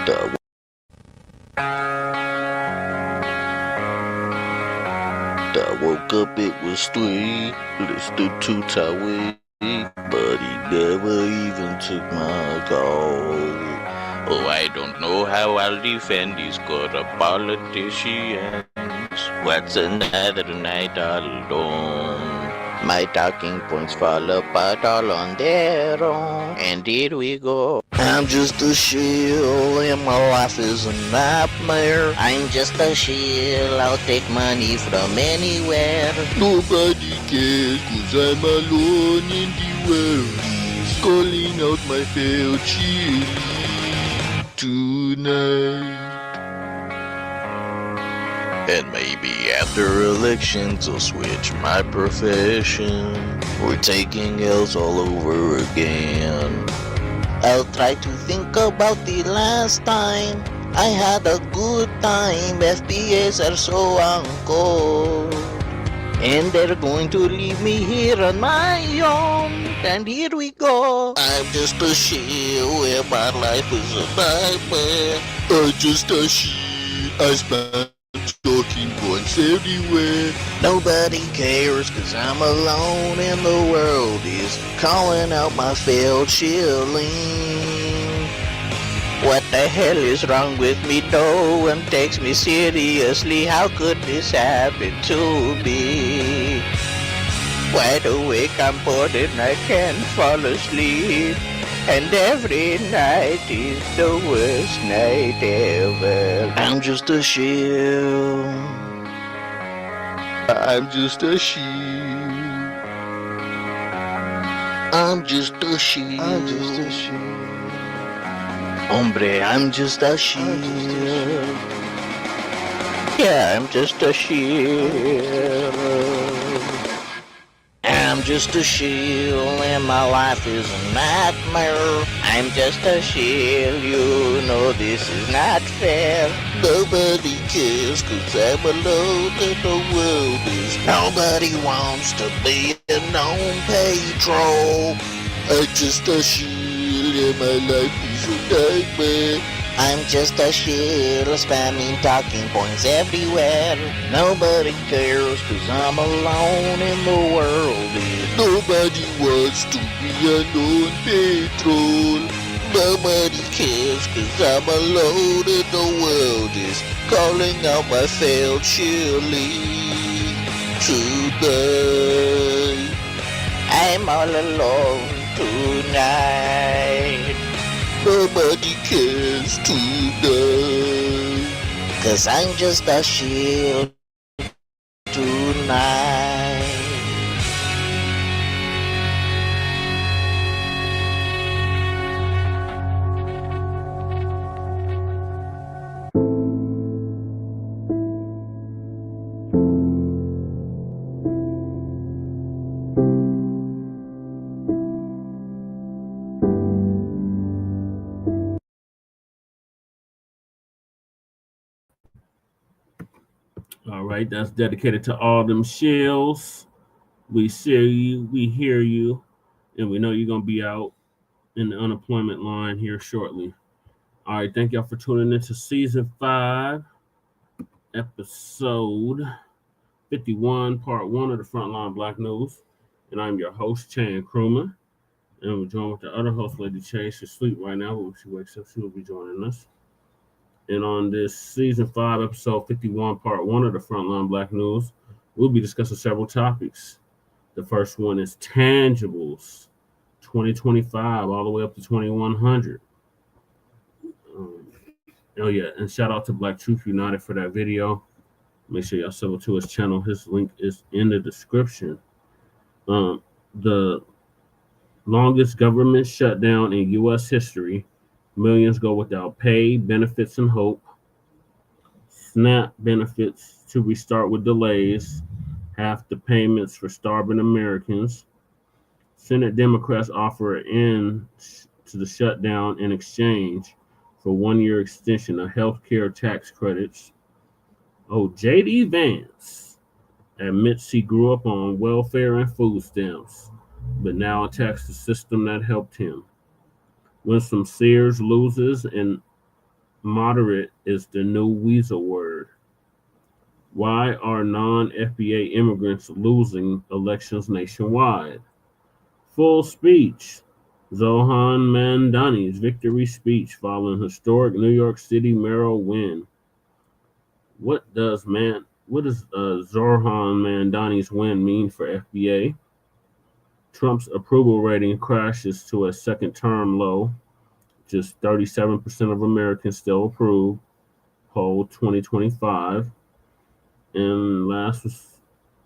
I woke up, it was 3, listed to Taiwan, but he never even took my call. Oh, I don't know how I'll defend these corrupt politicians. What's another night all alone? My talking points fall apart all on their own. And here we go. I'm just a shell and my life is a nightmare. I'm just a shell, I'll take money from anywhere. Nobody cares cause I'm alone in the world. He's calling out my failed chili tonight. And maybe after elections I'll switch my profession. We're taking L's all over again. I'll try to think about the last time I had a good time. FBAs are so uncool, and they're going to leave me here on my own. And here we go. I'm just a shell where my life is a nightmare. I'm just a shell. I spent talking points everywhere. Nobody cares cause I'm alone and the world is calling out my failed shilling. What the hell is wrong with me? No one takes me seriously. How could this happen to me? Wide awake, I'm bored and I can't fall asleep. And every night is the worst night ever. I'm just a shell. I'm just a shell. I'm just a shell. I'm just a shell. Hombre, I'm just a shell. Yeah, I'm just a shell. I'm just a shell and my life is a nightmare. I'm just a shell, you know this is not fair. Nobody cares cause I'm alone and the world is. Nobody wants to be a known patrol. I'm just a shell and my life is a nightmare. I'm just a shell spamming talking points everywhere. Nobody cares cause I'm alone in the world is. Nobody wants to be a known patrol. Nobody cares cause I'm alone and the world is calling out my failed chili tonight. I'm all alone tonight. Nobody cares tonight, cause I'm just a shield tonight. All right, that's dedicated to all them shells. We see you, we hear you, and we know you're going to be out in the unemployment line here shortly. All right, thank y'all for tuning into Season 5, Episode 51, Part 1 of the Front Line Blacc News. And I'm your host, Chan Krumah. And we're joined with the other host, Lady Che. She's asleep right now, but when she wakes up, she will be joining us. And on this Season 5, Episode 51, Part 1 of the Front Line Blacc News, we'll be discussing several topics. The first one is tangibles, 2025 all the way up to 2100. Oh, yeah, and shout out to Black Truth United for that video. Make sure y'all sub to his channel. His link is in the description. The longest government shutdown in U.S. history. Millions go without pay, benefits, and hope. SNAP benefits to restart with delays. Half the payments for starving Americans. Senate Democrats offer an end to the shutdown in exchange for 1-year extension of health care tax credits. Oh, J.D. Vance admits he grew up on welfare and food stamps, but now attacks the system that helped him. Winsome Sears loses and moderate is the new Weasel word. Why are non-FBA immigrants losing elections nationwide? Full speech. Zohran Mamdani's victory speech following historic New York City mayoral win. What does Zohran Mamdani's win mean for FBA? Trump's approval rating crashes to a second-term low. Just 37% of Americans still approve. Poll 2025. And last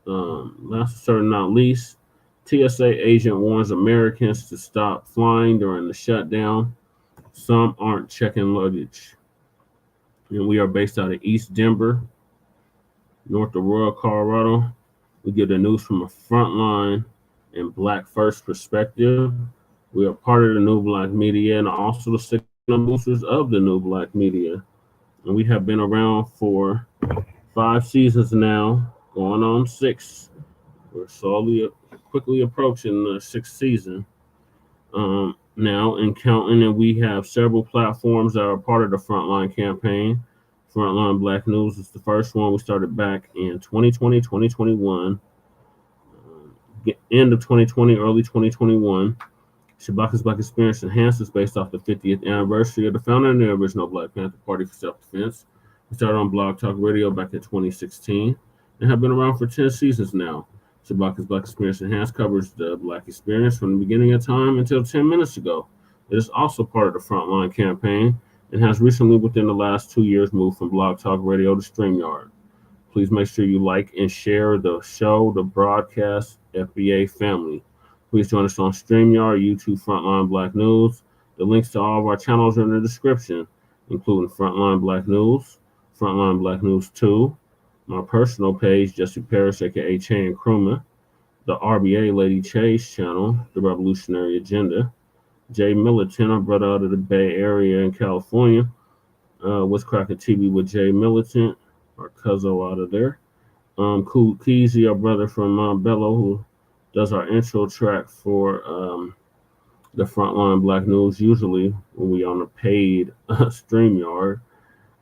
but certainly not least, TSA agent warns Americans to stop flying during the shutdown. Some aren't checking luggage. And we are based out of East Denver, north of Royal, Colorado. We get the news from a Front Line and Black First perspective. We are part of the New Black Media and also the signal boosters of the New Black Media. And we have been around for 5 seasons now, going on 6. We're quickly approaching the 6th season now and counting. And we have several platforms that are part of the Frontline campaign. Frontline Black News is the first one. We started back in 2020, 2021, end of 2020, early 2021. Shabaka's Black Experience Enhanced is based off the 50th anniversary of the founding of the original Black Panther Party for Self-Defense. We started on Blog Talk Radio back in 2016 and have been around for 10 seasons now. Shabaka's Black Experience Enhanced covers the Black experience from the beginning of time until 10 minutes ago. It is also part of the Frontline campaign and has recently, within the last 2 years, moved from Blog Talk Radio to StreamYard. Please make sure you like and share the show, the broadcast, FBA family. Please join us on StreamYard, YouTube, Frontline Black News. The links to all of our channels are in the description, including Frontline Black News, Frontline Black News 2, my personal page, Jesse Parrish, aka Che and Kruma, the RBA Lady Che's channel, The Revolutionary Agenda, Jay Militant, our brother out of the Bay Area in California, What's Cracking TV with Jay Militant, our Cuzzo out of there, Cool Keezy, our brother from Mount Bello, who does our intro track for the Frontline Black News, usually when we on a paid StreamYard.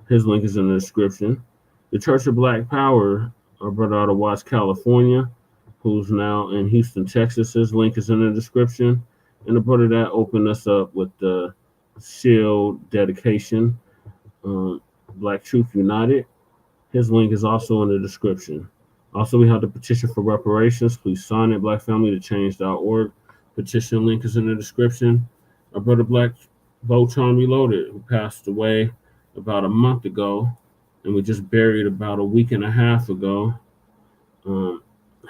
His link is in the description. The Church of Black Power, our brother out of Watts, California, who's now in Houston, Texas. His link is in the description. And the brother that opened us up with the Shield dedication, Black Truth United. His link is also in the description. Also, we have the petition for reparations. Please sign it, blackfamilytochange.org. Petition link is in the description. Our brother Black Voltron Reloaded, who passed away about a month ago, and we just buried about a week and a half ago.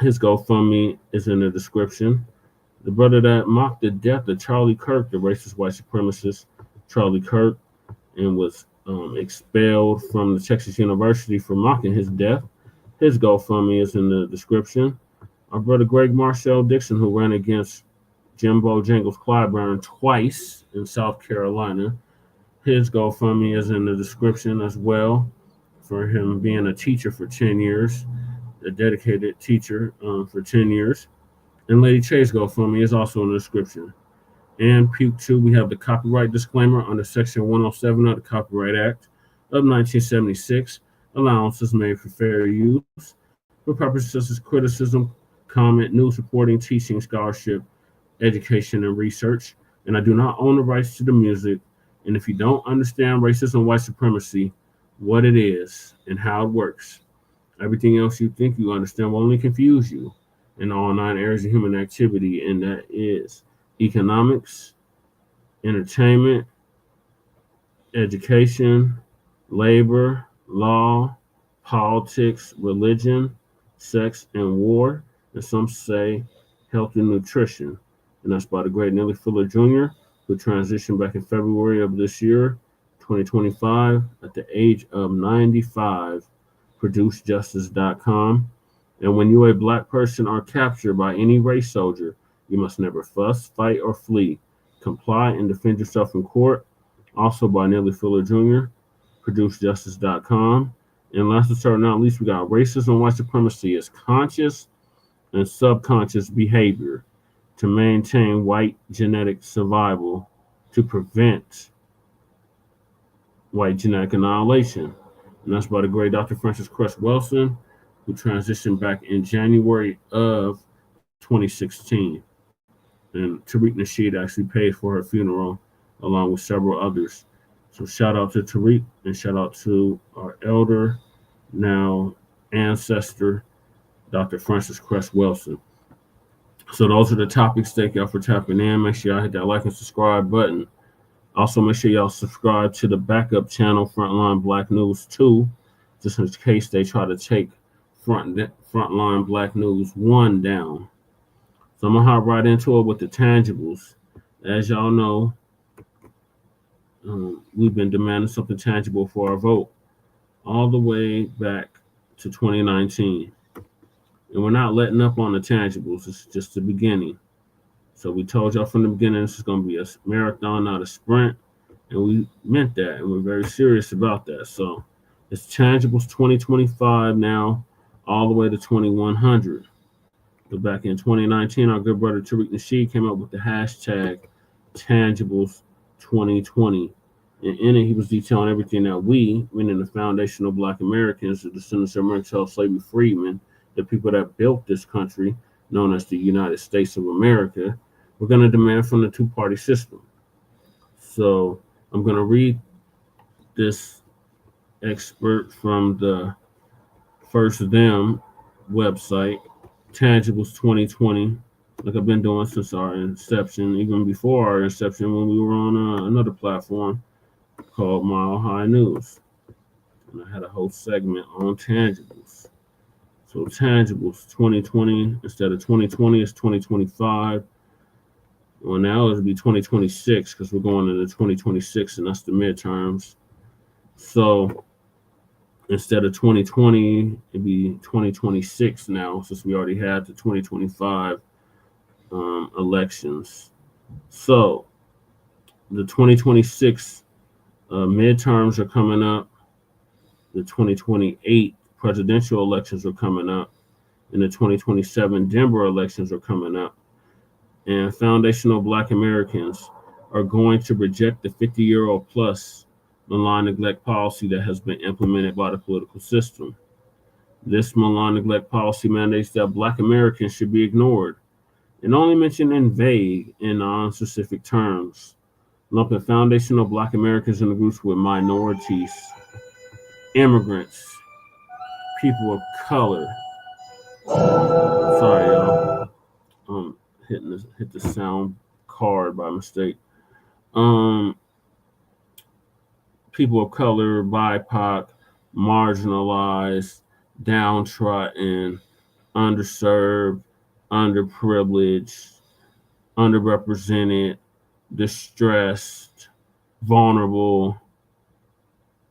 His GoFundMe is in the description. The brother that mocked the death of Charlie Kirk, the racist white supremacist Charlie Kirk, and was expelled from the Texas University for mocking his death. His GoFundMe is in the description. Our brother Greg Marshall Dixon, who ran against Jimbo Jangles Clyburn twice in South Carolina. His GoFundMe is in the description as well, for him being a teacher for 10 years, a dedicated teacher for 10 years. And Lady Che's GoFundMe is also in the description. And Puke 2, we have the copyright disclaimer under Section 107 of the Copyright Act of 1976. Allowances made for fair use for purposes such as criticism, comment, news reporting, teaching, scholarship, education, and research. And I do not own the rights to the music. And if you don't understand racism, white supremacy, what it is and how it works, everything else you think you understand will only confuse you in all 9 areas of human activity, and that is economics, entertainment, education, labor, law, politics, religion, sex, and war, and some say health and nutrition. And that's by the great Nelly Fuller Jr., who transitioned back in February of this year, 2025, at the age of 95, producejustice.com. And when you, a Black person, are captured by any race soldier, you must never fuss, fight, or flee. Comply and defend yourself in court. Also by Nelly Fuller Jr., producejustice.com. And last but certainly not least, we got racism, white supremacy is conscious and subconscious behavior to maintain white genetic survival, to prevent white genetic annihilation. And that's by the great Dr. Francis Cress Welsing, who transitioned back in January of 2016. And Tariq Nasheed actually paid for her funeral along with several others. So shout out to Tariq and shout out to our elder, now ancestor, Dr. Francis Cress Welsing. So those are the topics. Thank y'all for tapping in. Make sure y'all hit that like and subscribe button. Also, make sure y'all subscribe to the backup channel, Front Line Blacc News 2, just in case they try to take Front Line Blacc News 1 down. So I'm going to hop right into it with the tangibles. As y'all know, we've been demanding something tangible for our vote all the way back to 2019. And we're not letting up on the tangibles. It's just the beginning. So we told y'all from the beginning this is going to be a marathon, not a sprint. And we meant that. And we're very serious about that. So it's tangibles 2025 now, all the way to 2100. But back in 2019, our good brother Tariq Nasheed came up with the hashtag tangibles 2020. And in it, he was detailing everything that we, meaning the foundational Black Americans, the descendants of American child slavery freedmen, the people that built this country, known as the United States of America, we're going to demand from the two-party system. So I'm going to read this expert from the First Them website, Tangibles 2020, like I've been doing since our inception, even before our inception when we were on another platform called Mile High News. And I had a whole segment on tangibles. So tangibles 2020, instead of 2020, it's 2025. Well, now it'll be 2026 because we're going into 2026 and that's the midterms. So instead of 2020, it'd be 2026 now since we already had the 2025 elections. So the 2026 midterms are coming up. The 2028 presidential elections are coming up. And the 2027 Denver elections are coming up. And foundational Black Americans are going to reject the 50-year-old plus malign neglect policy that has been implemented by the political system. This malign neglect policy mandates that Black Americans should be ignored and only mentioned in vague and non-specific terms, lumping foundational Black Americans in the groups with minorities, immigrants, people of color. Sorry, y'all. Hit the sound card by mistake. People of color, BIPOC, marginalized, downtrodden, underserved, underprivileged, underrepresented, distressed, vulnerable,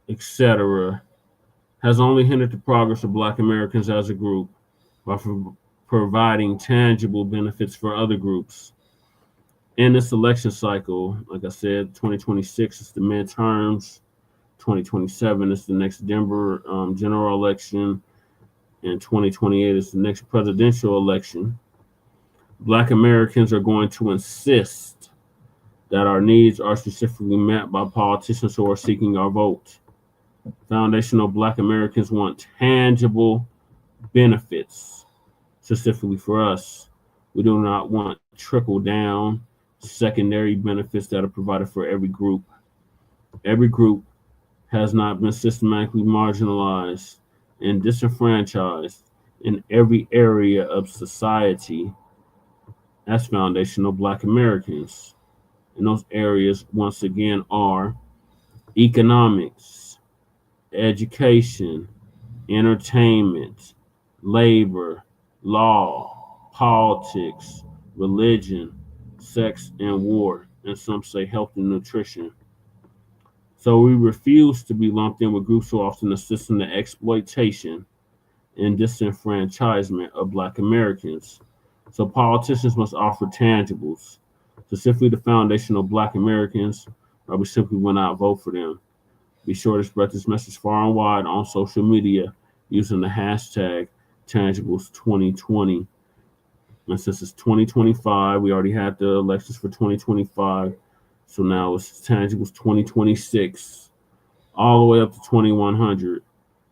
etc., has only hindered the progress of Black Americans as a group by providing tangible benefits for other groups. In this election cycle, like I said, 2026 is the midterms, 2027 is the next Denver general election, and 2028 is the next presidential election. Black Americans are going to insist that our needs are specifically met by politicians who are seeking our vote. Foundational Black Americans want tangible benefits, specifically for us. We do not want trickle down secondary benefits that are provided for every group. Every group has not been systematically marginalized and disenfranchised in every area of society as foundational Black Americans. And those areas, once again, are economics, education, entertainment, labor, law, politics, religion, sex, and war, and some say health and nutrition. So we refuse to be lumped in with groups who often assist in the exploitation and disenfranchisement of Black Americans. So politicians must offer tangibles, specifically the foundational Black Americans, or we simply will not vote for them. Be sure to spread this message far and wide on social media using the hashtag Tangibles2020. And since it's 2025, we already had the elections for 2025. So now it's Tangibles 2026, all the way up to 2100.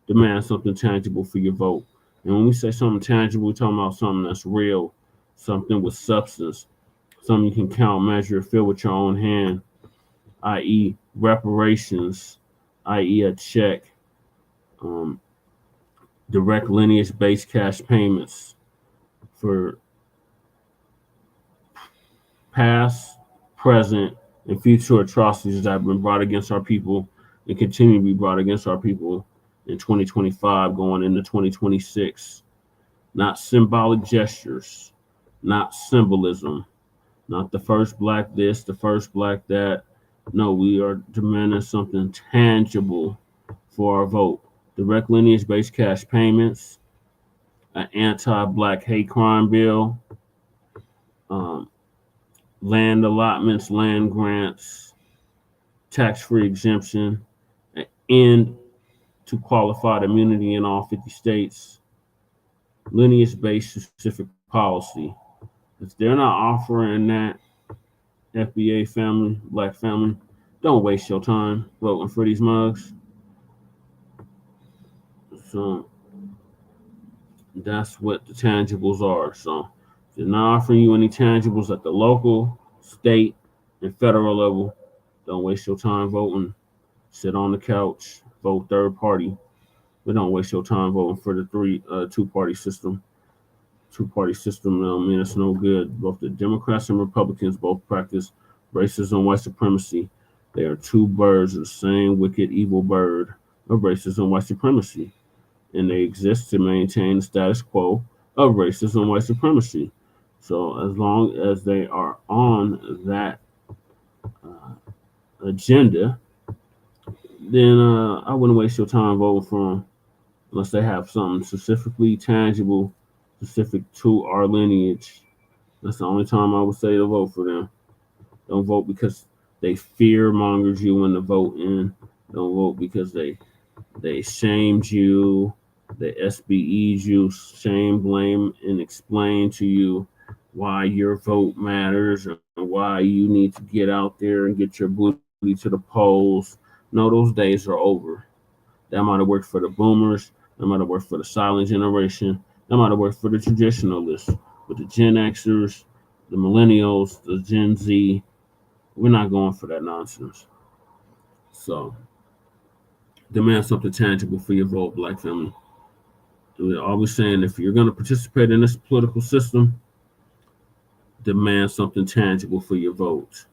Demand something tangible for your vote. And when we say something tangible, we're talking about something that's real, something with substance, something you can count, measure, feel with your own hand, i.e., reparations, i.e., a check, um, direct lineage based cash payments for past, present, and future atrocities that have been brought against our people and continue to be brought against our people in 2025 going into 2026. Not symbolic gestures, not symbolism, not the first black this, the first black that. No, we are demanding something tangible for our vote. Direct lineage based cash payments, an anti black hate crime bill, um, land allotments, land grants, tax free exemption, an end to qualified immunity in all 50 states, lineage based specific policy. If they're not offering that, FBA family, black family, don't waste your time voting for these mugs. So that's what the tangibles are. So if they're not offering you any tangibles at the local, state, and federal level, don't waste your time voting. Sit on the couch, vote third party, but don't waste your time voting for the two-party system. Two-party system, I mean, it's no good. Both the Democrats and Republicans both practice racism, white supremacy. They are two birds of the same wicked, evil bird of racism, white supremacy, and they exist to maintain the status quo of racism, white supremacy. So as long as they are on that uh, agenda, then I wouldn't waste your time voting for them unless they have something specifically tangible, specific to our lineage. That's the only time I would say to vote for them. Don't vote because they fear mongered you into voting. Don't vote because they shamed you, they SBE'd you, shame, blame, and explain to you why your vote matters and why you need to get out there and get your booty to the polls. No, those days are over. That might have worked for the boomers. That might have worked for the silent generation. That might have worked for the traditionalists. But the Gen Xers, the millennials, the Gen Z, we're not going for that nonsense. So demand something tangible for your vote, black family. We're always saying if you're going to participate in this political system, demand something tangible for your vote.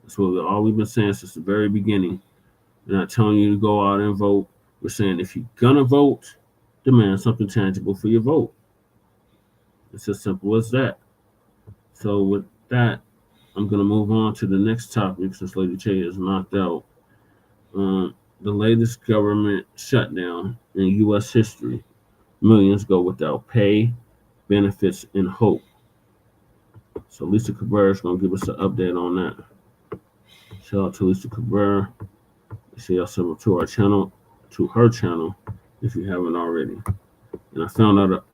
That's what we've always been saying since the very beginning. We're not telling you to go out and vote. We're saying if you're going to vote, demand something tangible for your vote. It's as simple as that. So with that, I'm going to move on to the next topic since Lady J is knocked out. The latest government shutdown in U.S. history. Millions go without pay, benefits, and hope. So Lisa Cabrera is going to give us an update on that. Shout out to Lisa Cabrera. See y'all sub to our channel, to her channel, if you haven't already. And I found out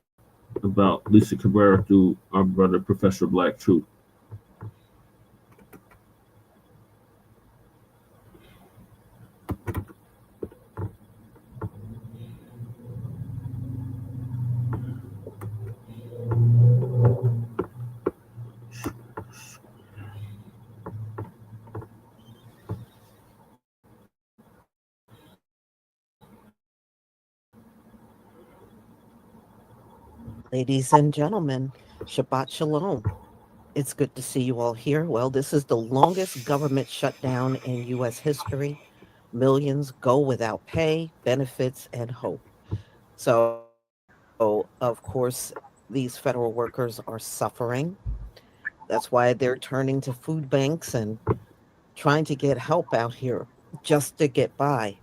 about Lisa Cabrera through our brother Professor Black Truth. Ladies and gentlemen, Shabbat Shalom. It's good to see you all here. Well, this is the longest government shutdown in U.S. history. Millions go without pay, benefits, and hope. So, of course, these federal workers are suffering. That's why they're turning to food banks and trying to get help out here just to get by.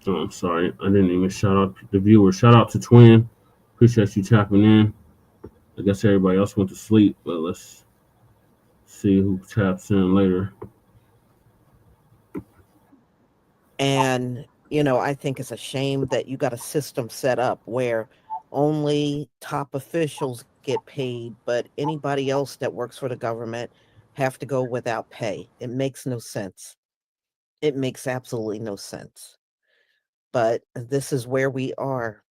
Oh, I'm sorry, I didn't even shout out the viewers. Shout out to Twin. Appreciate you tapping in. I guess everybody else went to sleep, but let's see who taps in later. And, I think it's a shame that you got a system set up where only top officials get paid, but anybody else that works for the government have to go without pay. It makes no sense. It makes absolutely no sense. but this is where we are.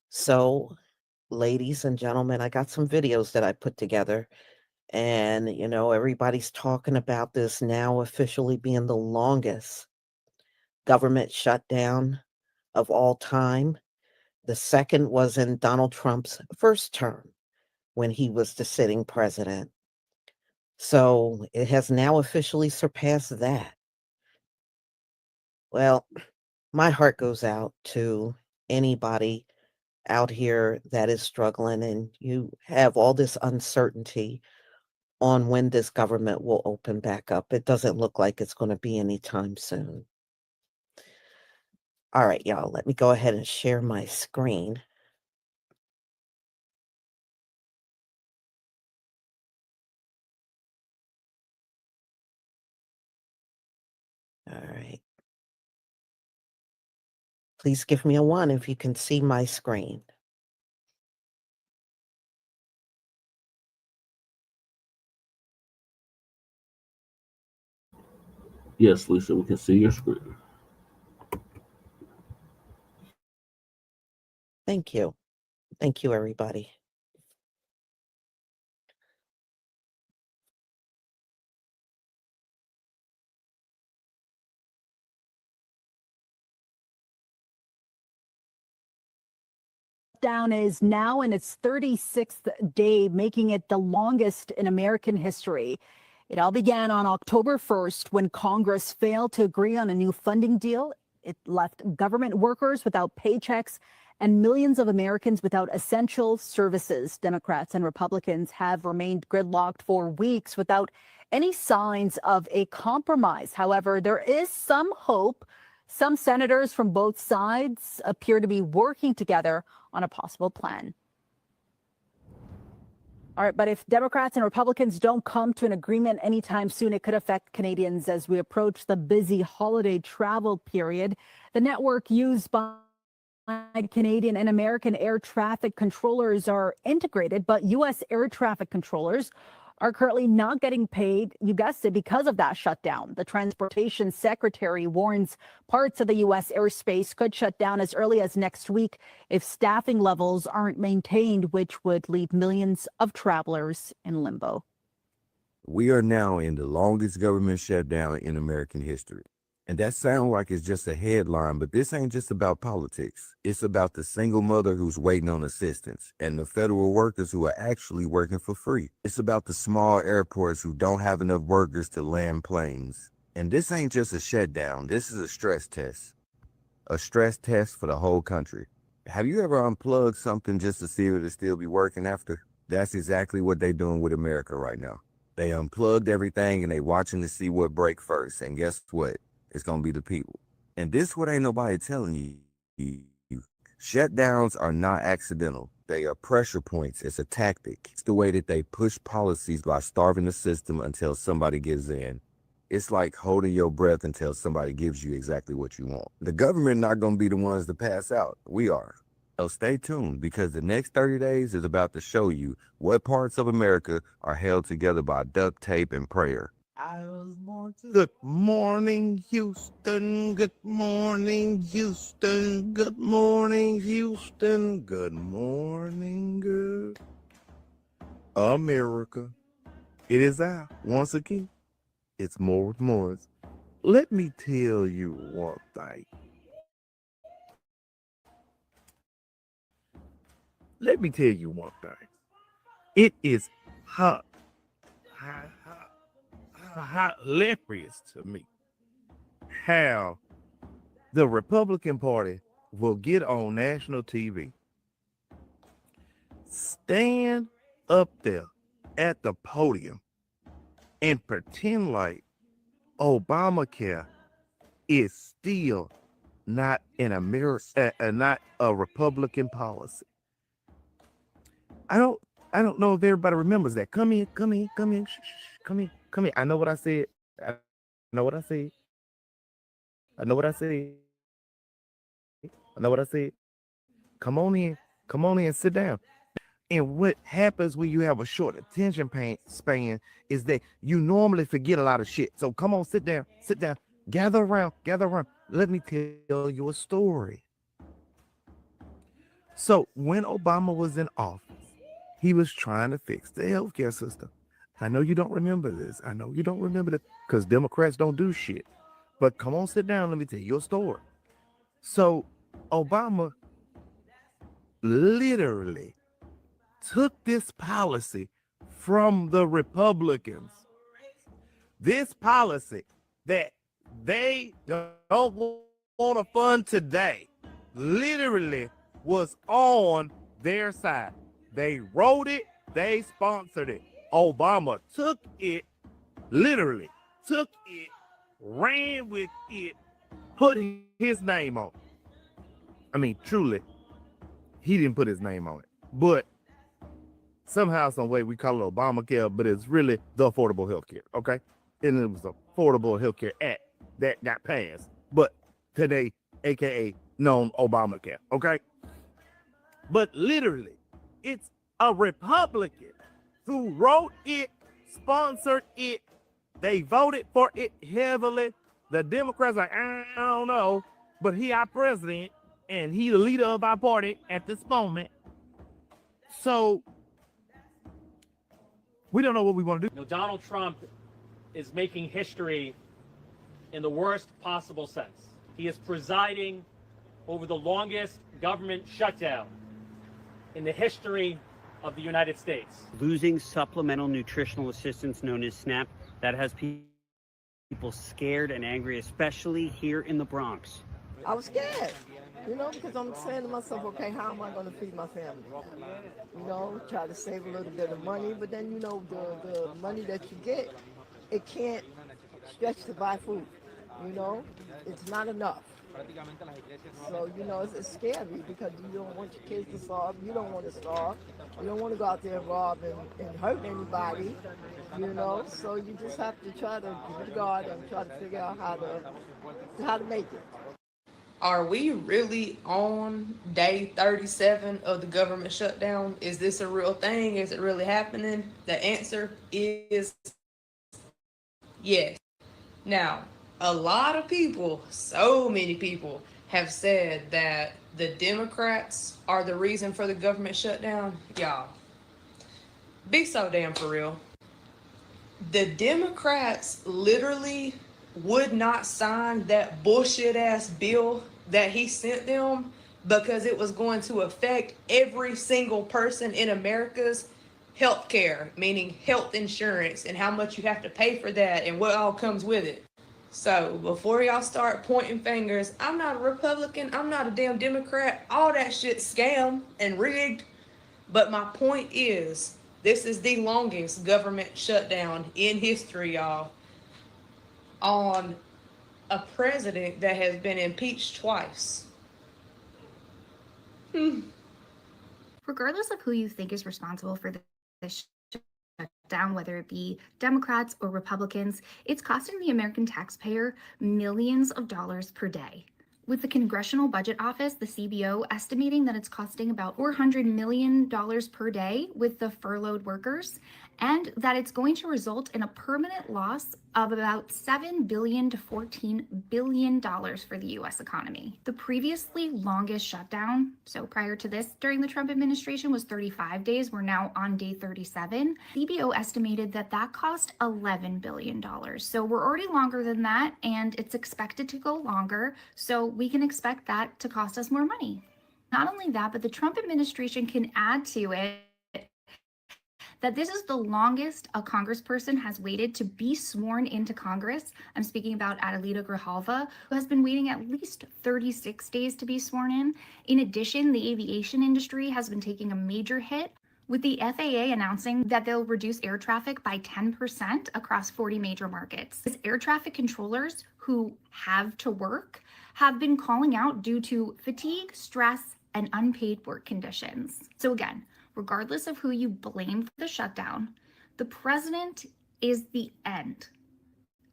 So, ladies and gentlemen, I got some videos that I put together. And, everybody's talking about this now officially being the longest government shutdown of all time. The second was in Donald Trump's first term when he was the sitting president. So it has now officially surpassed that. Well, my heart goes out to anybody out here that is struggling and you have all this uncertainty on when this government will open back up. It doesn't look like it's going to be anytime soon. All right, y'all, let me go ahead and share my screen. All right. Please give me a 1 if you can see my screen. Yes, Lisa, we can see your screen. Thank you. Thank you, everybody. Shutdown is now in its 36th day, making it the longest in American history. It all began on October 1st when Congress failed to agree on a new funding deal. It left government workers without paychecks and millions of Americans without essential services. Democrats and Republicans have remained gridlocked for weeks without any signs of a compromise. However, there is some hope. Some senators from both sides appear to be working together on a possible plan. All right, but if Democrats and Republicans don't come to an agreement anytime soon, it could affect Canadians as we approach the busy holiday travel period. The network used by Canadian and American air traffic controllers are integrated, but U.S. air traffic controllers are currently not getting paid, you guessed it, because of that shutdown. The transportation secretary warns parts of the U.S. airspace could shut down as early as next week if staffing levels aren't maintained, which would leave millions of travelers in limbo. We are now in the longest government shutdown in American history. And that sounds like it's just a headline, but this ain't just about politics. It's about the single mother who's waiting on assistance and the federal workers who are actually working for free. It's about the small airports who don't have enough workers to land planes. And this ain't just a shutdown. This is a stress test. A stress test for the whole country. Have you ever unplugged something just to see if it'll still be working after? That's exactly what they're doing with America right now. They unplugged everything and they watching to see what break first. And guess what? It's going to be the people. And this what ain't nobody telling you. Shutdowns are not accidental. They are pressure points. It's a tactic. It's the way that they push policies by starving the system until somebody gives in. It's like holding your breath until somebody gives you exactly what you want. The government not going to be the ones to pass out. We are. So stay tuned because the next 30 days is about to show you what parts of America are held together by duct tape and prayer. I was born to... Good morning, Houston. Good morning, Houston. Good morning, Houston. Good morning, good America. It is I, once again. It's More with Morris. Let me tell you one thing. Let me tell you one thing. It is hot. Hilarious to me how the Republican Party will get on national TV, stand up there at the podium and pretend like Obamacare is still not in America, not a Republican policy. I don't know if everybody remembers that. Come in, come in, come in, come in. Come here. I know what I said. I know what I said. I know what I said. I know what I said. Come on in. Come on in. Sit down. And what happens when you have a short attention span is that you normally forget a lot of shit. So come on, sit down. Sit down. Gather around. Gather around. Let me tell you a story. So when Obama was in office, he was trying to fix the healthcare system. I know you don't remember this. I know you don't remember that because Democrats don't do shit. But come on, sit down. Let me tell you a story. So Obama literally took this policy from the Republicans. This policy that they don't want to fund today literally was on their side. They wrote it, they sponsored it. Obama took it, literally took it, ran with it, put his name on it. I mean, truly, he didn't put his name on it. But somehow, some way, we call it Obamacare, but it's really the Affordable Health Care, okay? And it was the Affordable Health Care Act that got passed, but today, aka known Obamacare, okay? But literally, it's a Republican who wrote it, sponsored it, they voted for it heavily. The Democrats are like, I don't know, but he our president, and he the leader of our party at this moment. So we don't know what we want to do. You know, Donald Trump is making history in the worst possible sense. He is presiding over the longest government shutdown in the history of the United States. Losing supplemental nutritional assistance known as SNAP, that has people scared and angry, especially here in the Bronx. I was scared, because I'm saying to myself, okay, how am I going to feed my family? Try to save a little bit of money, but then, the money that you get, it can't stretch to buy food, it's not enough. So, it's scary because you don't want your kids to starve, you don't want to starve, you don't want to go out there and rob and hurt anybody, so you just have to try to give it God and try to figure out how to make it. Are we really on day 37 of the government shutdown? Is this a real thing? Is it really happening? The answer is yes. Now, a lot of people, so many people, have said that the Democrats are the reason for the government shutdown. Y'all, be so damn for real. The Democrats literally would not sign that bullshit ass bill that he sent them because it was going to affect every single person in America's health care, meaning health insurance, and how much you have to pay for that and what all comes with it. So before y'all start pointing fingers, I'm not a Republican, I'm not a damn Democrat, all that shit's scam and rigged. But my point is, this is the longest government shutdown in history, y'all, on a president that has been impeached twice. Regardless of who you think is responsible for this shutdown, whether it be Democrats or Republicans, it's costing the American taxpayer millions of dollars per day. With the Congressional Budget Office, the CBO, estimating that it's costing about $400 million per day with the furloughed workers, and that it's going to result in a permanent loss of about $7 billion to $14 billion for the U.S. economy. The previously longest shutdown, so prior to this, during the Trump administration, was 35 days. We're now on day 37. CBO estimated that that cost $11 billion. So we're already longer than that, and it's expected to go longer. So we can expect that to cost us more money. Not only that, but the Trump administration can add to it that this is the longest a congressperson has waited to be sworn into Congress. I'm speaking about Adelita Grijalva, who has been waiting at least 36 days to be sworn in. In addition, the aviation industry has been taking a major hit, with the FAA announcing that they'll reduce air traffic by 10% across 40 major markets. As air traffic controllers who have to work have been calling out due to fatigue, stress, and unpaid work conditions. So again, regardless of who you blame for the shutdown, the president is the end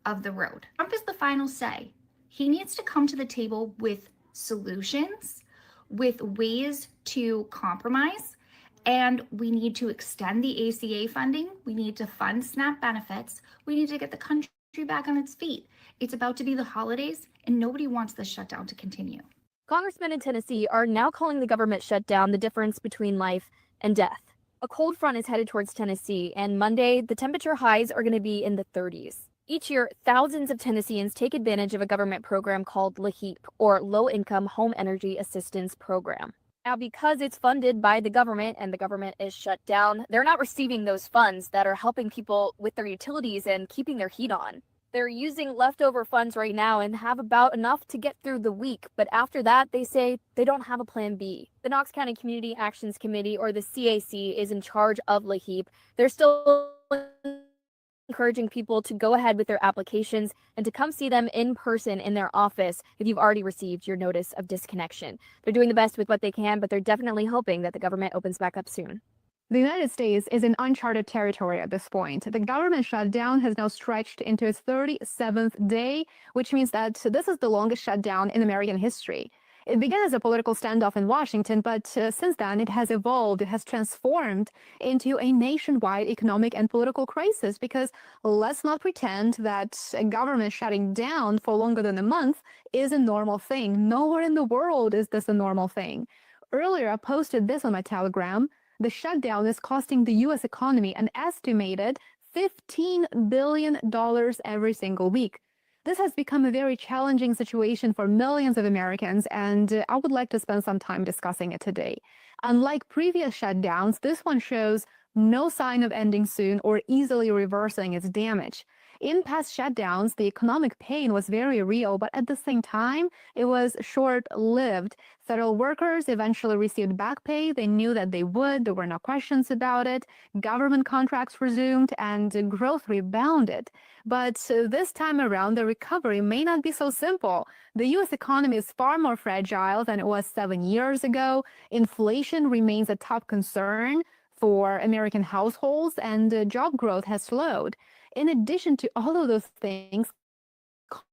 of the road. Trump is the final say. He needs to come to the table with solutions, with ways to compromise, And we need to extend the ACA funding. We need to fund SNAP benefits. We need to get the country back on its feet. It's about to be the holidays, and nobody wants this shutdown to continue. Congressmen in Tennessee are now calling the government shutdown the difference between life and death. A cold front is headed towards Tennessee, and Monday, the temperature highs are going to be in the 30s. Each year, thousands of Tennesseans take advantage of a government program called LHEAP, or Low Income Home Energy Assistance Program. Now, because it's funded by the government and the government is shut down, they're not receiving those funds that are helping people with their utilities and keeping their heat on. They're using leftover funds right now and have about enough to get through the week, but after that, they say they don't have a plan B. The Knox County Community Actions Committee, or the CAC, is in charge of LHEAP. They're still encouraging people to go ahead with their applications and to come see them in person in their office if you've already received your notice of disconnection. They're doing the best with what they can, but they're definitely hoping that the government opens back up soon. The United States is in uncharted territory at this point. The government shutdown has now stretched into its 37th day, which means that this is the longest shutdown in American history. It began as a political standoff in Washington, but since then it has evolved, it has transformed into a nationwide economic and political crisis, because let's not pretend that a government shutting down for longer than a month is a normal thing. Nowhere in the world is this a normal thing. Earlier, I posted this on my Telegram. The shutdown is costing the U.S. economy an estimated $15 billion every single week. This has become a very challenging situation for millions of Americans, and I would like to spend some time discussing it today. Unlike previous shutdowns, this one shows no sign of ending soon or easily reversing its damage. In past shutdowns, the economic pain was very real, but at the same time, it was short-lived. Federal workers eventually received back pay. They knew that they would. There were no questions about it. Government contracts resumed and growth rebounded. But this time around, the recovery may not be so simple. The U.S. economy is far more fragile than it was 7 years ago. Inflation remains a top concern for American households, and job growth has slowed. In addition to all of those things,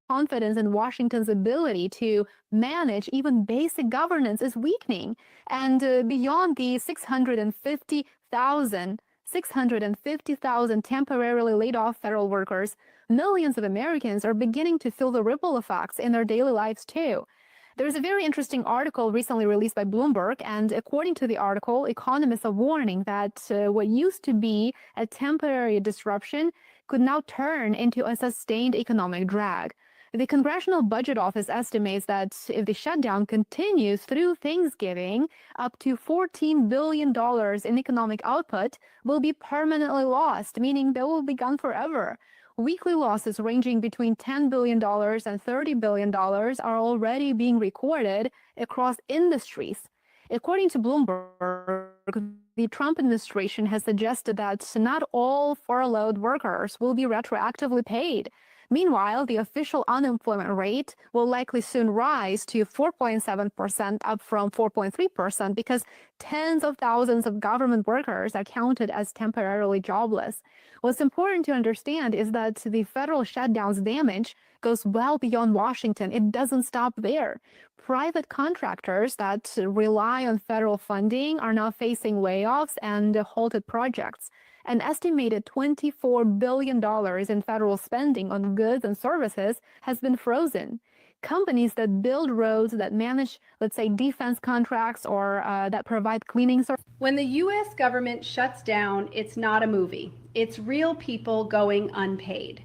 confidence in Washington's ability to manage even basic governance is weakening. And beyond the 650,000 temporarily laid off federal workers, millions of Americans are beginning to feel the ripple effects in their daily lives too. There's a very interesting article recently released by Bloomberg, and according to the article, economists are warning that what used to be a temporary disruption could now turn into a sustained economic drag. The Congressional Budget Office estimates that if the shutdown continues through Thanksgiving, up to $14 billion in economic output will be permanently lost, meaning they will be gone forever. Weekly losses ranging between $10 billion and $30 billion are already being recorded across industries. According to Bloomberg, the Trump administration has suggested that not all furloughed workers will be retroactively paid. Meanwhile, the official unemployment rate will likely soon rise to 4.7%, up from 4.3%, because tens of thousands of government workers are counted as temporarily jobless. What's important to understand is that the federal shutdown's damage goes well beyond Washington. It doesn't stop there. Private contractors that rely on federal funding are now facing layoffs and halted projects. An estimated $24 billion in federal spending on goods and services has been frozen. Companies that build roads, that manage, let's say, defense contracts, or that provide cleaning services. When the U.S. government shuts down, it's not a movie. It's real people going unpaid.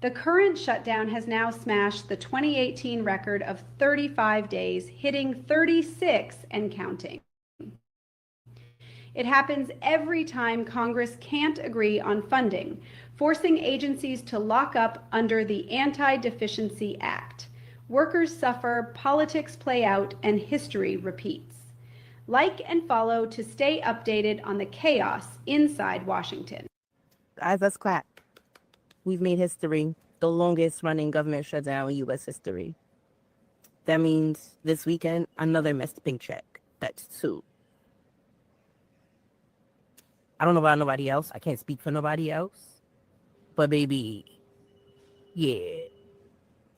The current shutdown has now smashed the 2018 record of 35 days, hitting 36 and counting. It happens every time Congress can't agree on funding, forcing agencies to lock up under the Anti-Deficiency Act. Workers suffer, politics play out, and history repeats. Like and follow to stay updated on the chaos inside Washington. Guys, let's clap. We've made history, the longest running government shutdown in U.S. history. That means this weekend, another missed paycheck. That's two. I don't know about nobody else. I can't speak for nobody else. But baby, yeah,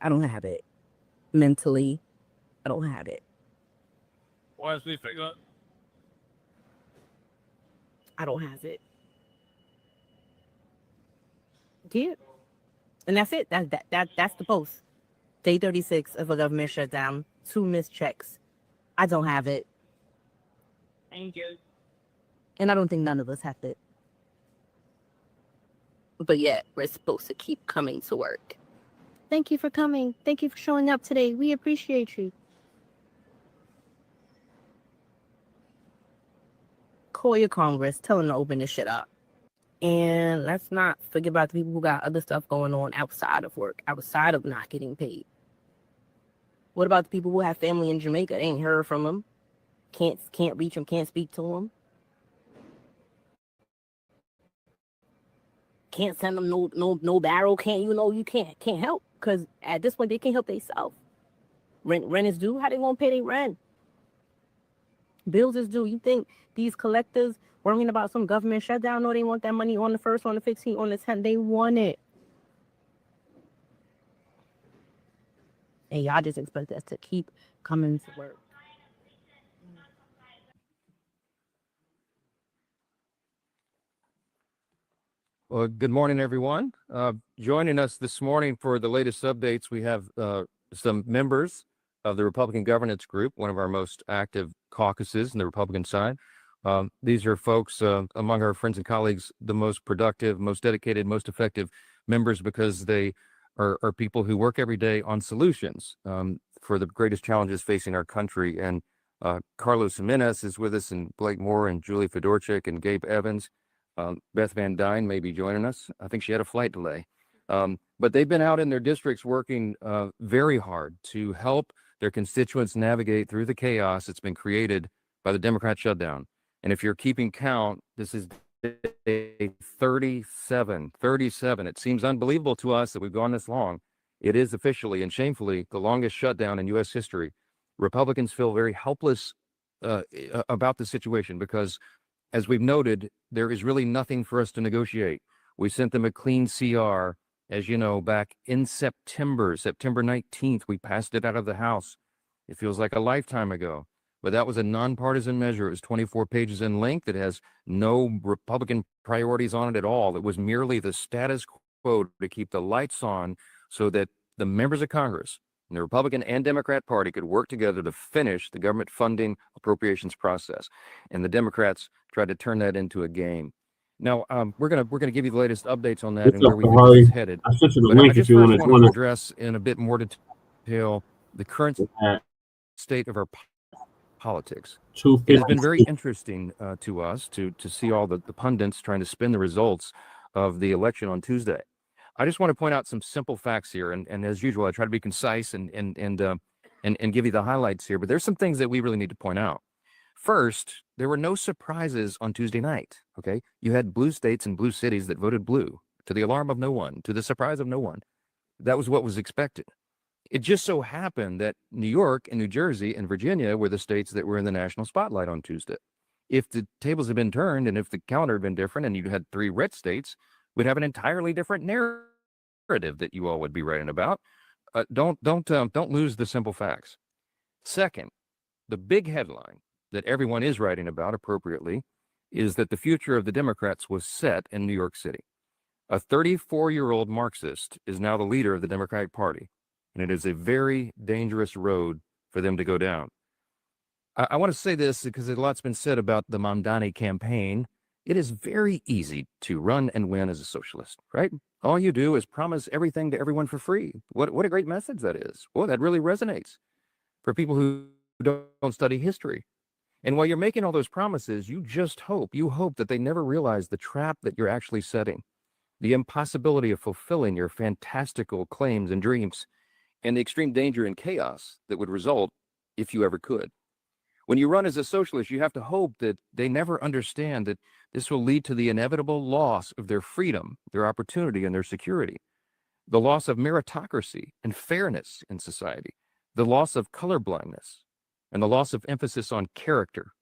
I don't have it. Mentally, I don't have it. Why is we figure? I don't have it. Yeah. And that's it. That's the post. Day 36 of a government shutdown. 2 missed checks. I don't have it. Thank you. And I don't think none of us have it. But yet, we're supposed to keep coming to work. Thank you for coming. Thank you for showing up today. We appreciate you. Call your Congress. Tell them to open this shit up. And let's not forget about the people who got other stuff going on outside of work, outside of not getting paid. What about the people who have family in Jamaica? They ain't heard from them. Can't reach them. Can't speak to them. Can't send them no barrel. You can't help because at this point they can't help themselves. Rent is due. How they gonna pay their rent? Bills is due. You think these collectors worrying about some government shutdown? No, they want that money on the 1st, on the 15th, on the 10th. They want it. And y'all just expect us to keep coming to work. Well, good morning, everyone. Joining us this morning for the latest updates, we have some members of the Republican Governance Group, one of our most active caucuses in the Republican side. These are folks among our friends and colleagues, the most productive, most dedicated, most effective members because they are people who work every day on solutions for the greatest challenges facing our country. And Carlos Jimenez is with us, and Blake Moore, and Julie Fedorchik, and Gabe Evans. Beth Van Dyne may be joining us. I think she had a flight delay. But they've been out in their districts working very hard to help their constituents navigate through the chaos that's been created by the Democrat shutdown. And if you're keeping count, this is day 37. It seems unbelievable to us that we've gone this long. It is officially and shamefully the longest shutdown in U.S. history. Republicans feel very helpless about the situation because, as we've noted, there is really nothing for us to negotiate. We sent them a clean CR, as you know, back in September 19th. We passed it out of the House. It feels like a lifetime ago, but that was a nonpartisan measure. It was 24 pages in length. It has no Republican priorities on it at all. It was merely the status quo to keep the lights on so that the members of Congress and the Republican and Democrat Party could work together to finish the government funding appropriations process. And the Democrats tried to turn that into a game. Now, we're gonna give you the latest updates on that and where we think this is headed. I sent you the But link I just if you first want want to to address in a bit more detail the current state of our politics. It has been very interesting to us to see all the pundits trying to spin the results of the election on Tuesday. I just want to point out some simple facts here, and as usual, I try to be concise and give you the highlights here. But there's some things that we really need to point out. First, there were no surprises on Tuesday night. Okay, you had blue states and blue cities that voted blue, to the alarm of no one, to the surprise of no one. That was what was expected. It just so happened that New York and New Jersey and Virginia were the states that were in the national spotlight on Tuesday. If the tables had been turned and if the calendar had been different and you had 3 red states, we'd have an entirely different narrative that you all would be writing about. Don't lose the simple facts. Second, the big headline that everyone is writing about appropriately is that the future of the Democrats was set in New York City. A 34-year-old Marxist is now the leader of the Democratic Party, and it is a very dangerous road for them to go down. I want to say this because a lot's been said about the Mamdani campaign. It is very easy to run and win as a socialist, right? All you do is promise everything to everyone for free. What a great message that is. Boy, that really resonates for people who don't study history. And while you're making all those promises, you hope that they never realize the trap that you're actually setting, the impossibility of fulfilling your fantastical claims and dreams, and the extreme danger and chaos that would result if you ever could. When you run as a socialist, you have to hope that they never understand that this will lead to the inevitable loss of their freedom, their opportunity, and their security, the loss of meritocracy and fairness in society, the loss of colorblindness, and the loss of emphasis on character,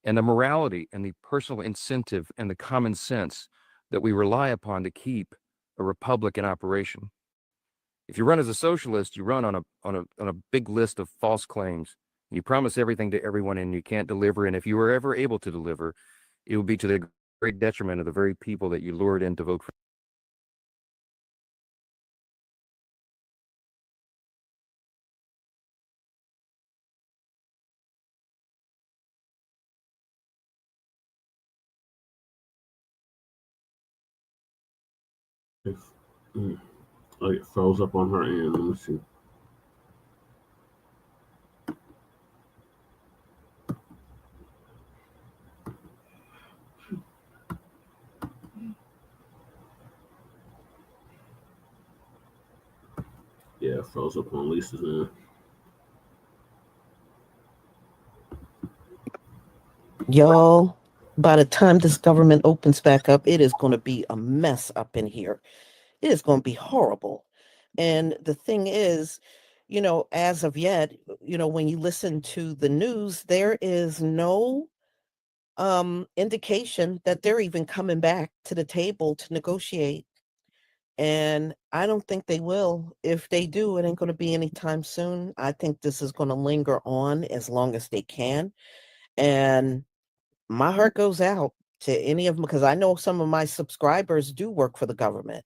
and the morality and the personal incentive and the common sense that we rely upon to keep a republic in operation. If you run as a socialist, you run on a big list of false claims. You promise everything to everyone and you can't deliver. And if you were ever able to deliver, it would be to the great detriment of the very people that you lured in to vote for. Oh, it froze up on her end. Let me see. Yeah, it froze up on Lisa's end. Y'all, by the time this government opens back up, it is going to be a mess up in here. It is going to be horrible. And the thing is, as of yet, when you listen to the news, there is no indication that they're even coming back to the table to negotiate. And I don't think they will. If they do, it ain't going to be anytime soon. I think this is going to linger on as long as they can. And my heart goes out to any of them because I know some of my subscribers do work for the government.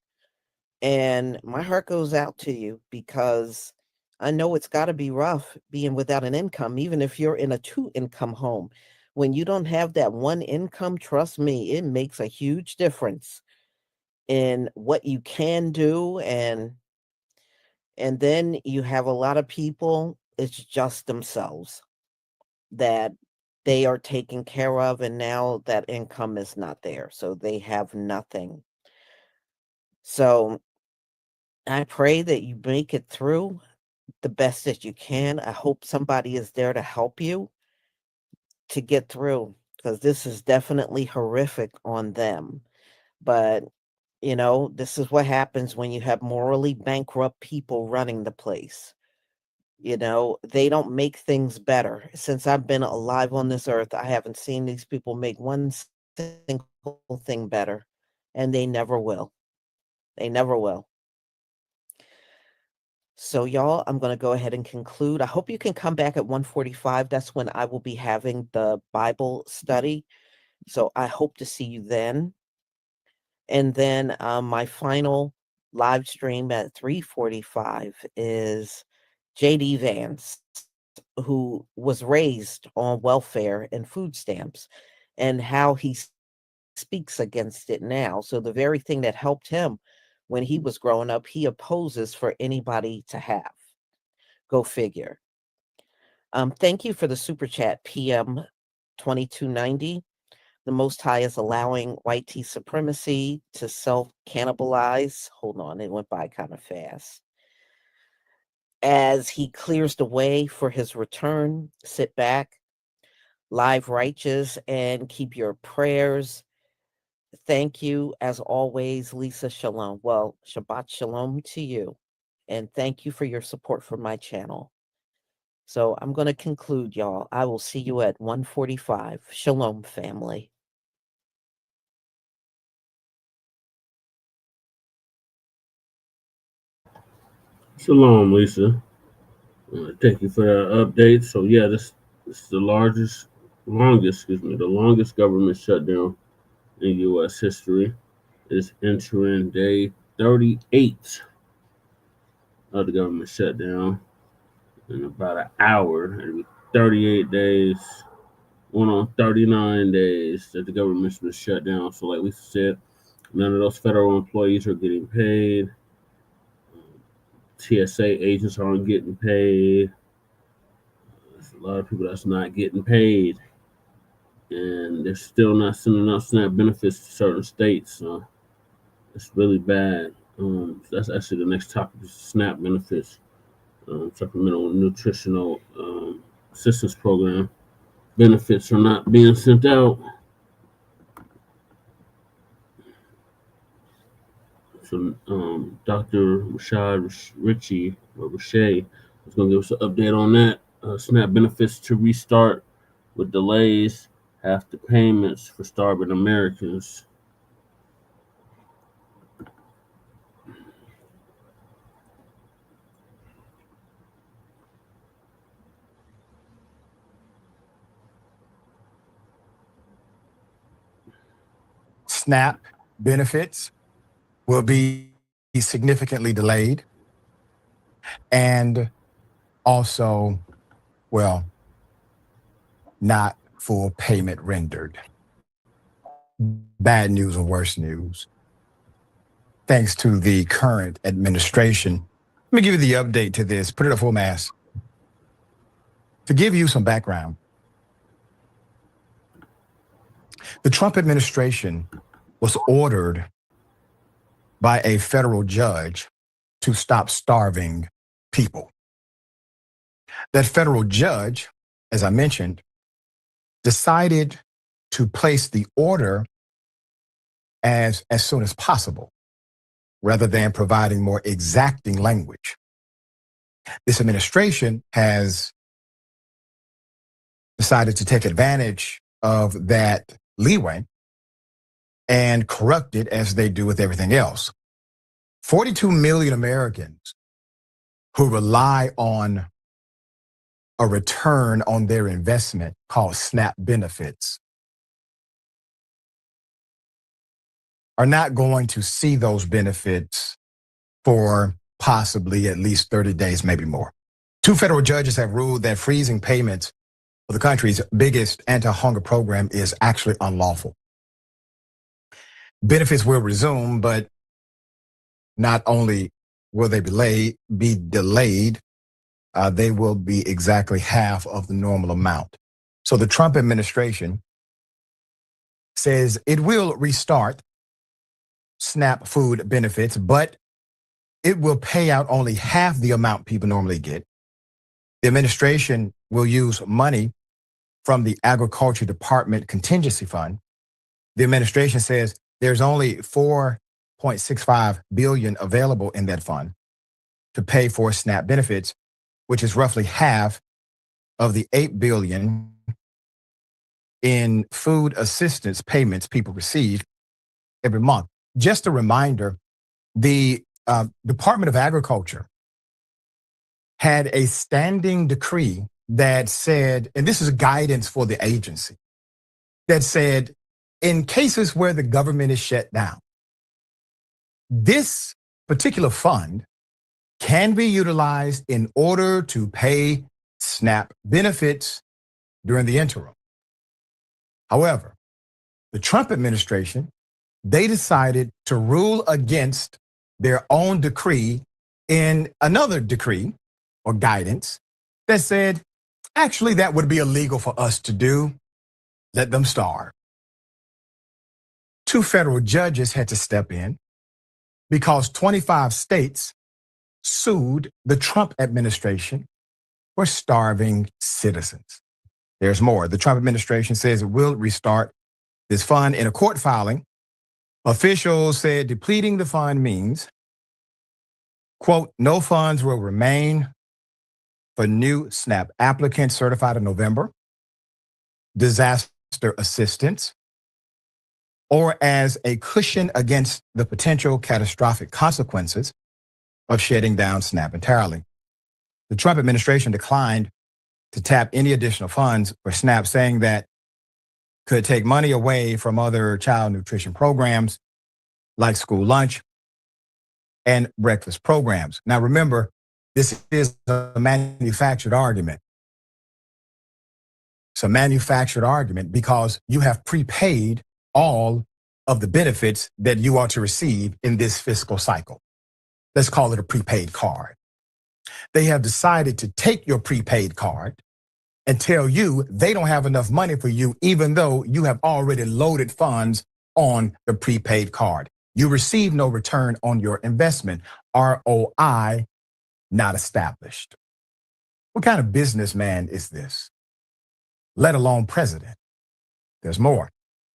And my heart goes out to you because I know it's got to be rough being without an income, even if you're in a two-income home. When you don't have that one income, trust me, it makes a huge difference in what you can do. And then you have a lot of people, it's just themselves that they are taken care of, and now that income is not there, so they have nothing. So I pray that you make it through the best that you can. I hope somebody is there to help you to get through, because this is definitely horrific on them. But this is what happens when you have morally bankrupt people running the place. They don't make things better. Since I've been alive on this earth, I haven't seen these people make one single thing better, and they never will. They never will. So, y'all, I'm going to go ahead and conclude. I hope you can come back at 1:45. That's when I will be having the Bible study. So I hope to see you then. And then my final live stream at 3:45 is JD Vance, who was raised on welfare and food stamps, and how he speaks against it now. So the very thing that helped him when he was growing up, he opposes for anybody to have. Go figure. Thank you for the super chat, PM 2290. The Most High is allowing white tea supremacy to self-cannibalize. Hold on, it went by kind of fast. As he clears the way for his return, sit back, live righteous, and keep your prayers. Thank you, as always, Lisa Shalom. Well, Shabbat Shalom to you. And thank you for your support for my channel. So I'm going to conclude, y'all. I will see you at 1:45. Shalom, family. Shalom, Lisa. Thank you for that update. So yeah, this is the longest government shutdown in U.S. history. Is entering day 38 of the government shutdown in about an hour. It'll be 38 days, going on 39 days that the government's been shut down. So like Lisa said, none of those federal employees are getting paid. TSA agents aren't getting paid. There's a lot of people that's not getting paid. And they're still not sending out SNAP benefits to certain states. So it's really bad. That's actually the next topic is SNAP benefits, supplemental nutritional assistance program. Benefits are not being sent out. So Dr. Rashad Ritchie or Rashay is going to give us an update on that. SNAP benefits to restart with delays, half the payments for starving Americans. SNAP benefits will be significantly delayed, and also, well, not full payment rendered. Bad news or worse news. Thanks to the current administration. Let me give you the update to this. Put it at full mass. To give you some background, the Trump administration was ordered by a federal judge to stop starving people. That federal judge, as I mentioned, decided to place the order as soon as possible, rather than providing more exacting language. This administration has decided to take advantage of that leeway and corrupt it as they do with everything else. 42 million Americans who rely on a return on their investment called SNAP benefits are not going to see those benefits for possibly at least 30 days, maybe more. 2 federal judges have ruled that freezing payments for the country's biggest anti-hunger program is actually unlawful. Benefits will resume, but not only will they be delayed, they will be exactly half of the normal amount. So the Trump administration says it will restart SNAP food benefits, but it will pay out only half the amount people normally get. The administration will use money from the Agriculture Department Contingency Fund. The administration says there's only $4.65 billion available in that fund to pay for SNAP benefits, which is roughly half of the $8 billion in food assistance payments people receive every month. Just a reminder, the Department of Agriculture had a standing decree that said, and this is guidance for the agency, that said, in cases where the government is shut down, this particular fund can be utilized in order to pay SNAP benefits during the interim. However, the Trump administration, they decided to rule against their own decree in another decree or guidance that said, actually, that would be illegal for us to do. Let them starve. 2 federal judges had to step in because 25 states sued the Trump administration for starving citizens. There's more. The Trump administration says it will restart this fund. In a court filing, officials said depleting the fund means, quote, no funds will remain for new SNAP applicants certified in November, disaster assistance, or as a cushion against the potential catastrophic consequences of shutting down SNAP entirely. The Trump administration declined to tap any additional funds for SNAP, saying that could take money away from other child nutrition programs like school lunch and breakfast programs. Now, remember, this is a manufactured argument. It's a manufactured argument because you have prepaid all of the benefits that you are to receive in this fiscal cycle. Let's call it a prepaid card. They have decided to take your prepaid card and tell you they don't have enough money for you, even though you have already loaded funds on the prepaid card. You receive no return on your investment. ROI not established. What kind of businessman is this? Let alone president. There's more.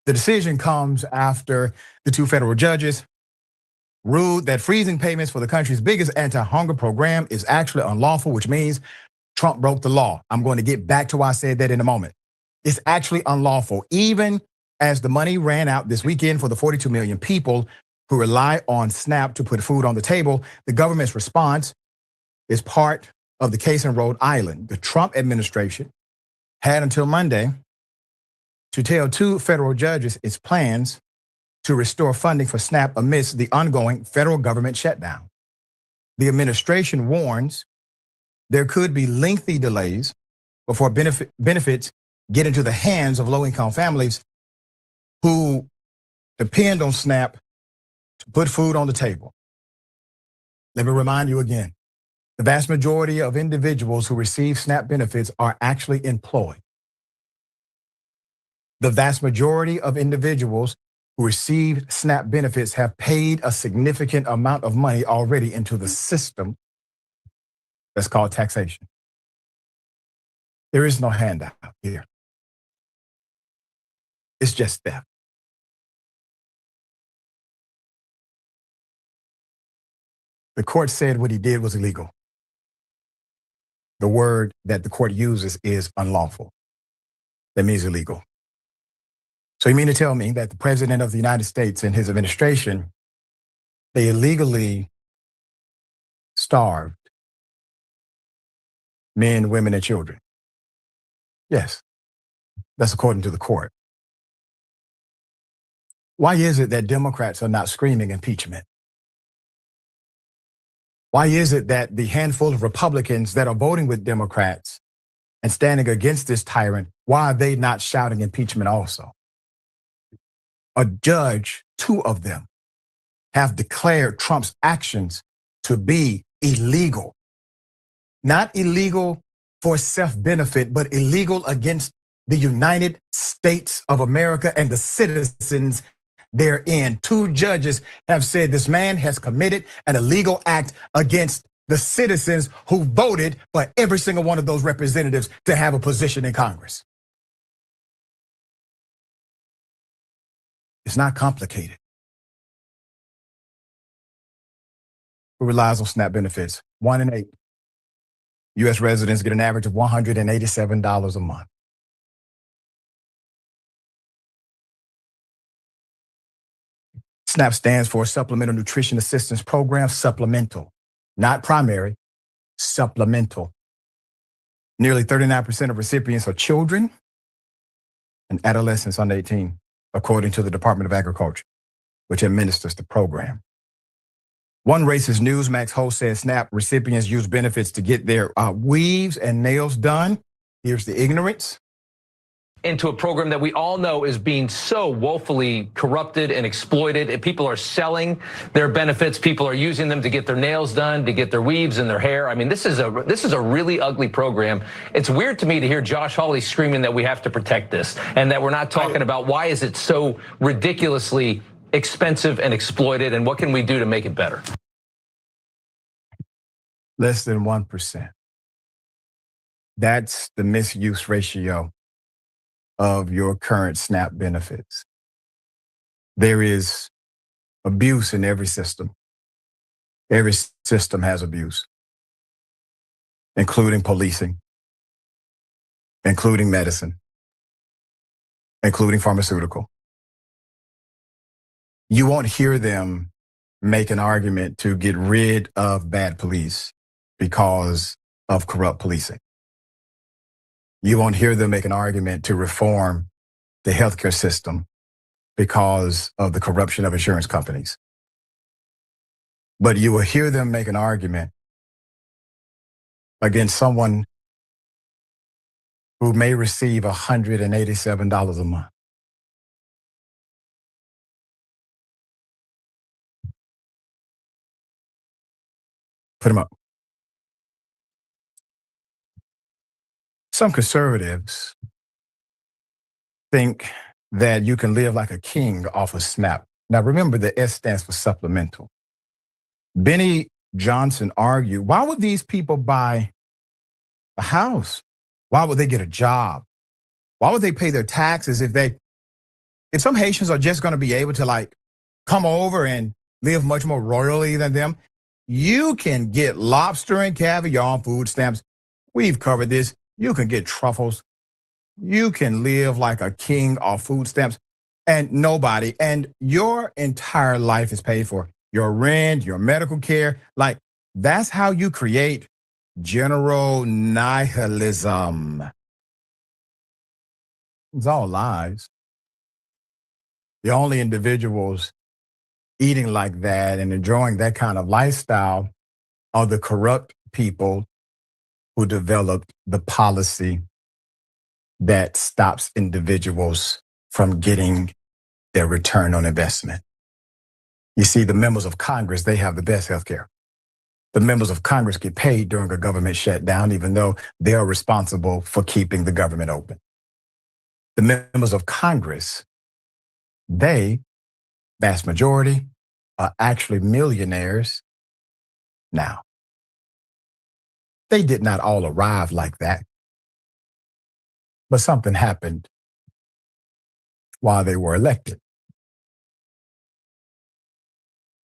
The decision comes after the 2 federal judges ruled that freezing payments for the country's biggest anti-hunger program is actually unlawful, which means Trump broke the law. I'm going to get back to why I said that in a moment. It's actually unlawful, even as the money ran out this weekend for the 42 million people who rely on SNAP to put food on the table. The government's response is part of the case in Rhode Island. The Trump administration had until Monday to tell 2 federal judges its plans to restore funding for SNAP amidst the ongoing federal government shutdown. The administration warns there could be lengthy delays before benefits get into the hands of low-income families who depend on SNAP to put food on the table. Let me remind you again, the vast majority of individuals who receive SNAP benefits are actually employed. The vast majority of individuals who receive SNAP benefits have paid a significant amount of money already into the system that's called taxation. There is no handout here. It's just theft. The court said what he did was illegal. The word that the court uses is unlawful. That means illegal. So you mean to tell me that the President of the United States and his administration, they illegally starved men, women, and children? Yes, that's according to the court. Why is it that Democrats are not screaming impeachment? Why is it that the handful of Republicans that are voting with Democrats and standing against this tyrant, why are they not shouting impeachment also? A judge, two of them, have declared Trump's actions to be illegal. Not illegal for self-benefit, but illegal against the United States of America and the citizens therein. Two judges have said this man has committed an illegal act against the citizens who voted for every single one of those representatives to have a position in Congress. It's not complicated. Who relies on SNAP benefits? 1 in 8 U.S. residents get an average of $187 a month. SNAP stands for Supplemental Nutrition Assistance Program, supplemental, not primary, supplemental. Nearly 39% of recipients are children and adolescents under 18, according to the Department of Agriculture, which administers the program. One racist Newsmax host says SNAP recipients use benefits to get their weaves and nails done. Here's the ignorance. Into a program that we all know is being so woefully corrupted and exploited. And people are selling their benefits. People are using them to get their nails done, to get their weaves and their hair. I mean, this is a really ugly program. It's weird to me to hear Josh Hawley screaming that we have to protect this and that we're not talking about why is it so ridiculously expensive and exploited and what can we do to make it better? Less than 1%. That's the misuse ratio of your current SNAP benefits. There is abuse in every system. Every system has abuse, including policing, including medicine, including pharmaceutical. You won't hear them make an argument to get rid of bad police because of corrupt policing. You won't hear them make an argument to reform the healthcare system because of the corruption of insurance companies. But you will hear them make an argument against someone who may receive $187 a month. Put them up. Some conservatives think that you can live like a king off of SNAP. Now remember, the S stands for supplemental. Benny Johnson argued, why would these people buy a house? Why would they get a job? Why would they pay their taxes if some Haitians are just going to be able to come over and live much more royally than them? You can get lobster and caviar on food stamps. We've covered this. You can get truffles. You can live like a king off food stamps and your entire life is paid for. Your rent, your medical care, that's how you create general nihilism. It's all lies. The only individuals eating like that and enjoying that kind of lifestyle are the corrupt people who developed the policy that stops individuals from getting their return on investment. You see, the members of Congress, they have the best health care. The members of Congress get paid during a government shutdown, even though they are responsible for keeping the government open. The members of Congress, they, vast majority, are actually millionaires now. They did not all arrive like that, but something happened while they were elected.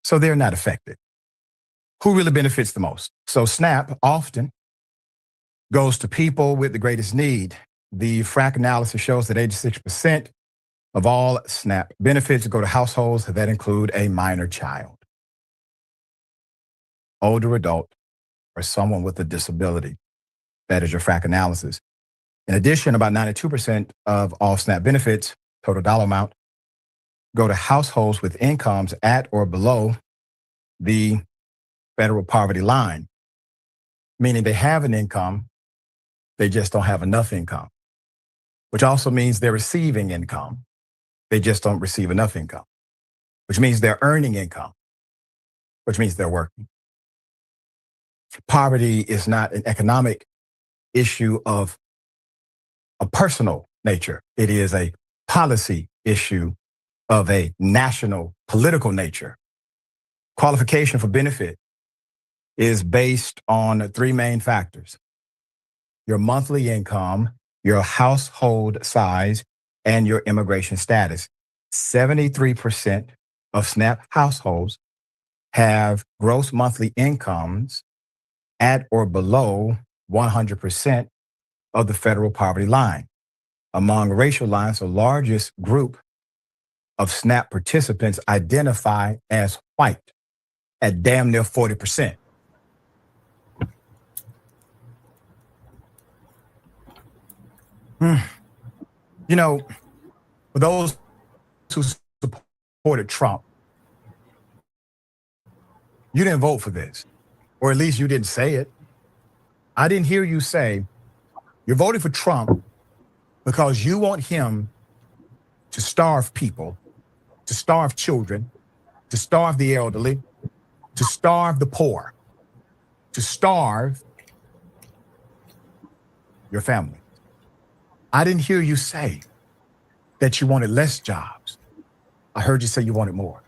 So they're not affected. Who really benefits the most? So SNAP often goes to people with the greatest need. The FRAC analysis shows that 86% of all SNAP benefits go to households that include a minor child, older adult, or someone with a disability. That is your FRAC analysis. In addition, about 92% of all SNAP benefits, total dollar amount, go to households with incomes at or below the federal poverty line, meaning they have an income, they just don't have enough income, which also means they're receiving income, they just don't receive enough income, which means they're earning income, which means they're working. Poverty is not an economic issue of a personal nature. It is a policy issue of a national political nature. Qualification for benefit is based on three main factors: your monthly income, your household size, and your immigration status. 73% of SNAP households have gross monthly incomes at or below 100% of the federal poverty line. Among racial lines, the largest group of SNAP participants identify as white at damn near 40%. You know, for those who supported Trump, you didn't vote for this, or at least you didn't say it. I didn't hear you say you're voting for Trump because you want him to starve people, to starve children, to starve the elderly, to starve the poor, to starve your family. I didn't hear you say that you wanted less jobs. I heard you say you wanted more.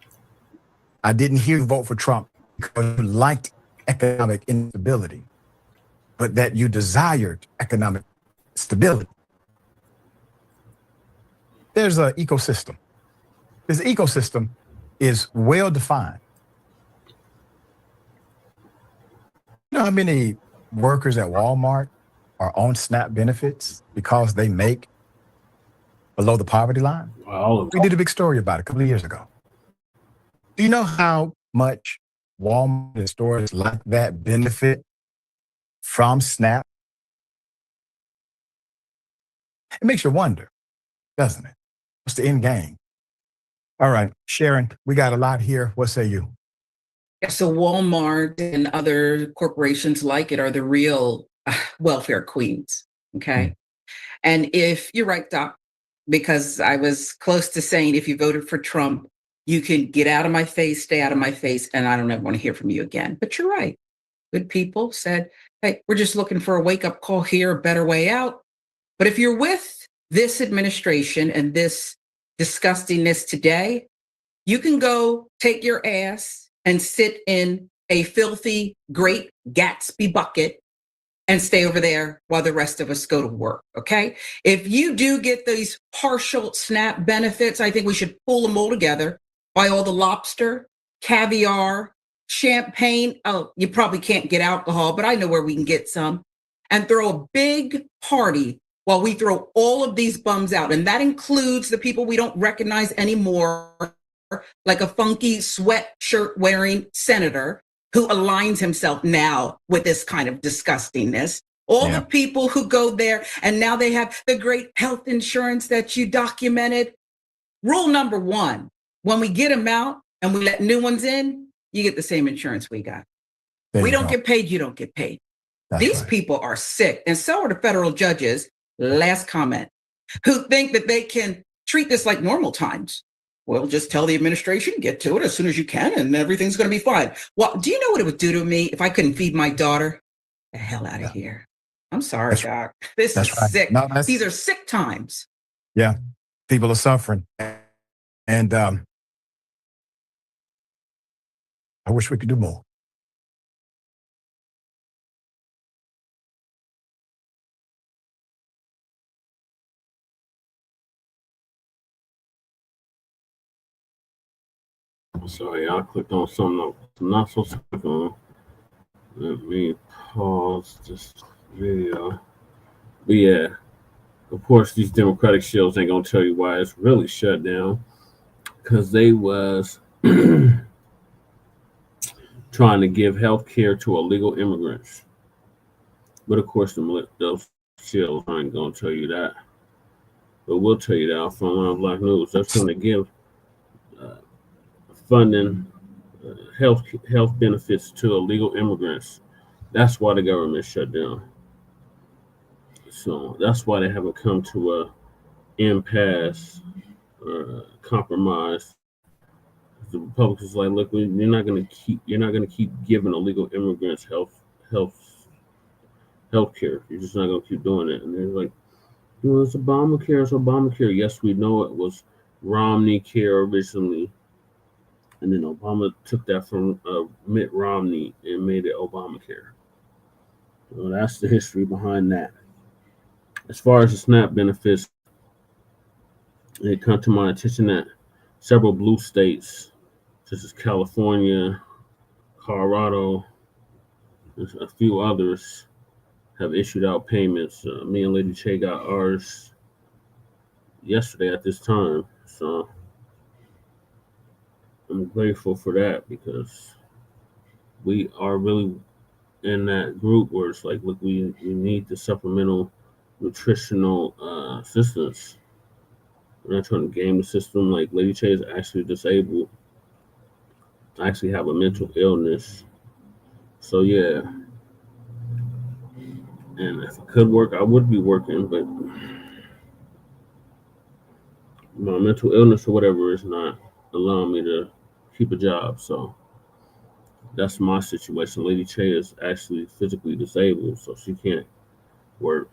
I didn't hear you vote for Trump because you liked economic instability, but that you desired economic stability. There's an ecosystem. This ecosystem is well defined. You know how many workers at Walmart are on SNAP benefits because they make below the poverty line? We did a big story about it a couple of years ago. Do you know how much Walmart and stores like that benefit from SNAP? It makes you wonder, doesn't it? What's the end game? All right, Sharon, we got a lot here. What say you? Yeah, so Walmart and other corporations like it are the real welfare queens, okay? And if you're right, Doc, because I was close to saying if you voted for Trump, you can get out of my face, stay out of my face, and I don't ever want to hear from you again. But you're right. Good people said, hey, we're just looking for a wake-up call here, a better way out. But if you're with this administration and this disgustingness today, you can go take your ass and sit in a filthy, great Gatsby bucket and stay over there while the rest of us go to work, okay? If you do get these partial SNAP benefits, I think we should pull them all together, buy all the lobster, caviar, champagne. Oh, you probably can't get alcohol, but I know where we can get some, and throw a big party while we throw all of these bums out. And that includes the people we don't recognize anymore, like a funky sweatshirt wearing senator who aligns himself now with this kind of disgustingness. All the people who go there and now they have the great health insurance that you documented. Rule number one, when we get them out and we let new ones in, you get the same insurance we got. We don't get paid, you don't get paid. These people are sick, and so are the federal judges, last comment, who think that they can treat this like normal times. Well, just tell the administration, get to it as soon as you can, and everything's going to be fine. Well, do you know what it would do to me if I couldn't feed my daughter? The hell out of here. I'm sorry, Doc. This is sick. No, These are sick times. Yeah, people are suffering. And I wish we could do more. Sorry, I clicked on something I'm not supposed to click on. Let me pause this video. But yeah, of course, these Democratic shows ain't gonna tell you why it's really shut down, because they was trying to give health care to illegal immigrants. But of course, those shows aren't gonna tell you that. But we'll tell you that on Front Line Blacc News. They're trying to give funding health benefits to illegal immigrants. That's why the government shut down. So that's why they haven't come to a impasse or compromise. The Republicans are like, look, you're not gonna keep giving illegal immigrants health care. You're just not gonna keep doing it. And they're like, well, it's Obamacare. It's Obamacare. Yes, we know it was Romney care originally. And then Obama took that from Mitt Romney and made it Obamacare. Well, that's the history behind that. As far as the SNAP benefits, it come to my attention that several blue states, such as California, Colorado, and a few others, have issued out payments. Me and Lady Che got ours yesterday at this time. So I'm grateful for that, because we are really in that group where it's like, look, we need the supplemental nutritional assistance. We're not trying to game the system. Like, Lady Che is actually disabled. I actually have a mental illness. So yeah. And if I could work, I would be working, but my mental illness or whatever is not allowing me to keep a job. So that's my situation. Lady Che is actually physically disabled, so she can't work.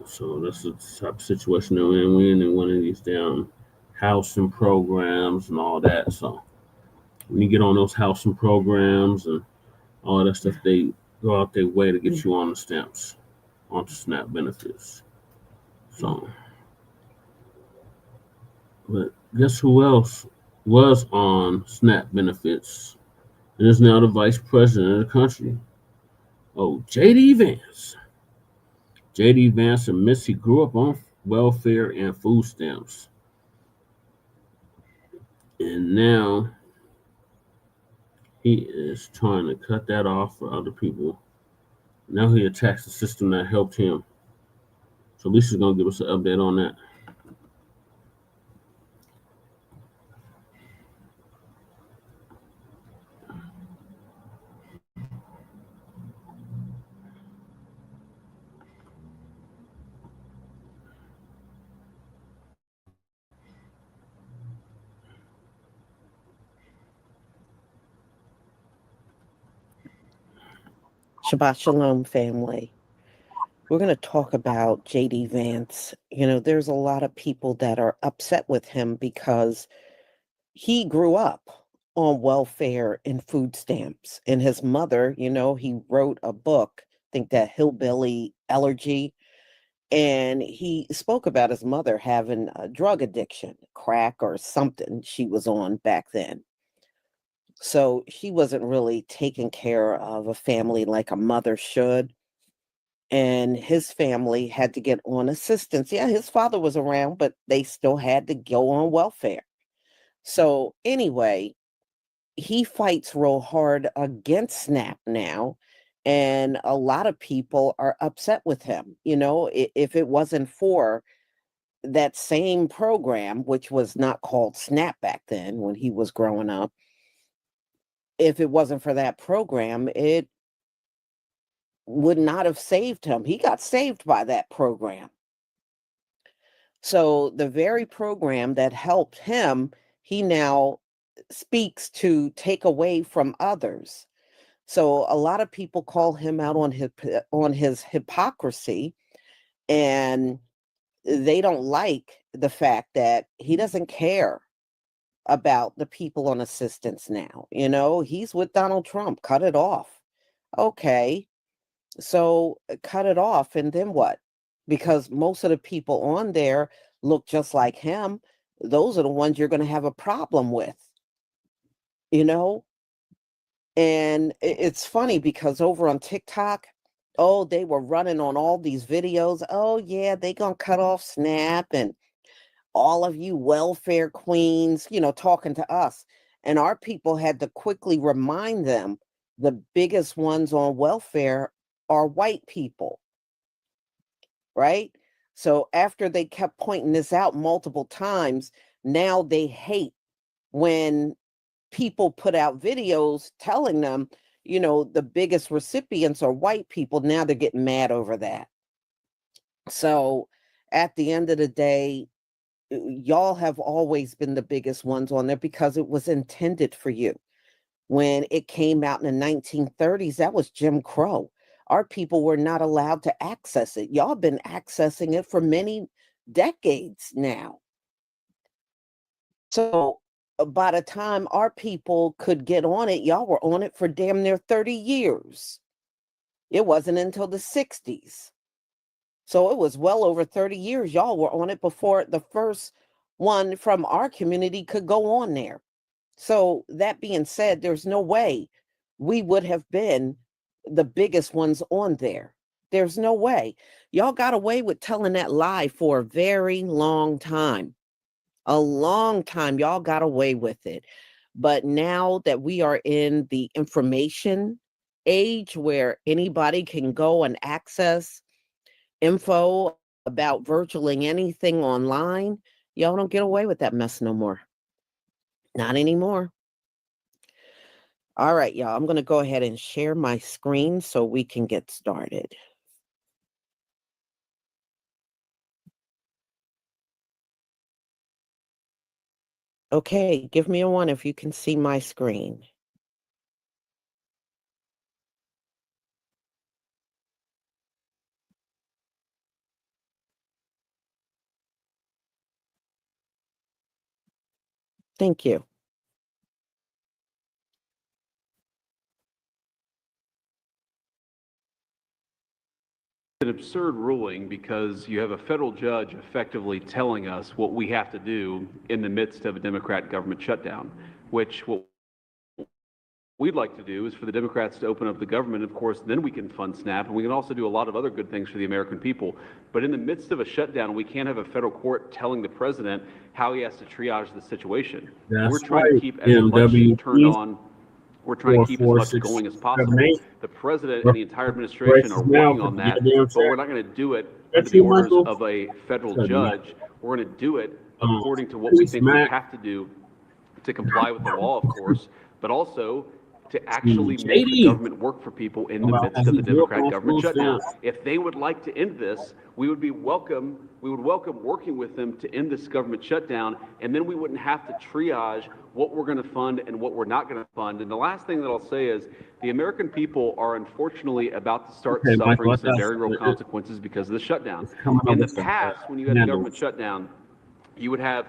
So that's the type of situation that we're in one of these damn housing programs and all that. So when you get on those housing programs and all that stuff, they go out their way to get you on the stamps, onto SNAP benefits. So, but guess who else was on SNAP benefits and is now the vice president of the country? Oh, J.D. Vance. J.D. Vance admits he grew up on welfare and food stamps. And now he is trying to cut that off for other people. Now he attacks the system that helped him. So Lisa's going to give us an update on that. Shabbat Shalom, family. We're going to talk about J.D. Vance. You know, there's a lot of people that are upset with him because he grew up on welfare and food stamps. And his mother, you know, he wrote a book, I think that Hillbilly Elegy, and he spoke about his mother having a drug addiction, crack or something she was on back then. So she wasn't really taking care of a family like a mother should. And his family had to get on assistance. Yeah, his father was around, but they still had to go on welfare. So anyway, he fights real hard against SNAP now. And a lot of people are upset with him. You know, if it wasn't for that same program, which was not called SNAP back then when he was growing up, if it wasn't for that program, it would not have saved him. He got saved by that program. So the very program that helped him, he now speaks to take away from others. So a lot of people call him out on his hypocrisy, and they don't like the fact that he doesn't care about the people on assistance now. You know, he's with Donald Trump. Cut it off. Okay. So cut it off, and then what? Because most of the people on there look just like him. Those are the ones you're going to have a problem with, you know? And it's funny because over on TikTok, oh, they were running on all these videos. Oh, yeah, they going to cut off SNAP, and all of you welfare queens, you know, talking to us. And our people had to quickly remind them the biggest ones on welfare are white people, right? So after they kept pointing this out multiple times, now they hate when people put out videos telling them, you know, the biggest recipients are white people. Now they're getting mad over that. So at the end of the day, y'all have always been the biggest ones on there because it was intended for you. When it came out in the 1930s, that was Jim Crow. Our people were not allowed to access it. Y'all been accessing it for many decades now. So by the time our people could get on it, y'all were on it for damn near 30 years. It wasn't until the 60s. So it was well over 30 years y'all were on it before the first one from our community could go on there. So that being said, there's no way we would have been the biggest ones on there. There's no way. Y'all got away with telling that lie for a very long time. A long time y'all got away with it. But now that we are in the information age where anybody can go and access info about virtually anything online, y'all don't get away with that mess no more. Not anymore. All right, y'all, I'm going to go ahead and share my screen so we can get started. Okay, give me a 1 if you can see my screen. Thank you. An absurd ruling because you have a federal judge effectively telling us what we have to do in the midst of a Democrat government shutdown, which what we'd like to do is for the Democrats to open up the government. Of course, then we can fund SNAP, and we can also do a lot of other good things for the American people. But in the midst of a shutdown, we can't have a federal court telling the president how he has to triage the situation. We're trying to keep as much turned on. We're trying to keep as much going as possible. The president and the entire administration are working on that, but we're not going to do it under the orders of a federal judge. We're going to do it according to what we think we have to do to comply with the law, of course, but also to actually make the government work for people in the midst of the Democrat government shutdown. If they would like to end this, we would welcome working with them to end this government shutdown, and then we wouldn't have to triage what we're going to fund and what we're not going to fund. And the last thing that I'll say is the American people are unfortunately about to start suffering some very real consequences because of the shutdown. In the past, when you had the government shutdown, you would have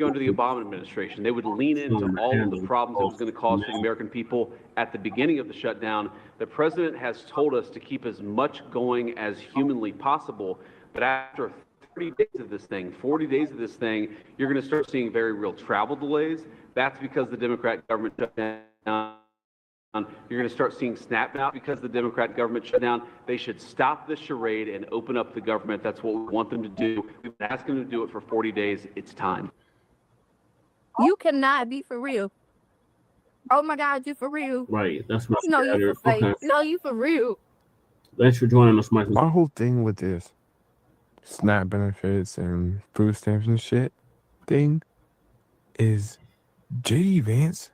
under the Obama administration, they would lean into all of the problems it was going to cause for the American people at the beginning of the shutdown. The president has told us to keep as much going as humanly possible, but after 30 days of this thing, 40 days of this thing, you're going to start seeing very real travel delays. That's because the Democrat government shut down. You're going to start seeing SNAP now because the Democrat government shut down. They should stop this charade and open up the government. That's what we want them to do. We've been asking them to do it for 40 days. It's time. You cannot be for real. Oh my God, you for real. Right, that's my No, you for fake. Okay. No, you for real. Thanks for joining us, Michael. My whole thing with this SNAP benefits and food stamps and shit thing is JD Vance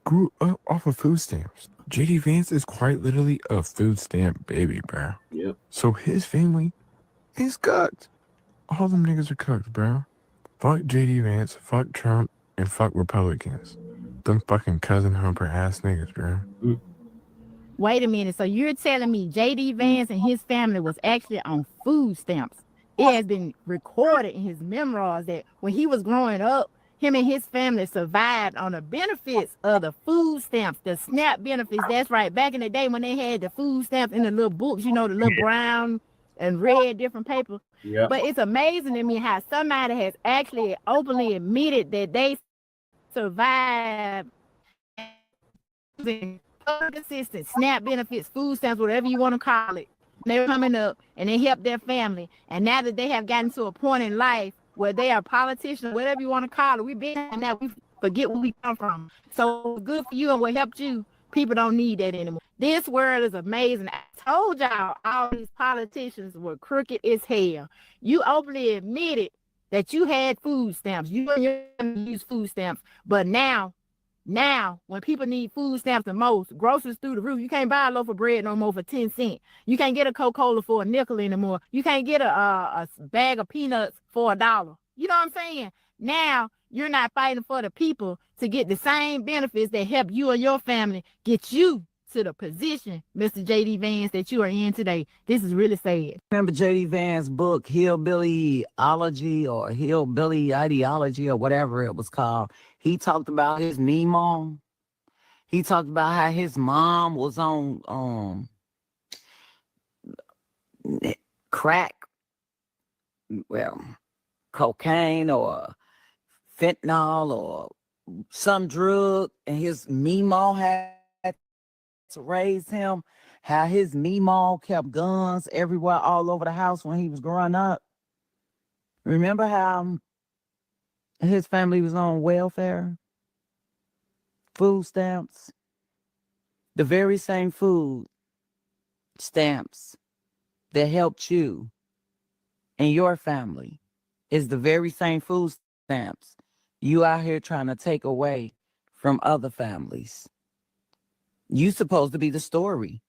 grew up off of food stamps. JD Vance is quite literally a food stamp baby, bro. Yep. So his family is cooked. All them niggas are cooked, bro. Fuck JD Vance, fuck Trump, and fuck Republicans. Them fucking cousin Humper ass niggas, bro. Wait a minute. So you're telling me JD Vance and his family was actually on food stamps? It has been recorded in his memoirs that when he was growing up, him and his family survived on the benefits of the food stamps, the SNAP benefits. That's right. Back in the day when they had the food stamps in the little books, you know, the little brown and red different paper. Yeah. But it's amazing to me how somebody has actually openly admitted that they survived public assistance, SNAP benefits, food stamps, whatever you want to call it. They're coming up and they help their family. And now that they have gotten to a point in life where they are politicians, whatever you want to call it, we've been in that, we forget where we come from. So good for you and what helped you. People don't need that anymore. This world is amazing. I told y'all all these politicians were crooked as hell. You openly admitted that you had food stamps. You and your family use food stamps. But now, when people need food stamps the most, groceries through the roof, you can't buy a loaf of bread no more for 10 cents. You can't get a Coca-Cola for a nickel anymore. You can't get a bag of peanuts for $1. You know what I'm saying? Now, you're not fighting for the people to get the same benefits that help you and your family get you to the position, Mr. J.D. Vance, that you are in today. This is really sad. Remember J.D. Vance's book, Hillbillyology or Hillbilly Ideology or whatever it was called? He talked about his meemaw. He talked about how his mom was on crack, well, cocaine or fentanyl or some drug, and his meemaw had to raise him, how his meemaw kept guns everywhere all over the house when he was growing up. Remember how his family was on welfare, food stamps, the very same food stamps that helped you and your family is the very same food stamps you out here trying to take away from other families. You supposed to be the story.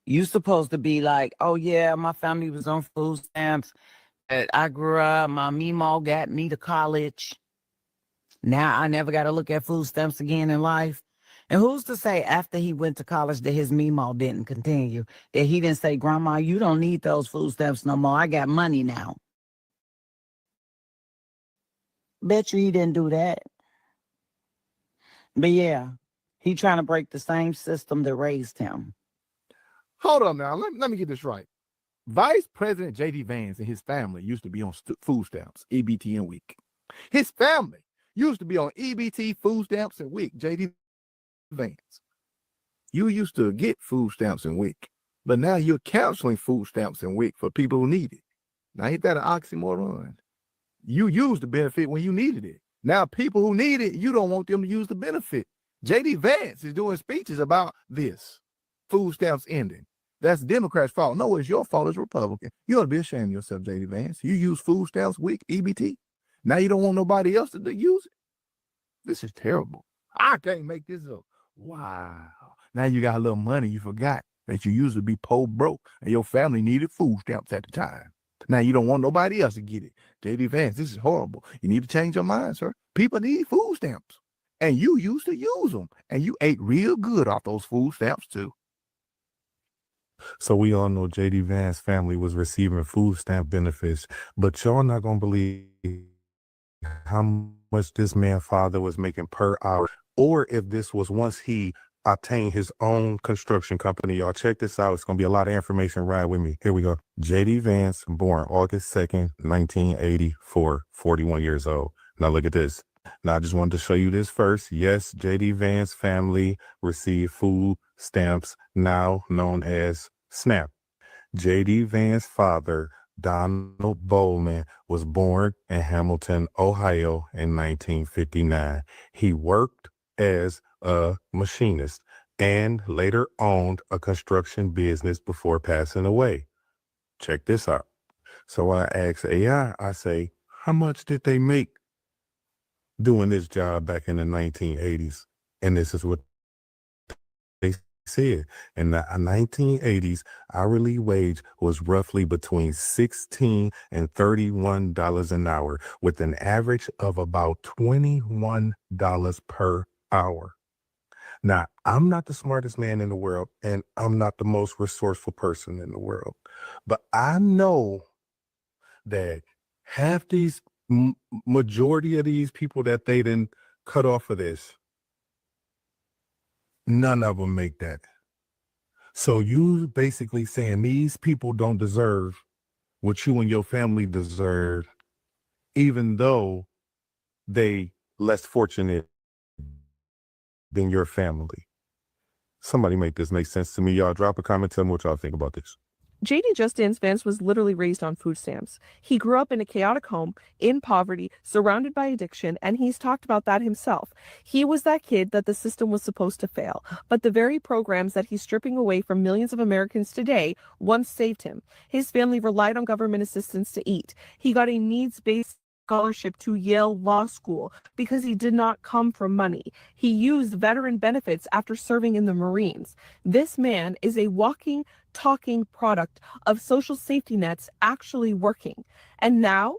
You supposed to be like, oh yeah, my family was on food stamps. I grew up, my meemaw got me to college. Now I never got to look at food stamps again in life. And who's to say after he went to college that his meemaw didn't continue? That he didn't say, Grandma, you don't need those food stamps no more. I got money now. Bet you he didn't do that. But yeah, he trying to break the same system that raised him. Hold on now. Let me get this right. Vice President J.D. Vance and his family used to be on food stamps, EBT and WIC. His family used to be on EBT, food stamps, and WIC, J.D. Vance. You used to get food stamps and WIC, but now you're canceling food stamps and WIC for people who need it. Now, ain't that an oxymoron? You used the benefit when you needed it. Now, people who need it, you don't want them to use the benefit. J.D. Vance is doing speeches about this, food stamps ending. That's Democrats' fault. No, it's your fault as Republican. You ought to be ashamed of yourself, J.D. Vance. You use food stamps, WIC, EBT. Now you don't want nobody else to use it. This is terrible. I can't make this up. Wow. Now you got a little money you forgot that you used to be poor broke and your family needed food stamps at the time. Now you don't want nobody else to get it. J.D. Vance, this is horrible. You need to change your mind, sir. People need food stamps. And you used to use them. And you ate real good off those food stamps too. So we all know J.D. Vance's family was receiving food stamp benefits, but y'all not gonna believe how much this man's father was making per hour, or if this was once he obtained his own construction company. Y'all check this out. It's gonna be a lot of information. Ride with me. Here we go. J.D. Vance, born August 2nd, 1984, 41 years old. Now look at this. Now I just wanted to show you this first. Yes, J.D. Vance family received food stamps, now known as SNAP. J.D. Vance's father, Donald Bowman, was born in Hamilton, Ohio in 1959. He worked as a machinist and later owned a construction business before passing away. Check this out. So I ask AI, I say, how much did they make doing this job back in the 1980s? And this is what they said. In the 1980s, hourly wage was roughly between $16 and $31 an hour, with an average of about $21 per hour. Now, I'm not the smartest man in the world, and I'm not the most resourceful person in the world, but I know that half these majority of these people that they didn't cut off of this, none of them make that. So you basically saying these people don't deserve what you and your family deserve, even though they less fortunate than your family. Somebody make this make sense to me. Y'all drop a comment, tell me what y'all think about this. JD Just Vance was literally raised on food stamps. He grew up in a chaotic home, in poverty, surrounded by addiction, and he's talked about that himself. He was that kid that the system was supposed to fail, but the very programs that he's stripping away from millions of Americans today once saved him. His family relied on government assistance to eat. He got a needs-based scholarship to Yale Law School because he did not come from money. He used veteran benefits after serving in the Marines. This man is a walking, talking product of social safety nets actually working. And now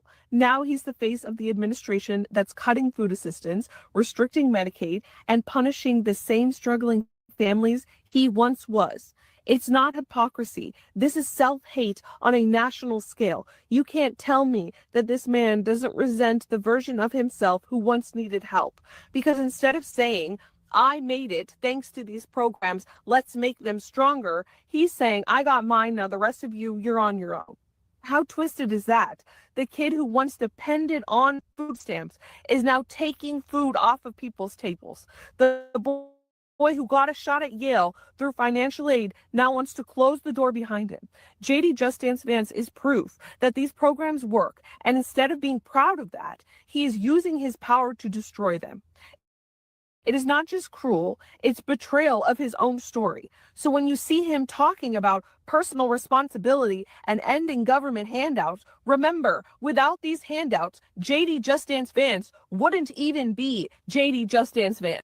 he's the face of the administration that's cutting food assistance, restricting Medicaid, and punishing the same struggling families he once was. It's not hypocrisy. This is self-hate on a national scale. You can't tell me that this man doesn't resent the version of himself who once needed help. Because instead of saying, I made it thanks to these programs, let's make them stronger, he's saying, I got mine, now the rest of you, you're on your own. How twisted is that? The kid who once depended on food stamps is now taking food off of people's tables. The boy who got a shot at Yale through financial aid now wants to close the door behind him. JD Just Vance is proof that these programs work, and instead of being proud of that, he is using his power to destroy them. It is not just cruel, it's betrayal of his own story. So when you see him talking about personal responsibility and ending government handouts, remember, without these handouts, JD Just Vance wouldn't even be JD Just Vance.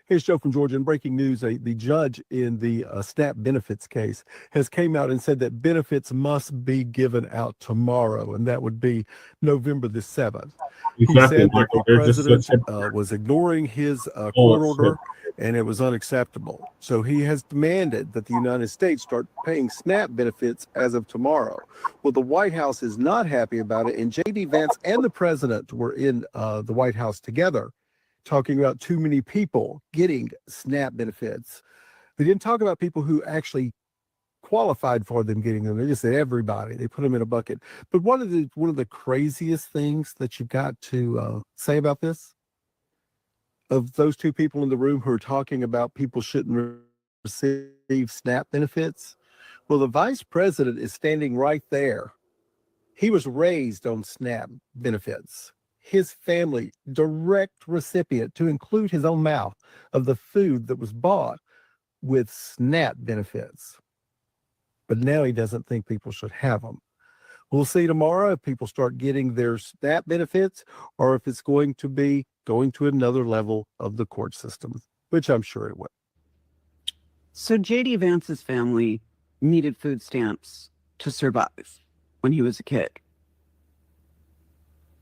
Here's Joe from Georgia. In breaking news, the judge in the SNAP benefits case has came out and said that benefits must be given out tomorrow, and that would be November the 7th. He said that the president was ignoring his court order, and it was unacceptable. So he has demanded that the United States start paying SNAP benefits as of tomorrow. Well, the White House is not happy about it, and J.D. Vance and the president were in the White House together, talking about too many people getting SNAP benefits. They didn't talk about people who actually qualified for them getting them. They just said everybody. They put them in a bucket. But one of the craziest things that you've got to say about this, of those two people in the room who are talking about people shouldn't receive SNAP benefits, well, the vice president is standing right there. He was raised on SNAP benefits. His family, direct recipient, to include his own mouth, of the food that was bought with SNAP benefits. But now he doesn't think people should have them. We'll see tomorrow if people start getting their SNAP benefits or if it's going to be going to another level of the court system, which I'm sure it will. So J.D. Vance's family needed food stamps to survive when he was a kid.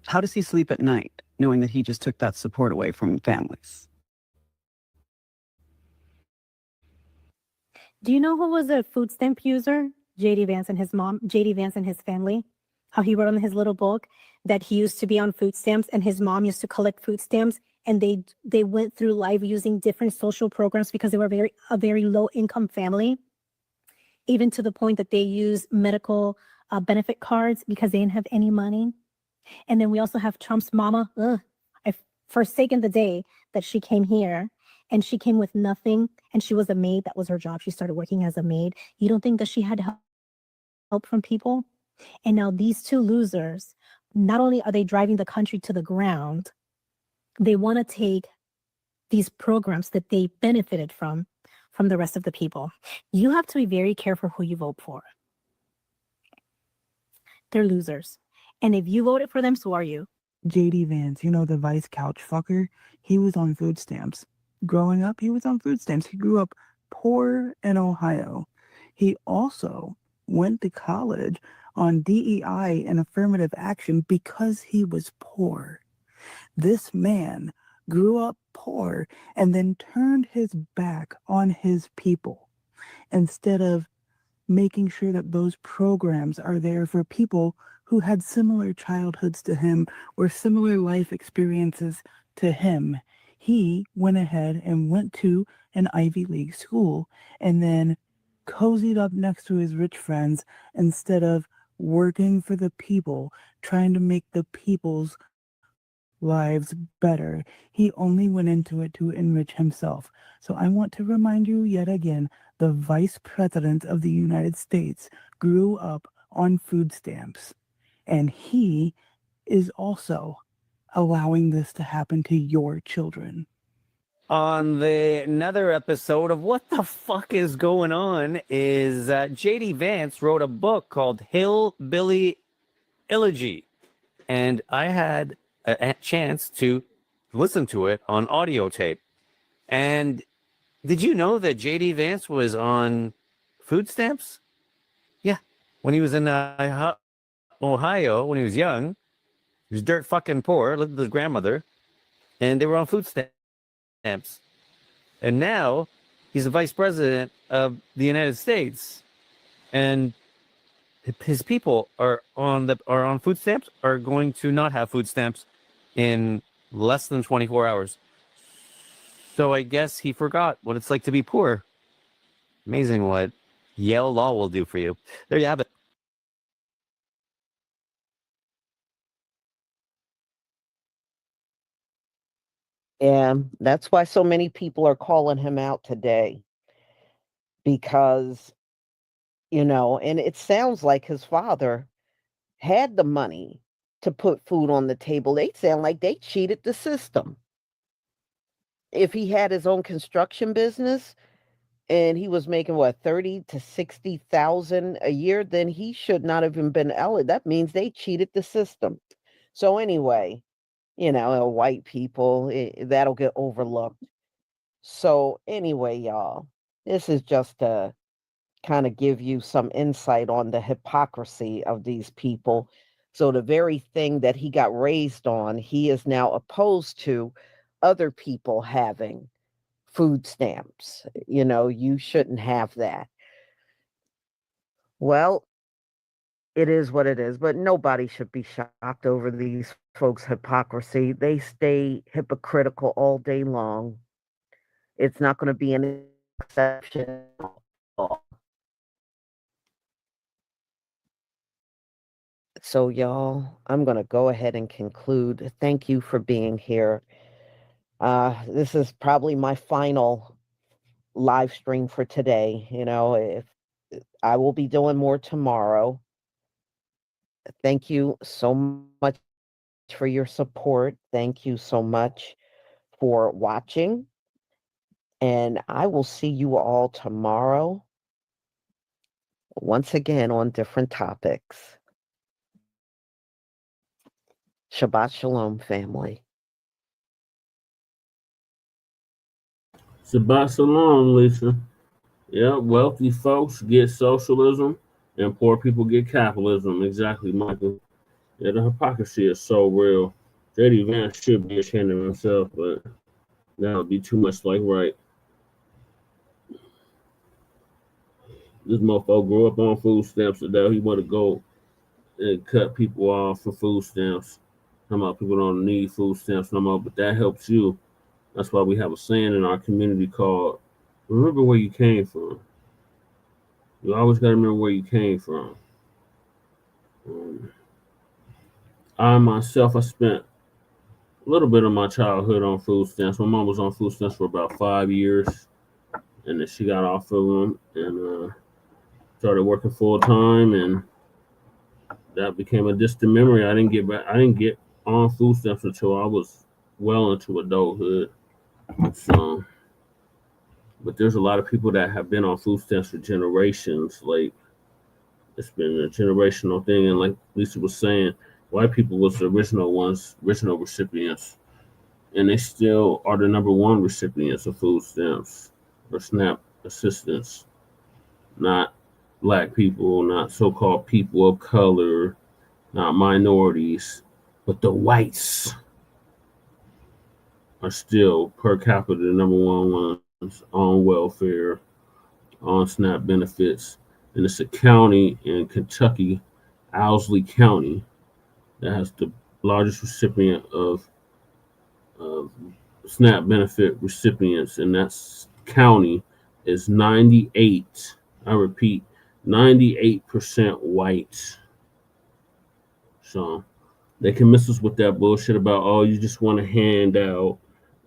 How does he sleep at night, knowing that he just took that support away from families? Do you know who was a food stamp user? J.D. Vance and his mom, J.D. Vance and his family. How he wrote in his little book that he used to be on food stamps and his mom used to collect food stamps, and they went through life using different social programs because they were a very low income family, even to the point that they used medical benefit cards because they didn't have any money. And then we also have Trump's mama. I've forsaken the day that she came here, and she came with nothing, and she was a maid. That was her job. She started working as a maid. You don't think that she had help from people? And now these two losers, not only are they driving the country to the ground, they want to take these programs that they benefited from the rest of the people. You have to be very careful who you vote for. They're losers. And if you voted for them, so are you. JD Vance, you know, the vice couch fucker, he was on food stamps. Growing up, he was on food stamps. He grew up poor in Ohio. He also went to college on DEI and affirmative action because he was poor. This man grew up poor and then turned his back on his people instead of making sure that those programs are there for people who had similar childhoods to him or similar life experiences to him. He went ahead and went to an Ivy League school and then cozied up next to his rich friends instead of working for the people, trying to make the people's lives better. He only went into it to enrich himself. So I want to remind you yet again, the Vice President of the United States grew up on food stamps, and he is also allowing this to happen to your children. On another episode of What the Fuck is Going On is JD Vance wrote a book called Hillbilly Elegy, and I had a chance to listen to it on audio tape. And did you know that JD Vance was on food stamps? Yeah, when he was in Ohio, when he was young, he was dirt fucking poor, lived with his grandmother, and they were on food stamps. And now he's the vice president of the United States, and his people are on food stamps, are going to not have food stamps in less than 24 hours. So I guess he forgot what it's like to be poor. Amazing what Yale Law will do for you. There you have it. And that's why so many people are calling him out today. Because, and it sounds like his father had the money to put food on the table. They sound like they cheated the system. If he had his own construction business and he was making 30 to 60,000 a year, then he should not have even been eligible. That means they cheated the system. So anyway, white people, that'll get overlooked. So anyway, y'all, this is just to kind of give you some insight on the hypocrisy of these people. So the very thing that he got raised on, he is now opposed to other people having food stamps. You shouldn't have that. Well, it is what it is, but nobody should be shocked over these folks' hypocrisy. They stay hypocritical all day long. It's not going to be an exception at all. So, y'all, I'm going to go ahead and conclude. Thank you for being here. This is probably my final live stream for today. If I will be doing more tomorrow. Thank you so much for your support. Thank you so much for watching. And I will see you all tomorrow, once again, on different topics. Shabbat Shalom, family. Shabbat Shalom, Lisa. Yeah, wealthy folks get socialism and poor people get capitalism. Exactly, Michael. Yeah, the hypocrisy is so real. JD Vance should be ashamed of himself, but that would be too much like right. This motherfucker grew up on food stamps, so that he want to go and cut people off for food stamps. Talking about people don't need food stamps no more, but that helps you. That's why we have a saying in our community called, remember where you came from. You always got to remember where you came from. I myself, I spent a little bit of my childhood on food stamps. My mom was on food stamps for about 5 years, and then she got off of them and started working full time, and that became a distant memory. I didn't get on food stamps until I was well into adulthood. So, but there's a lot of people that have been on food stamps for generations. Like It's been a generational thing, and like Lisa was saying, white people was the original recipients, and they still are the number one recipients of food stamps or SNAP assistance. Not black people, not so-called people of color, not minorities, but the whites are still per capita the number one ones on welfare, on SNAP benefits. And it's a county in Kentucky, Owsley County, that has the largest recipient of SNAP benefit recipients, and that county is 98. I repeat, 98% white. So they can miss us with that bullshit about, oh, you just want to hand out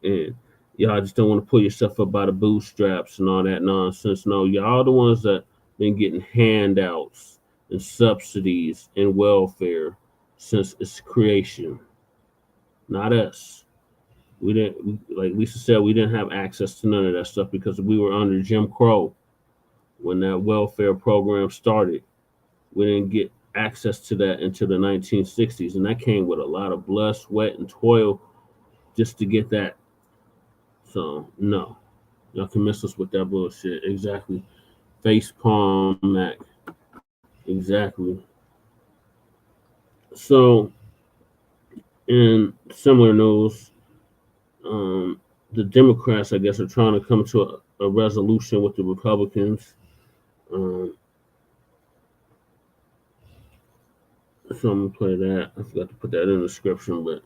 and y'all just don't want to pull yourself up by the bootstraps and all that nonsense. No, y'all the ones that been getting handouts and subsidies and welfare since its creation. Not us. We didn't, like Lisa said, we didn't have access to none of that stuff because we were under Jim Crow when that welfare program started. We didn't get access to that until the 1960s, and that came with a lot of blood, sweat, and toil just to get that. So no, y'all can miss us with that bullshit. Exactly. Face palm, Mac. Exactly. So, in similar news, the Democrats, I guess, are trying to come to a resolution with the Republicans. So I'm gonna play that. I forgot to put that in the description, but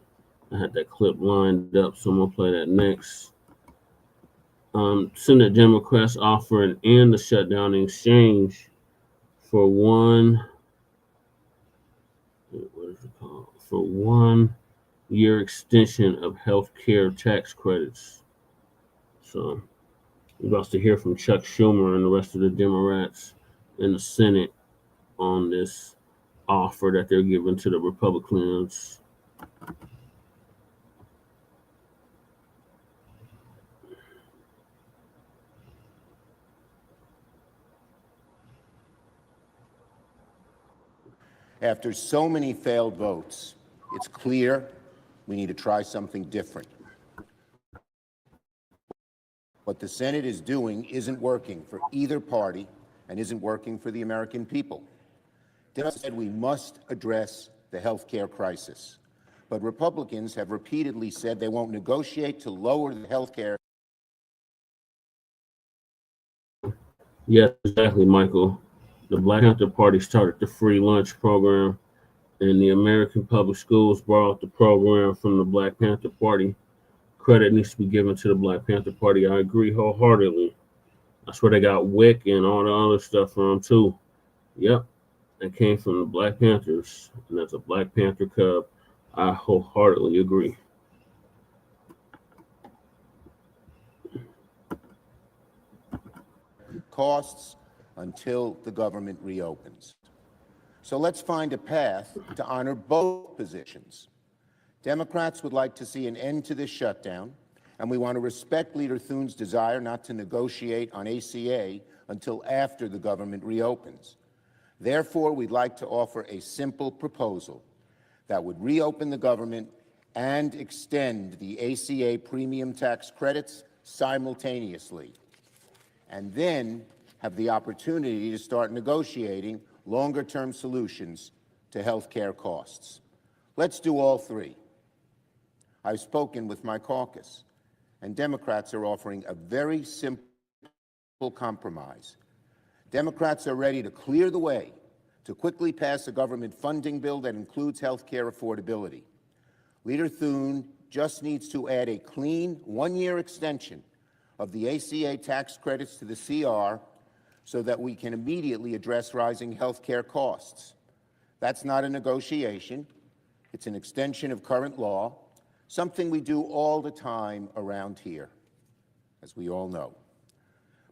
I had that clip lined up, so I'm gonna play that next. Senate Democrats offer an end to shutdown in exchange for what is it called? For 1 year extension of health care tax credits. So we're about to hear from Chuck Schumer and the rest of the Democrats in the Senate on this offer that they're giving to the Republicans. After so many failed votes, it's clear we need to try something different. What the Senate is doing isn't working for either party and isn't working for the American people. Democrats said we must address the health care crisis, but Republicans have repeatedly said they won't negotiate to lower the health care. Yes, exactly, Michael. The Black Panther Party started the free lunch program, and the American public schools borrowed the program from the Black Panther Party. Credit needs to be given to the Black Panther Party. I agree wholeheartedly. That's where they got WIC and all the other stuff from, too. Yep, that came from the Black Panthers, and that's a Black Panther Cub. I wholeheartedly agree. Costs until the government reopens. So let's find a path to honor both positions. Democrats would like to see an end to this shutdown, and we want to respect Leader Thune's desire not to negotiate on ACA until after the government reopens. Therefore, we'd like to offer a simple proposal that would reopen the government and extend the ACA premium tax credits simultaneously, and then have the opportunity to start negotiating longer-term solutions to health care costs. Let's do all three. I've spoken with my caucus, and Democrats are offering a very simple compromise. Democrats are ready to clear the way to quickly pass a government funding bill that includes health care affordability. Leader Thune just needs to add a clean 1-year extension of the ACA tax credits to the CR so that we can immediately address rising health care costs. That's not a negotiation. It's an extension of current law, something we do all the time around here, as we all know.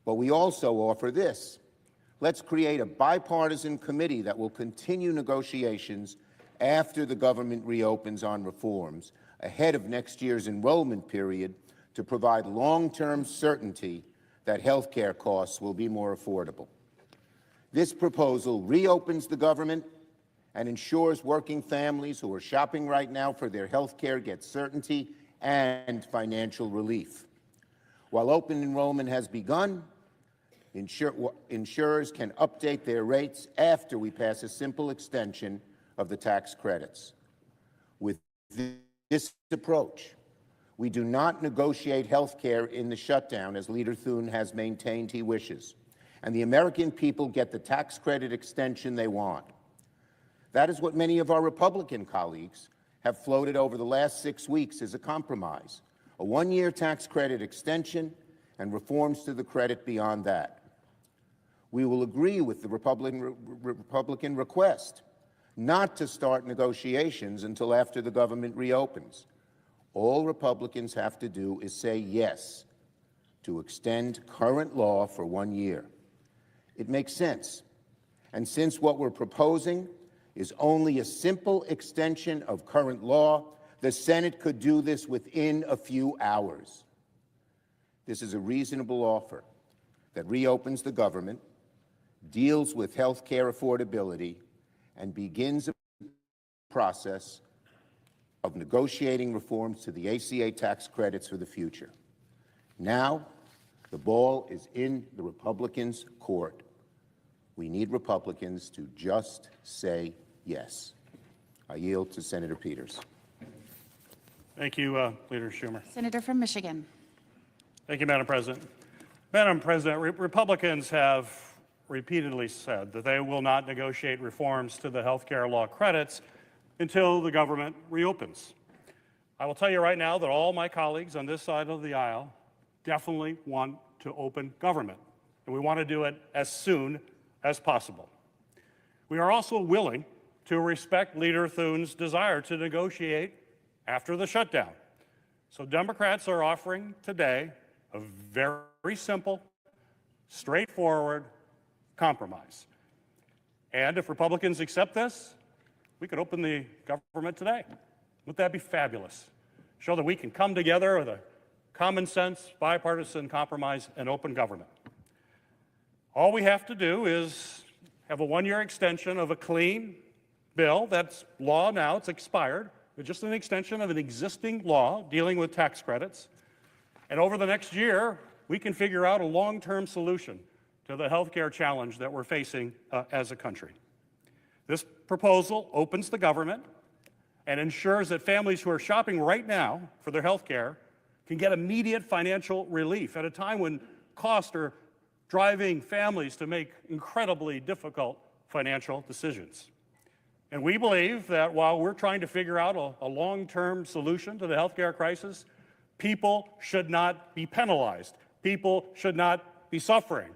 But we also offer this. Let's create a bipartisan committee that will continue negotiations after the government reopens on reforms, ahead of next year's enrollment period, to provide long-term certainty that health care costs will be more affordable. This proposal reopens the government and ensures working families who are shopping right now for their health care get certainty and financial relief. While open enrollment has begun, insurers can update their rates after we pass a simple extension of the tax credits. With this approach, we do not negotiate health care in the shutdown, as Leader Thune has maintained he wishes, and the American people get the tax credit extension they want. That is what many of our Republican colleagues have floated over the last 6 weeks as a compromise: a one-year tax credit extension and reforms to the credit beyond that. We will agree with the Republican request not to start negotiations until after the government reopens. All Republicans have to do is say yes to extend current law for 1 year. It makes sense. And since what we're proposing is only a simple extension of current law, the Senate could do this within a few hours. This is a reasonable offer that reopens the government, deals with health care affordability, and begins a process of negotiating reforms to the ACA tax credits for the future. Now, the ball is in the Republicans' court. We need Republicans to just say yes. I yield to Senator Peters. Thank you, Leader Schumer. Senator from Michigan. Thank you, Madam President. Madam President, Republicans have repeatedly said that they will not negotiate reforms to the health care law credits until the government reopens. I will tell you right now that all my colleagues on this side of the aisle definitely want to open government, and we want to do it as soon as possible. We are also willing to respect Leader Thune's desire to negotiate after the shutdown. So Democrats are offering today a very simple, straightforward compromise. And if Republicans accept this, we could open the government today. Wouldn't that be fabulous? Show that we can come together with a common sense, bipartisan compromise and open government. All we have to do is have a one-year extension of a clean bill that's law now, it's expired. It's just an extension of an existing law dealing with tax credits. And over the next year, we can figure out a long-term solution to the healthcare challenge that we're facing as a country. This proposal opens the government and ensures that families who are shopping right now for their health care can get immediate financial relief at a time when costs are driving families to make incredibly difficult financial decisions. And we believe that while we're trying to figure out a long-term solution to the healthcare crisis, people should not be penalized. People should not be suffering.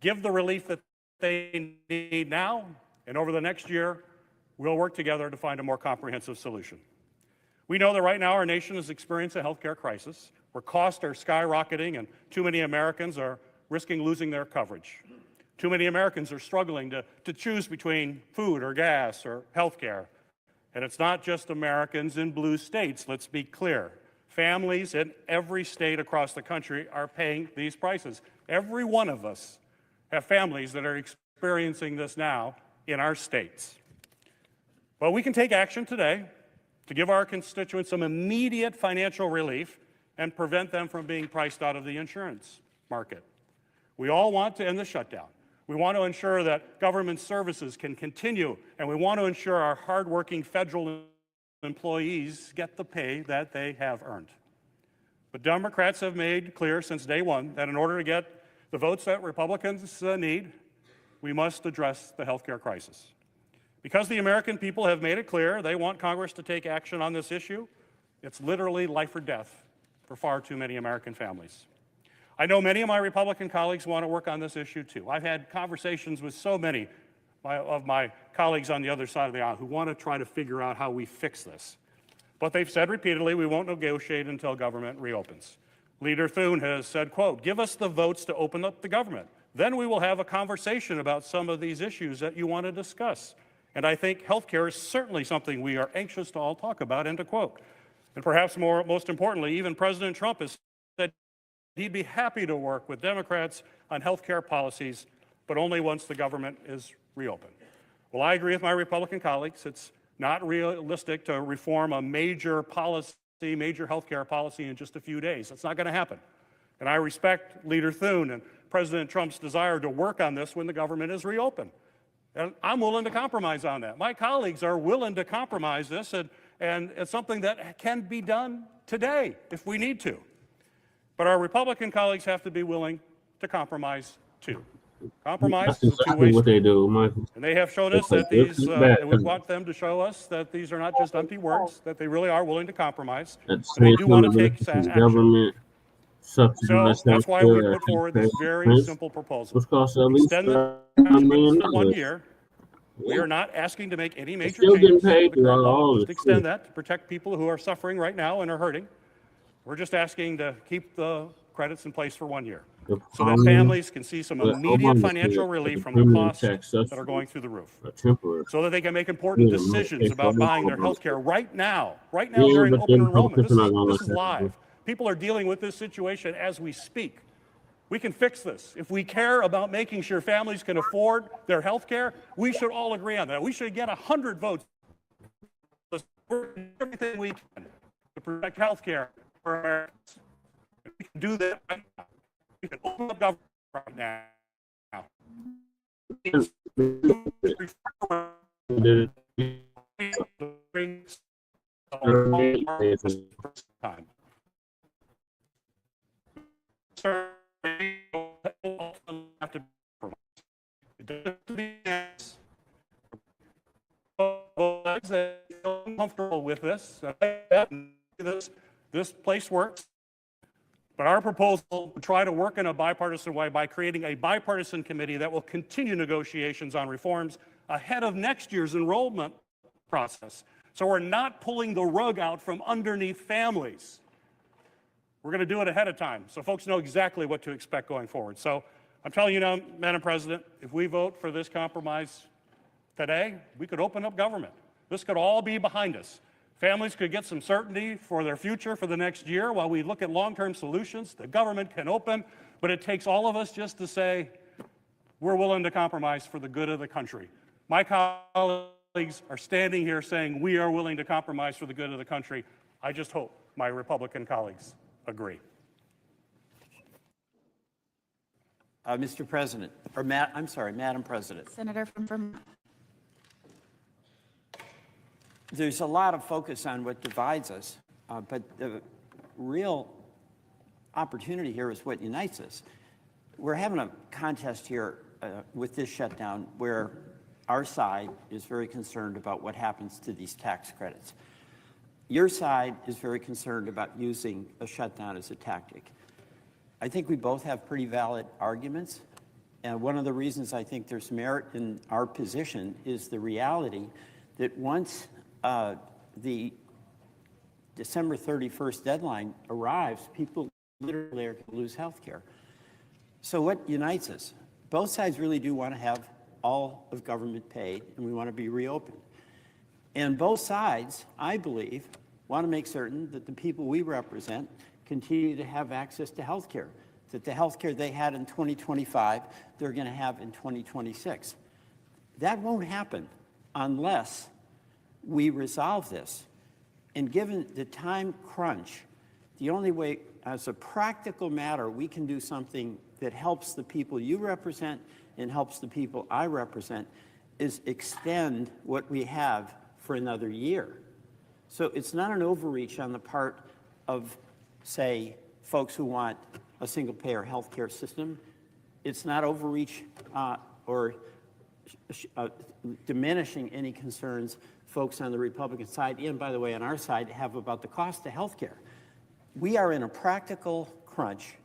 Give the relief that they need now, and over the next year, we'll work together to find a more comprehensive solution. We know that right now our nation is experiencing a healthcare crisis where costs are skyrocketing and too many Americans are risking losing their coverage. Too many Americans are struggling to choose between food or gas or healthcare. And it's not just Americans in blue states, let's be clear. Families in every state across the country are paying these prices. Every one of us have families that are experiencing this now in our states. But we can take action today to give our constituents some immediate financial relief and prevent them from being priced out of the insurance market. We all want to end the shutdown. We want to ensure that government services can continue, and we want to ensure our hardworking federal employees get the pay that they have earned. But Democrats have made clear since day one that in order to get the votes that Republicans need, we must address the healthcare crisis. Because the American people have made it clear they want Congress to take action on this issue, it's literally life or death for far too many American families. I know many of my Republican colleagues want to work on this issue too. I've had conversations with so many of my colleagues on the other side of the aisle who want to try to figure out how we fix this. But they've said repeatedly, we won't negotiate until government reopens. Leader Thune has said, quote, give us the votes to open up the government. Then we will have a conversation about some of these issues that you want to discuss. And I think healthcare is certainly something we are anxious to all talk about, end of quote. And perhaps most importantly, even President Trump has said he'd be happy to work with Democrats on healthcare policies but only once the government is reopened. Well, I agree with my Republican colleagues. It's not realistic to reform a major policy, major healthcare policy in just a few days. That's not going to happen. And I respect Leader Thune and President Trump's desire to work on this when the government is reopened. And I'm willing to compromise on that. My colleagues are willing to compromise this, and it's something that can be done today if we need to. But our Republican colleagues have to be willing to compromise too. Compromise That's is a exactly two-way what they street. do, Michael. And they have shown They us that take these, good back. and we want them to show us that these are not just empty words, that they really are willing to compromise. At the And they same do want to time, take this action. government So subsidized that's why we healthcare put forward this very expense, simple proposal. which costs at least Extend the $1 tax million. credits for 1 year. We are not asking to make any major still getting changes to paid the current throughout law. all Just this, extend too. that to protect people who are suffering right now and are hurting. We're just asking to keep the credits in place for 1 year, so that families can see some immediate financial relief from the costs that are going through the roof, so that they can make important decisions about buying their health care right now during open enrollment. This is live. People are dealing with this situation as we speak. We can fix this. If we care about making sure families can afford their health care, we should all agree on that. We should get 100 votes. Let's work everything we can to protect health care for Americans. We can do that right now. We can open up government right now. Time. Sir, have to uncomfortable with this. This place works. But our proposal will try to work in a bipartisan way by creating a bipartisan committee that will continue negotiations on reforms ahead of next year's enrollment process. So we're not pulling the rug out from underneath families. We're going to do it ahead of time so folks know exactly what to expect going forward. So I'm telling you now, Madam President, if we vote for this compromise today, we could open up government. This could all be behind us. Families could get some certainty for their future for the next year while we look at long-term solutions. The government can open, but it takes all of us just to say, we're willing to compromise for the good of the country. My colleagues are standing here saying we are willing to compromise for the good of the country. I just hope my Republican colleagues agree. Mr. President, or Madam President. Senator from Vermont. There's a lot of focus on what divides us, but the real opportunity here is what unites us. We're having a contest here with this shutdown where our side is very concerned about what happens to these tax credits. Your side is very concerned about using a shutdown as a tactic. I think we both have pretty valid arguments, and one of the reasons I think there's merit in our position is the reality that once the December 31st deadline arrives, people literally are going to lose health care. So what unites us? Both sides really do want to have all of government paid, and we want to be reopened. And both sides, I believe, want to make certain that the people we represent continue to have access to health care, that the health care they had in 2025, they're going to have in 2026. That won't happen unless we resolve this. And given the time crunch, the only way, as a practical matter, we can do something that helps the people you represent and helps the people I represent is extend what we have for another year. So it's not an overreach on the part of, say, folks who want a single-payer healthcare system. It's not overreach or diminishing any concerns folks on the Republican side, and by the way, on our side, have about the cost of health care. We are in a practical crunch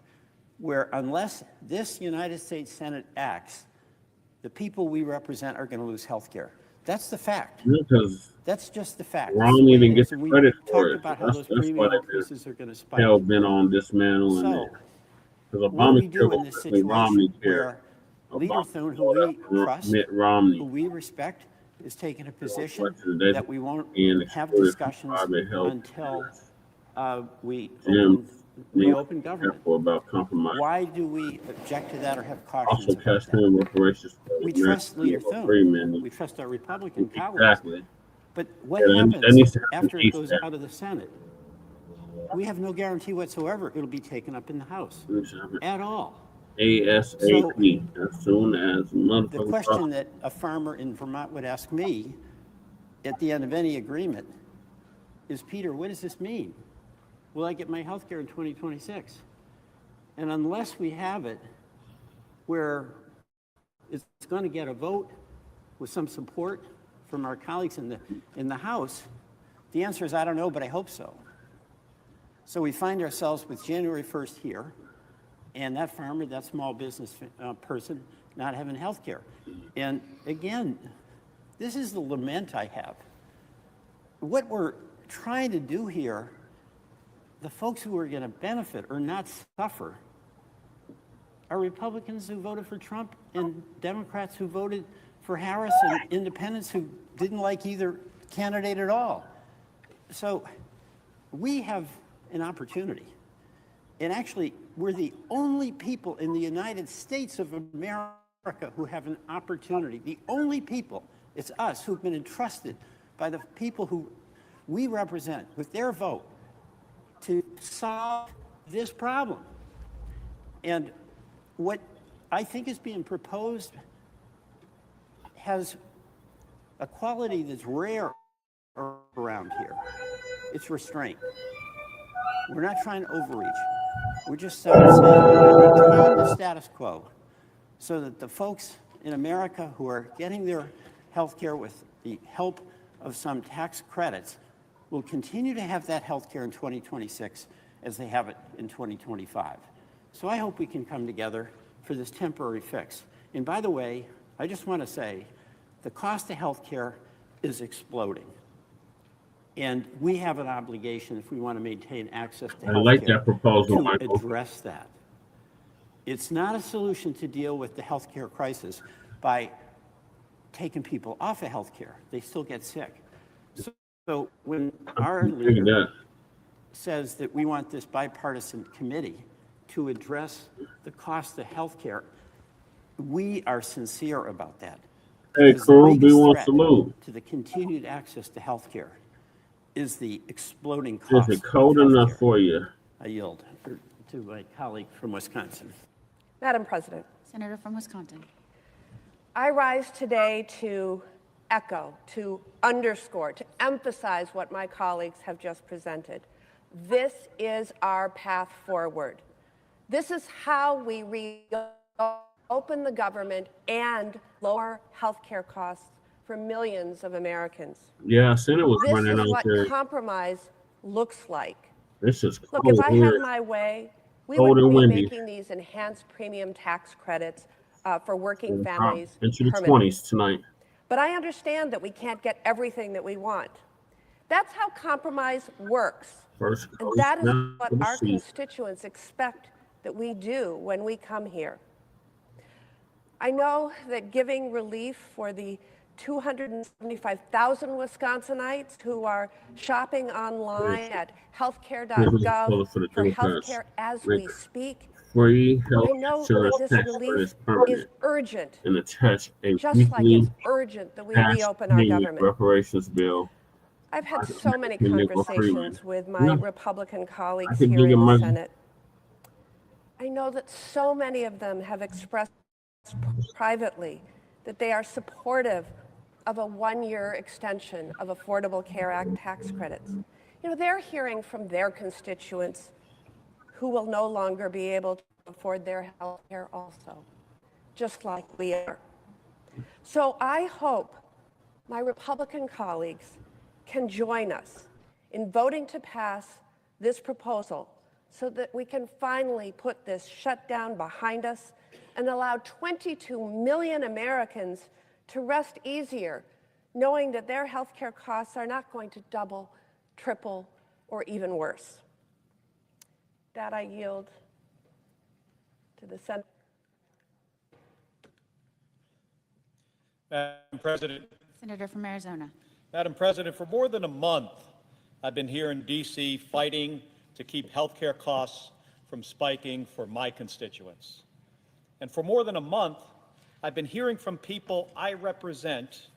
where unless this United States Senate acts, the people we represent are going to lose health care. That's the fact. Because that's just the fact. I don't even get the we credit for talked it. about how That's those why premium they're increases are going to spike. hell bent on dismantling So, it. Because what do we do Obamacare in was this definitely Romney situation care. where Leader Thune, who we trust, Mitt Romney. who we respect, is taking a position today that we won't being have excluded from discussions private health until we Jim open reopen government. About compromise. Why do we object to that or have cautions Also, about that? casting reparations. We trust Leader Thune. We trust our Republican colleagues. Exactly. But what And happens that needs to happen after it goes ASAP. out of the Senate? We have no guarantee whatsoever it'll be taken up in the House at all. ASAP. As soon as The motherfucking question that a farmer in Vermont would ask me at the end of any agreement is, Peter, what does this mean? Will I get my health care in 2026? And unless we have it where it's going to get a vote with some support from our colleagues in the House, the answer is I don't know, but I hope so. So we find ourselves with January 1st here, and that farmer, that small business person, not having health care. And again, this is the lament I have. What we're trying to do here, the folks who are going to benefit or not suffer are Republicans who voted for Trump and Democrats who voted for Harris and independents who didn't like either candidate at all. So we have an opportunity. And actually, we're the only people in the United States of America who have an opportunity. The only people, it's us, who've been entrusted by the people who we represent with their vote to solve this problem. And what I think is being proposed has a quality that's rare around here. It's restraint. We're not trying to overreach. We're just saying maintain the status quo so that the folks in America who are getting their health care with the help of some tax credits will continue to have that health care in 2026 as they have it in 2025. So I hope we can come together for this temporary fix. And by the way, I just want to say the cost of health care is exploding. And we have an obligation, if we want to maintain access to health care, I like that proposal, to Michael. address that. It's not a solution to deal with the health care crisis by taking people off of health care. They still get sick. So when our leader says that we want this bipartisan committee to address the cost of health care, we are sincere about that. Hey, Because crew, the be biggest one threat salute. to the continued access to health care is the exploding cost. Is it cold enough for you? I yield to my colleague from Wisconsin. Madam President. Senator from Wisconsin. I rise today to echo, to underscore, to emphasize what my colleagues have just presented. This is our path forward. This is how we reopen the government and lower health care costs for millions of Americans. Yeah, Senate was This running is out what there. compromise looks like. This is Look, cold if I here. had my way, we Cold would and be windy. making these enhanced premium tax credits for working Drop families into the permanent. 20s tonight. But I understand that we can't get everything that we want. That's how compromise works. First And coast that is down what to the our sea. constituents expect that we do when we come here. I know that giving relief for the 275,000 Wisconsinites who are shopping online at healthcare.gov For the for Democrats. healthcare as Make we speak. free health I know insurance that this tax relief credits is permanent urgent, and attach a just like weekly it's urgent that we cash reopen our payment government. reparations bill. I've had so many Nickel Freeman. conversations with my Yeah. Republican I colleagues could here give you in the my Senate. I know that so many of them have expressed privately that they are supportive of a one-year extension of Affordable Care Act tax credits. You know, they're hearing from their constituents who will no longer be able to afford their health care also, just like we are. So I hope my Republican colleagues can join us in voting to pass this proposal so that we can finally put this shutdown behind us and allow 22 million Americans to rest easier, knowing that their health care costs are not going to double, triple, or even worse. That I yield to the Senate. Madam President. Senator from Arizona. Madam President, for more than a month, I've been here in D.C. fighting to keep healthcare costs from spiking for my constituents. And for more than a month, I've been hearing from people I represent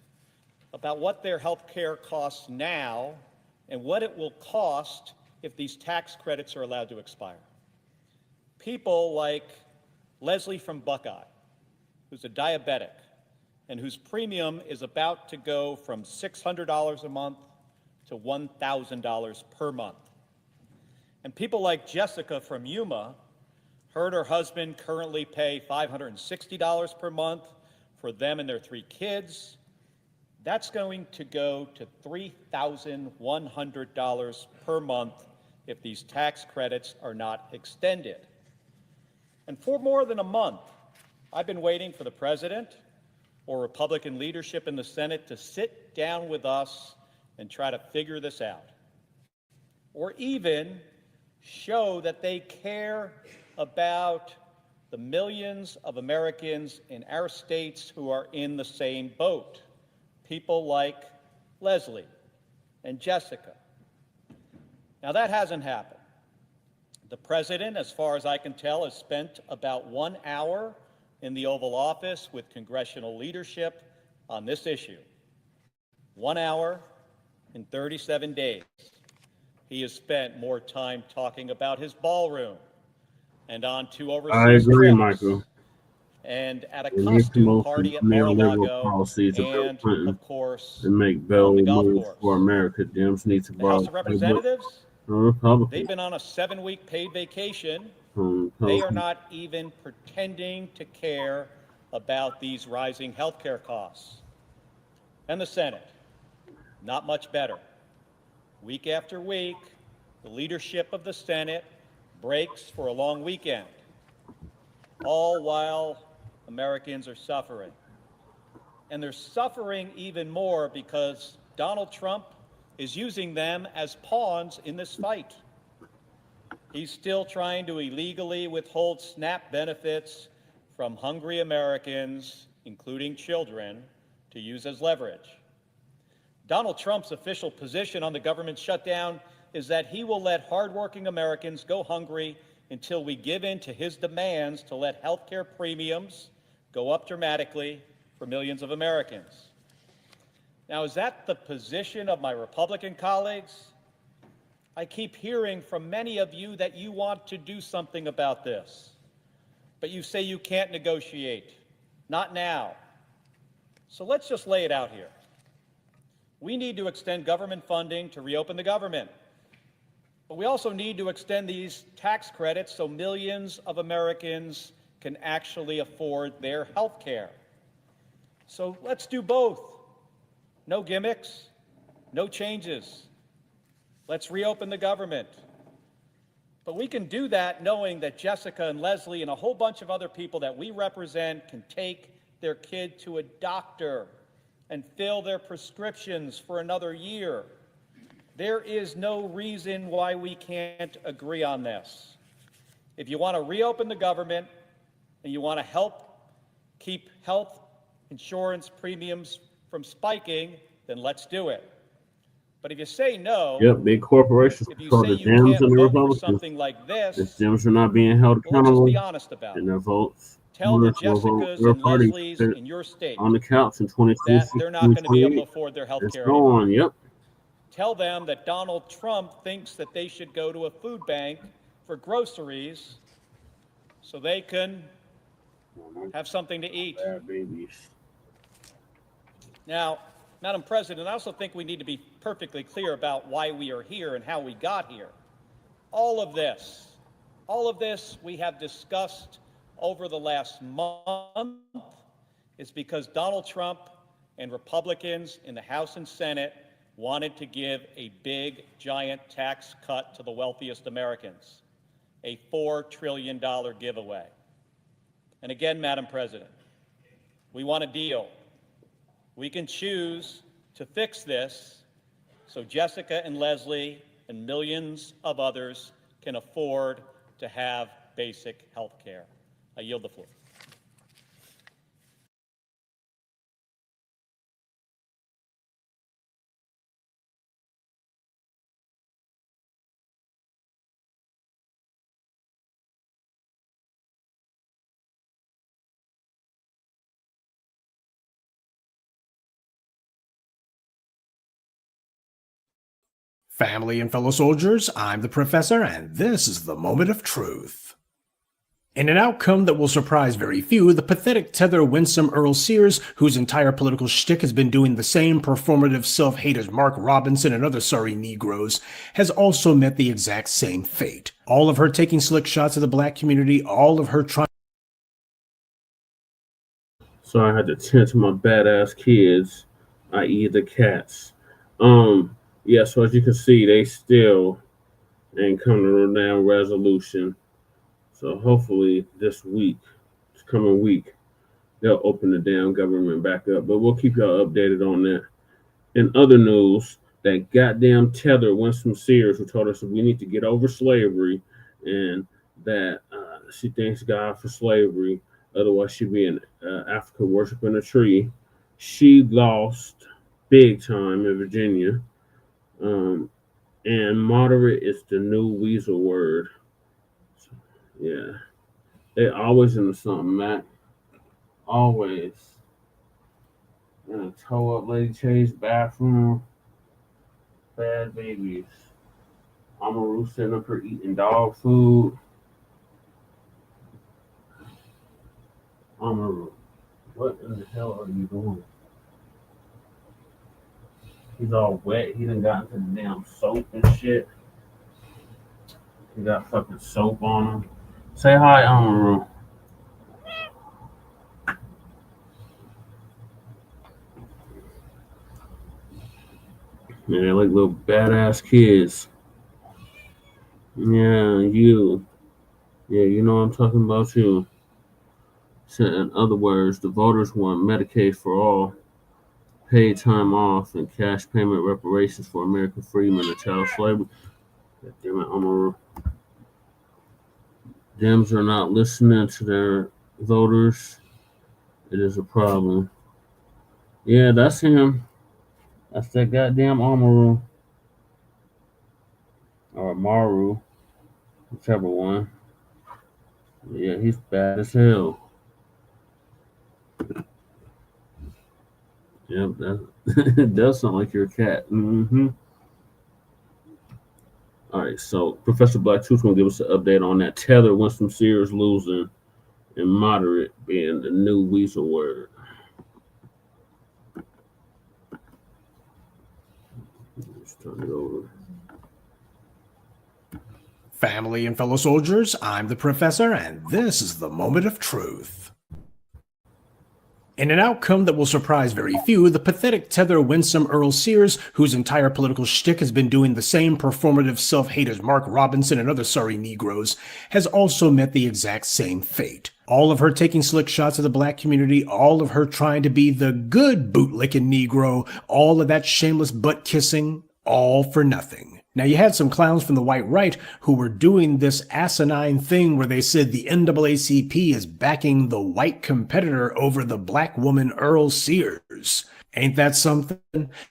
about what their healthcare costs now and what it will cost if these tax credits are allowed to expire. People like Leslie from Buckeye, who's a diabetic and whose premium is about to go from $600 a month to $1,000 per month. And people like Jessica from Yuma, her and her husband currently pay $560 per month for them and their 3 kids. That's going to go to $3,100 per month if these tax credits are not extended. And for more than a month, I've been waiting for the president or Republican leadership in the Senate to sit down with us and try to figure this out, or even show that they care about the millions of Americans in our states who are in the same boat, people like Leslie and Jessica. Now, that hasn't happened. The president, as far as I can tell, has spent about 1 hour in the Oval Office with congressional leadership on this issue. 1 hour in 37 days. He has spent more time talking about his ballroom and on 2 overseas I agree, trips Michael. and at a And these costume promote party at neoliberal Mar-a-Lago policies of Bill and, Clinton of course, and make on Bell the golf move course. for America. Dems need to The House borrow of Representatives, they've Republicans. been on a 7-week paid vacation. From They are not even pretending to care about these rising healthcare costs. And the Senate, not much better. Week after week, the leadership of the Senate breaks for a long weekend, all while Americans are suffering. And they're suffering even more because Donald Trump is using them as pawns in this fight. He's still trying to illegally withhold SNAP benefits from hungry Americans, including children, to use as leverage. Donald Trump's official position on the government shutdown is that he will let hardworking Americans go hungry until we give in to his demands to let health care premiums go up dramatically for millions of Americans. Now, is that the position of my Republican colleagues? I keep hearing from many of you that you want to do something about this, but you say you can't negotiate. Not now. So let's just lay it out here. We need to extend government funding to reopen the government. But we also need to extend these tax credits so millions of Americans can actually afford their health care. So let's do both. No gimmicks, no changes. Let's reopen the government. But we can do that knowing that Jessica and Leslie and a whole bunch of other people that we represent can take their kid to a doctor and fill their prescriptions for another year. There is no reason why we can't agree on this. If you want to reopen the government and you want to help keep health insurance premiums from spiking, then let's do it. But if you say no, Yep, big corporations if you control say the you Dems can't and the vote for Republicans. something like this, If Dems are not being held well, let's just accountable, be honest about and it. their votes, Tell the voters will vote Jessicas their and parties Leslies sit in your state on the couch in that 2026, they're not going to be able to 2028, afford their health and care so anymore. on. Yep. Tell them that Donald Trump thinks that they should go to a food bank for groceries so they can have something to eat. Bad babies. Now, Madam President, I also think we need to be perfectly clear about why we are here and how we got here. All of this we have discussed over the last month is because Donald Trump and Republicans in the House and Senate wanted to give a big, giant tax cut to the wealthiest Americans, a $4 trillion giveaway. And again, Madam President, we want a deal. We can choose to fix this so Jessica and Leslie and millions of others can afford to have basic health care. I yield the floor. Family and fellow soldiers, I'm the Professor, and this is the moment of truth. In an outcome that will surprise very few, the pathetic tether Winsome Earl Sears, whose entire political shtick has been doing the same performative self-hate as Mark Robinson and other sorry Negroes, has also met the exact same fate. All of her taking slick shots of the black community, all of her trying... So I had to tend to my badass kids, i.e. the cats. Yeah, so as you can see, they still ain't coming to a damn resolution. So hopefully this coming week, they'll open the damn government back up. But we'll keep y'all updated on that. In other news, that goddamn tether Winsome Sears, who told us that we need to get over slavery and that she thanks God for slavery, otherwise she'd be in Africa worshiping a tree. She lost big time in Virginia. And moderate is the new Weasel word. So, yeah. They always into something, Matt. Always. In a toe up Lady Chase bathroom. Bad babies. Amaru sitting up here eating dog food. Amaru, what in the hell are you doing? He's all wet. He done got into the damn soap and shit. He got fucking soap on him. Say hi, Amaru. Man, they're like little badass kids. Yeah, you. Yeah, you know I'm talking about you. So in other words, the voters want Medicaid for all, paid time off, and cash payment reparations for American freedmen and child slavery. God damn it, Amaru. Dems are not listening to their voters. It is a problem. Yeah, that's him. That's that goddamn Amaru. Or Maru. Whichever one. Yeah, he's bad as hell. Yep, that does sound like your cat. Mm-hmm. All right, so Professor Blacc Truth's going to give us an update on that tether Winsome Sears losing and moderate being the new Weasel word. Let's turn it over. Family and fellow soldiers, I'm the Professor, and this is the moment of truth. In an outcome that will surprise very few, the pathetic tether Winsome Earl Sears, whose entire political shtick has been doing the same performative self-hate as Mark Robinson and other sorry Negroes, has also met the exact same fate. All of her taking slick shots of the black community, all of her trying to be the good bootlicking Negro, all of that shameless butt-kissing, all for nothing. Now, you had some clowns from the white right who were doing this asinine thing where they said the NAACP is backing the white competitor over the black woman Earl Sears. Ain't that something?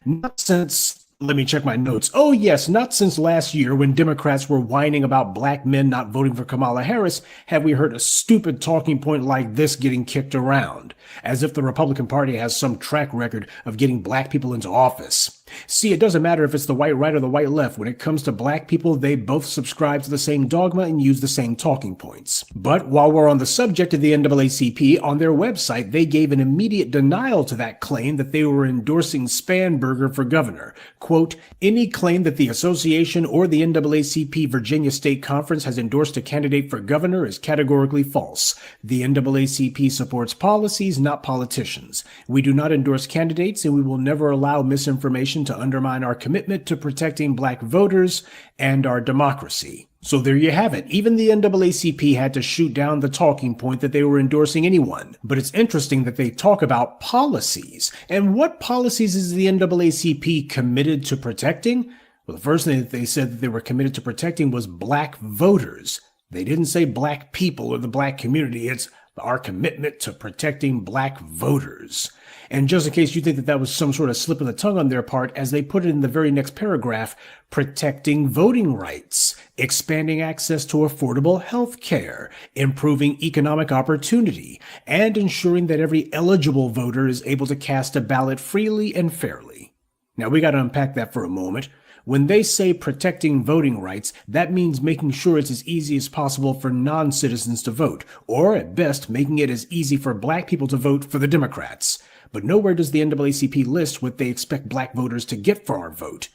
Not since... Let me check my notes. Oh, yes, not since last year when Democrats were whining about black men not voting for Kamala Harris have we heard a stupid talking point like this getting kicked around, as if the Republican Party has some track record of getting black people into office. See, it doesn't matter if it's the white right or the white left. When it comes to black people, they both subscribe to the same dogma and use the same talking points. But while we're on the subject of the NAACP, on their website, they gave an immediate denial to that claim that they were endorsing Spanberger for governor. Quote, any claim that the association or the NAACP Virginia State Conference has endorsed a candidate for governor is categorically false. The NAACP supports policies, not politicians. We do not endorse candidates, and we will never allow misinformation to undermine our commitment to protecting black voters and our democracy. So there you have it. Even the NAACP had to shoot down the talking point that they were endorsing anyone. But it's interesting that they talk about policies. And what policies is the NAACP committed to protecting? Well, the first thing that they said that they were committed to protecting was black voters. They didn't say black people or the black community. It's our commitment to protecting black voters. And just in case you think that that was some sort of slip of the tongue on their part, as they put it in the very next paragraph, protecting voting rights, expanding access to affordable health care, improving economic opportunity, and ensuring that every eligible voter is able to cast a ballot freely and fairly. Now, we got to unpack that for a moment. When they say protecting voting rights, that means making sure it's as easy as possible for non-citizens to vote, or at best making it as easy for black people to vote for the Democrats. But nowhere does the NAACP list what they expect black voters to get for our vote.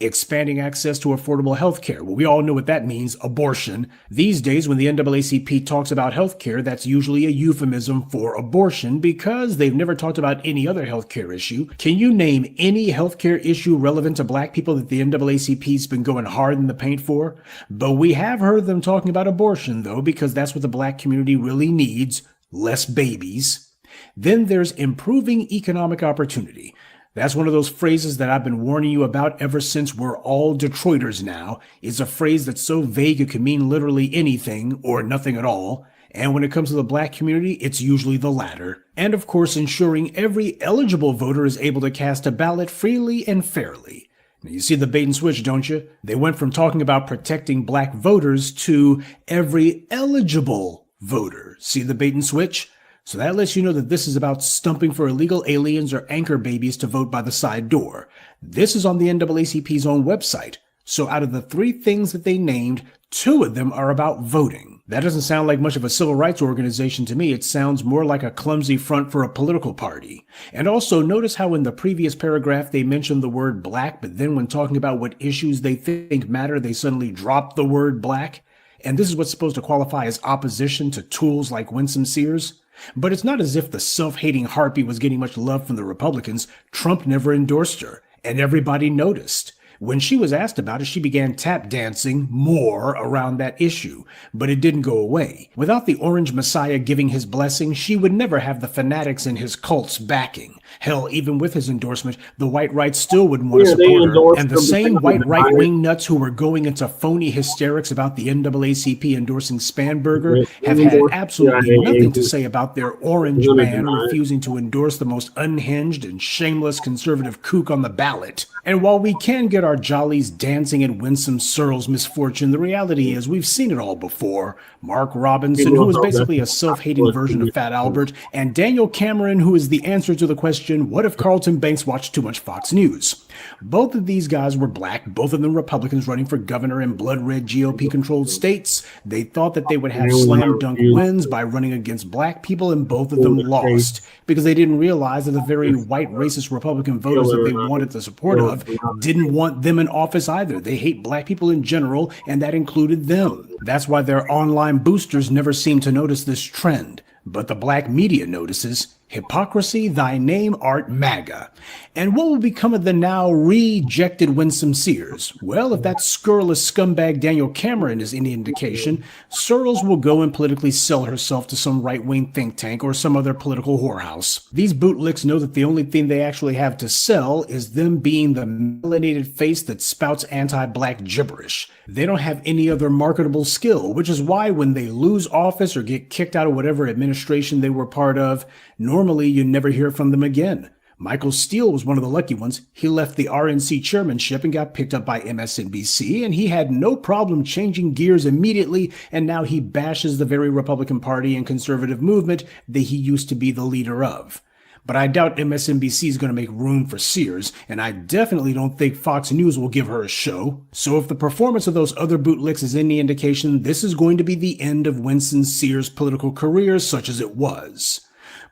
Expanding access to affordable health care. Well, we all know what that means, abortion. These days, when the NAACP talks about health care, that's usually a euphemism for abortion because they've never talked about any other health care issue. Can you name any health care issue relevant to black people that the NAACP's been going hard in the paint for? But we have heard them talking about abortion, though, because that's what the black community really needs, less babies. Then there's improving economic opportunity. That's one of those phrases that I've been warning you about ever since we're all Detroiters now. It's a phrase that's so vague it can mean literally anything or nothing at all. And when it comes to the black community, it's usually the latter. And of course, ensuring every eligible voter is able to cast a ballot freely and fairly. Now, you see the bait and switch, don't you? They went from talking about protecting black voters to every eligible voter. See the bait and switch? So that lets you know that this is about stumping for illegal aliens or anchor babies to vote by the side door. This is on the NAACP's own website. So out of the 3 things that they named, 2 of them are about voting. That doesn't sound like much of a civil rights organization to me. It sounds more like a clumsy front for a political party. And also notice how in the previous paragraph they mentioned the word black, but then when talking about what issues they think matter, they suddenly drop the word black. And this is what's supposed to qualify as opposition to tools like Winsome Sears. But it's not as if the self-hating harpy was getting much love from the Republicans. Trump never endorsed her, and everybody noticed. When she was asked about it, she began tap dancing more around that issue, but it didn't go away. Without the Orange Messiah giving his blessing, she would never have the fanatics and his cults backing. Hell, even with his endorsement, the white right still wouldn't want to support her. And the same white right-wing nuts who were going into phony hysterics about the NAACP endorsing Spanberger have had absolutely nothing to say about their orange man refusing to endorse the most unhinged and shameless conservative kook on the ballot. And while we can get our jollies dancing at Winsome Searle's misfortune, the reality is we've seen it all before. Mark Robinson, who is basically a self-hating version of Fat Albert, and Daniel Cameron, who is the answer to the question, what if Carlton Banks watched too much Fox News? Both of these guys were black, both of them Republicans running for governor in blood-red GOP-controlled states. They thought that they would have slam-dunk wins by running against black people, and both of them lost because they didn't realize that the very white racist Republican voters that they wanted the support of didn't want them in office either. They hate black people in general, and that included them. That's why their online boosters never seem to notice this trend. But the black media notices. Hypocrisy, thy name art MAGA. And what will become of the now rejected Winsome Sears? Well, if that scurrilous scumbag Daniel Cameron is any indication, Searles will go and politically sell herself to some right-wing think tank or some other political whorehouse. These bootlicks know that the only thing they actually have to sell is them being the melanated face that spouts anti-black gibberish. They don't have any other marketable skill, which is why when they lose office or get kicked out of whatever administration they were part of, normally you never hear from them again. Michael Steele was one of the lucky ones. He left the RNC chairmanship and got picked up by MSNBC, and he had no problem changing gears immediately, and now he bashes the very Republican Party and conservative movement that he used to be the leader of. But I doubt MSNBC is going to make room for Sears, and I definitely don't think Fox News will give her a show. So if the performance of those other bootlicks is any indication, this is going to be the end of Winsome Sears' political career, such as it was.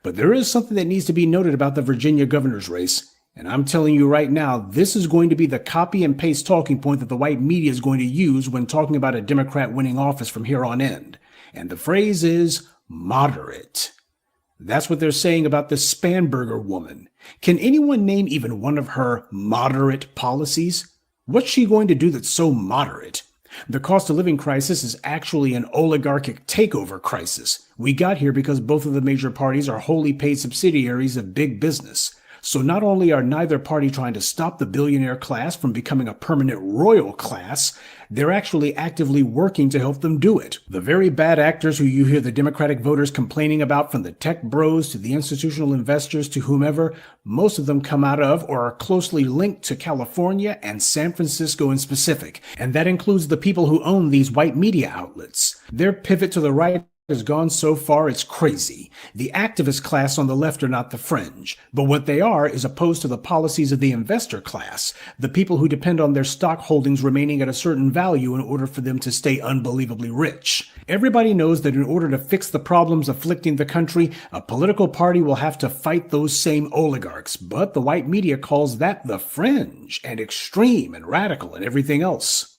But there is something that needs to be noted about the Virginia governor's race. And I'm telling you right now, this is going to be the copy and paste talking point that the white media is going to use when talking about a Democrat winning office from here on end. And the phrase is moderate. That's what they're saying about the Spanberger woman. Can anyone name even one of her moderate policies? What's she going to do that's so moderate? The cost of living crisis is actually an oligarchic takeover crisis. We got here because both of the major parties are wholly paid subsidiaries of big business. So not only are neither party trying to stop the billionaire class from becoming a permanent royal class, they're actually actively working to help them do it. The very bad actors who you hear the Democratic voters complaining about, from the tech bros to the institutional investors to whomever, most of them come out of or are closely linked to California and San Francisco in specific. And that includes the people who own these white media outlets. Their pivot to the right has gone so far, it's crazy. The activist class on the left are not the fringe, but what they are is opposed to the policies of the investor class, the people who depend on their stock holdings remaining at a certain value in order for them to stay unbelievably rich. Everybody knows that in order to fix the problems afflicting the country, a political party will have to fight those same oligarchs, but the white media calls that the fringe and extreme and radical and everything else.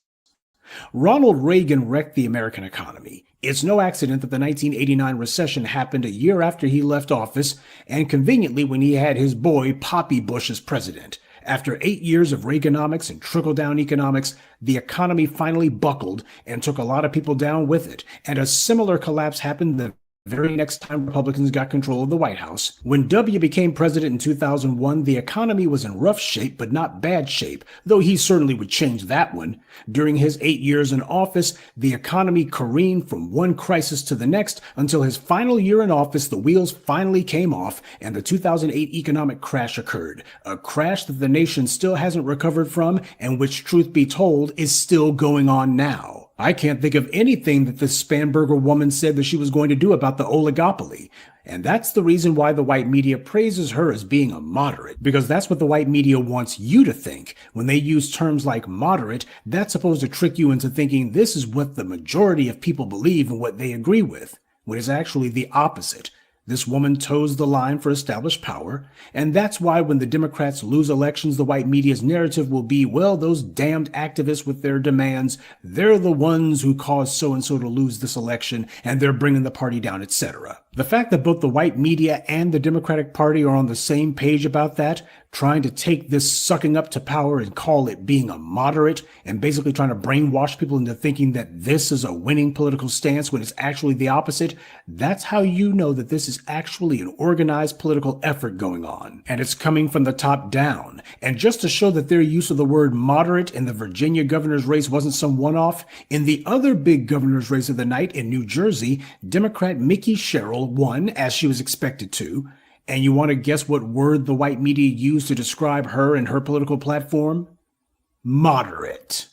Ronald Reagan wrecked the American economy. It's no accident that the 1989 recession happened a year after he left office, and conveniently when he had his boy Poppy Bush as president. After 8 years of Reaganomics and trickle-down economics, the economy finally buckled and took a lot of people down with it, and a similar collapse happened the very next time Republicans got control of the White House. When W became president in 2001, the economy was in rough shape, but not bad shape, though he certainly would change that one. During his 8 years in office, the economy careened from one crisis to the next until his final year in office, the wheels finally came off and the 2008 economic crash occurred. A crash that the nation still hasn't recovered from and which, truth be told, is still going on now. I can't think of anything that this Spanberger woman said that she was going to do about the oligopoly. And that's the reason why the white media praises her as being a moderate, because that's what the white media wants you to think. When they use terms like moderate, that's supposed to trick you into thinking this is what the majority of people believe and what they agree with, when it's actually the opposite. This woman toes the line for established power, and that's why when the Democrats lose elections, the white media's narrative will be, well, those damned activists with their demands, they're the ones who caused so-and-so to lose this election, and they're bringing the party down, etc. The fact that both the white media and the Democratic Party are on the same page about that, trying to take this sucking up to power and call it being a moderate, and basically trying to brainwash people into thinking that this is a winning political stance when it's actually the opposite, that's how you know that this is actually an organized political effort going on. And it's coming from the top down. And just to show that their use of the word moderate in the Virginia governor's race wasn't some one-off, in the other big governor's race of the night in New Jersey, Democrat Mickey Sherrill won, as she was expected to. And you want to guess what word the white media used to describe her and her political platform? Moderate.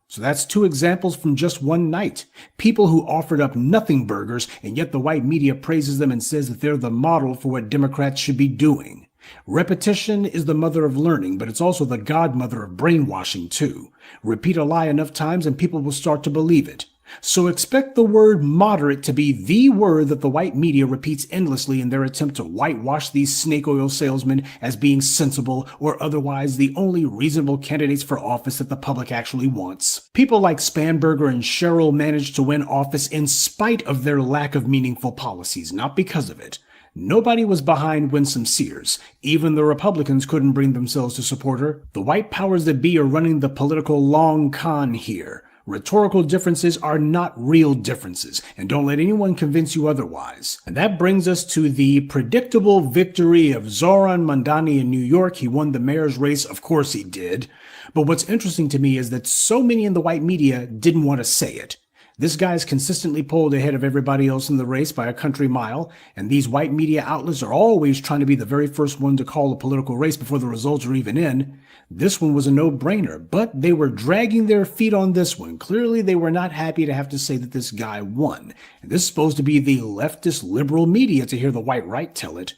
So that's two examples from just one night. People who offered up nothing burgers, and yet the white media praises them and says that they're the model for what Democrats should be doing. Repetition is the mother of learning, but it's also the godmother of brainwashing too. Repeat a lie enough times and people will start to believe it. So expect the word moderate to be the word that the white media repeats endlessly in their attempt to whitewash these snake oil salesmen as being sensible or otherwise the only reasonable candidates for office that the public actually wants. People like Spanberger and Sherrill managed to win office in spite of their lack of meaningful policies, not because of it. Nobody was behind Winsome Sears. Even the Republicans couldn't bring themselves to support her. The white powers that be are running the political long con here. Rhetorical differences are not real differences, and don't let anyone convince you otherwise. And that brings us to the predictable victory of Zohran Mamdani in New York. He won the mayor's race, of course he did. But what's interesting to me is that so many in the white media didn't want to say it. This guy's consistently pulled ahead of everybody else in the race by a country mile, and these white media outlets are always trying to be the very first one to call a political race before the results are even in. This one was a no-brainer, but they were dragging their feet on this one. Clearly, they were not happy to have to say that this guy won. And this is supposed to be the leftist liberal media to hear the white right tell it.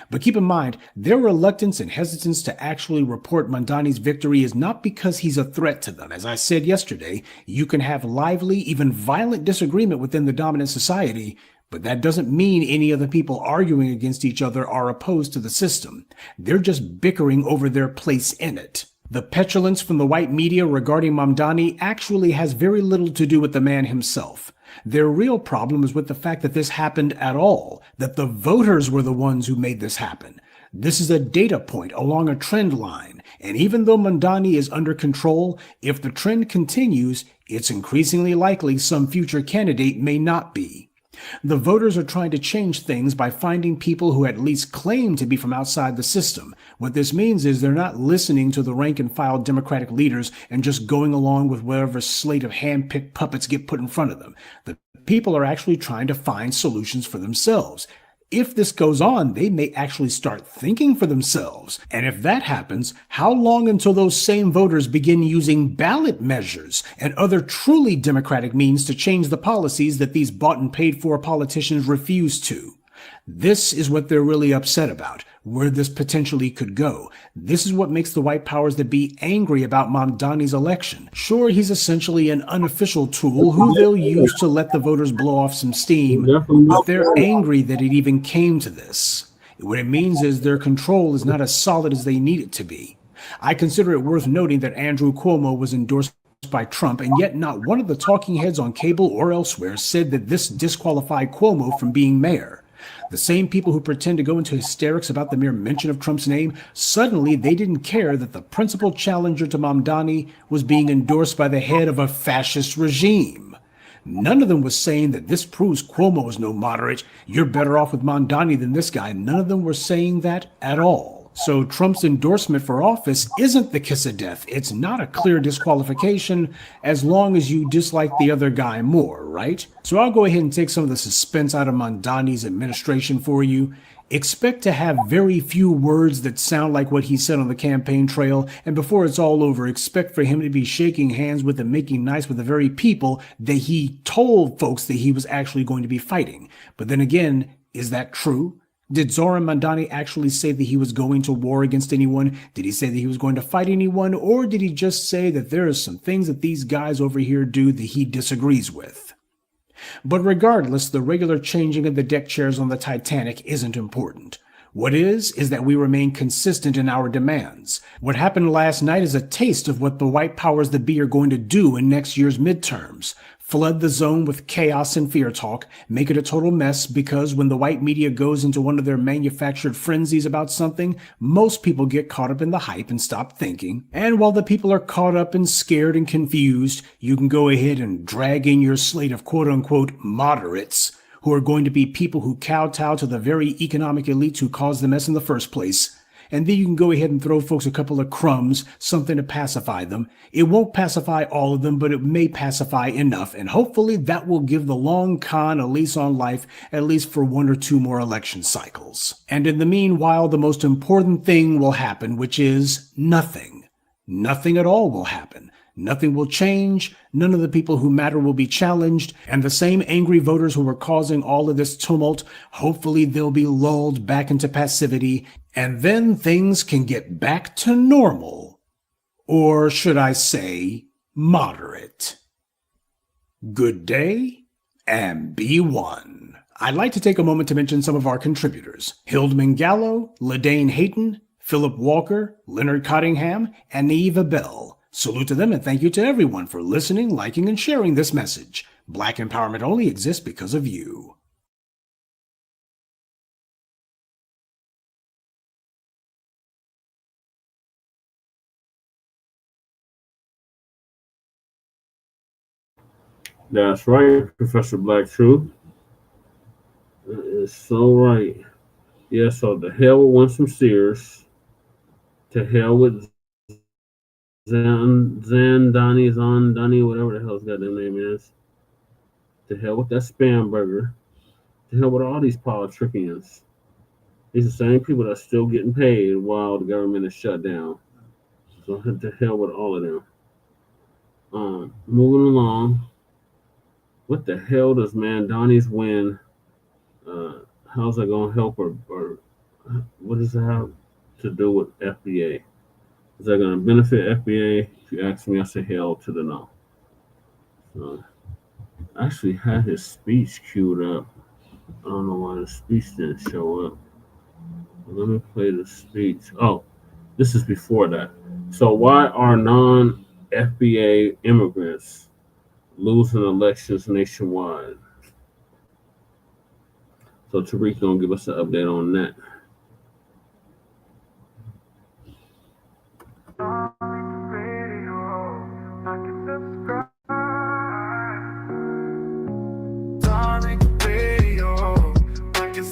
But keep in mind, their reluctance and hesitance to actually report Mamdani's victory is not because he's a threat to them. As I said yesterday, you can have lively, even violent disagreement within the dominant society, but that doesn't mean any of the people arguing against each other are opposed to the system. They're just bickering over their place in it. The petulance from the white media regarding Mamdani actually has very little to do with the man himself. Their real problem is with the fact that this happened at all, that the voters were the ones who made this happen. This is a data point along a trend line, and even though Mamdani is under control, if the trend continues, it's increasingly likely some future candidate may not be. The voters are trying to change things by finding people who at least claim to be from outside the system. What this means is they're not listening to the rank-and-file Democratic leaders and just going along with whatever slate of hand-picked puppets get put in front of them. The people are actually trying to find solutions for themselves. If this goes on, they may actually start thinking for themselves. And if that happens, how long until those same voters begin using ballot measures and other truly democratic means to change the policies that these bought and paid for politicians refuse to? This is what they're really upset about, where this potentially could go. This is what makes the white powers that be angry about Mamdani's election. Sure, he's essentially an unofficial tool who they'll use to let the voters blow off some steam, but they're angry that it even came to this. What it means is their control is not as solid as they need it to be. I consider it worth noting that Andrew Cuomo was endorsed by Trump, and yet not one of the talking heads on cable or elsewhere said that this disqualified Cuomo from being mayor. The same people who pretend to go into hysterics about the mere mention of Trump's name, suddenly they didn't care that the principal challenger to Mamdani was being endorsed by the head of a fascist regime. None of them was saying that this proves Cuomo is no moderate, you're better off with Mamdani than this guy. None of them were saying that at all. So Trump's endorsement for office isn't the kiss of death. It's not a clear disqualification as long as you dislike the other guy more, right? So I'll go ahead and take some of the suspense out of Mamdani's administration for you. Expect to have very few words that sound like what he said on the campaign trail, and before it's all over, expect for him to be shaking hands with and making nice with the very people that he told folks that he was actually going to be fighting. But then again, is that true? Did Zohran Mamdani actually say that he was going to war against anyone? Did he say that he was going to fight anyone? Or did he just say that there are some things that these guys over here do that he disagrees with? But regardless, the regular changing of the deck chairs on the Titanic isn't important. What is that we remain consistent in our demands. What happened last night is a taste of what the white powers that be are going to do in next year's midterms. Flood the zone with chaos and fear talk, make it a total mess, because when the white media goes into one of their manufactured frenzies about something, most people get caught up in the hype and stop thinking. And while the people are caught up and scared and confused, you can go ahead and drag in your slate of quote-unquote moderates, who are going to be people who kowtow to the very economic elites who caused the mess in the first place. And then you can go ahead and throw folks a couple of crumbs, something to pacify them. It won't pacify all of them, but it may pacify enough. And hopefully that will give the long con a lease on life, at least for 1 or 2 more election cycles. And in the meanwhile, the most important thing will happen, which is nothing. Nothing at all will happen. Nothing will change, none of the people who matter will be challenged, and the same angry voters who were causing all of this tumult, hopefully they'll be lulled back into passivity, and then things can get back to normal. Or should I say, moderate. Good day, and be one. I'd like to take a moment to mention some of our contributors: Hildman Gallo, LaDane Hayton, Philip Walker, Leonard Cottingham, and Eva Bell. Salute to them, and thank you to everyone for listening, liking, and sharing this message. Black empowerment only exists because of you. That's right, Professor Black Truth. That is so right. Yeah, so the hell with Winsome Sears. To hell with Zandani, whatever the hell his goddamn name is. To hell with that spam burger. To hell with all these politicians. These are the same people that's still getting paid while the government is shut down. So to hell with all of them. Moving along. What the hell does Mamdani's win? How's that gonna help or what does it have to do with FBA? Is that going to benefit FBA? If you ask me, I say hell to the no. So, I actually had his speech queued up. I don't know why the speech didn't show up. Let me play the speech. Oh, this is before that. So why are non-FBA immigrants losing elections nationwide? So Tariq gonna give us an update on that.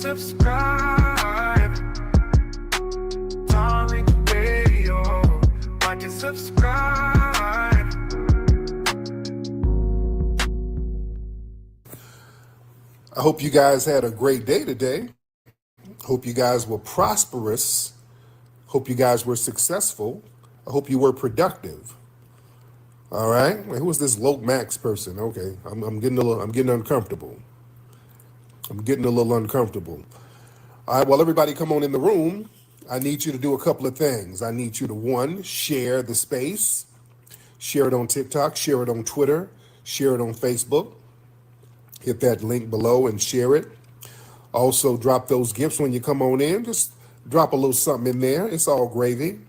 Subscribe. Darling Radio, like and subscribe. I hope you guys had a great day today. Hope you guys were prosperous. Hope you guys were successful. I hope you were productive. All right. Wait, who is this Loke Max person? Okay, I'm getting uncomfortable. I'm getting a little uncomfortable. All right. Well, everybody, come on in the room. I need you to do a couple of things. I need you to, one, share the space. Share it on TikTok. Share it on Twitter. Share it on Facebook. Hit that link below and share it. Also, drop those gifts when you come on in. Just drop a little something in there. It's all gravy.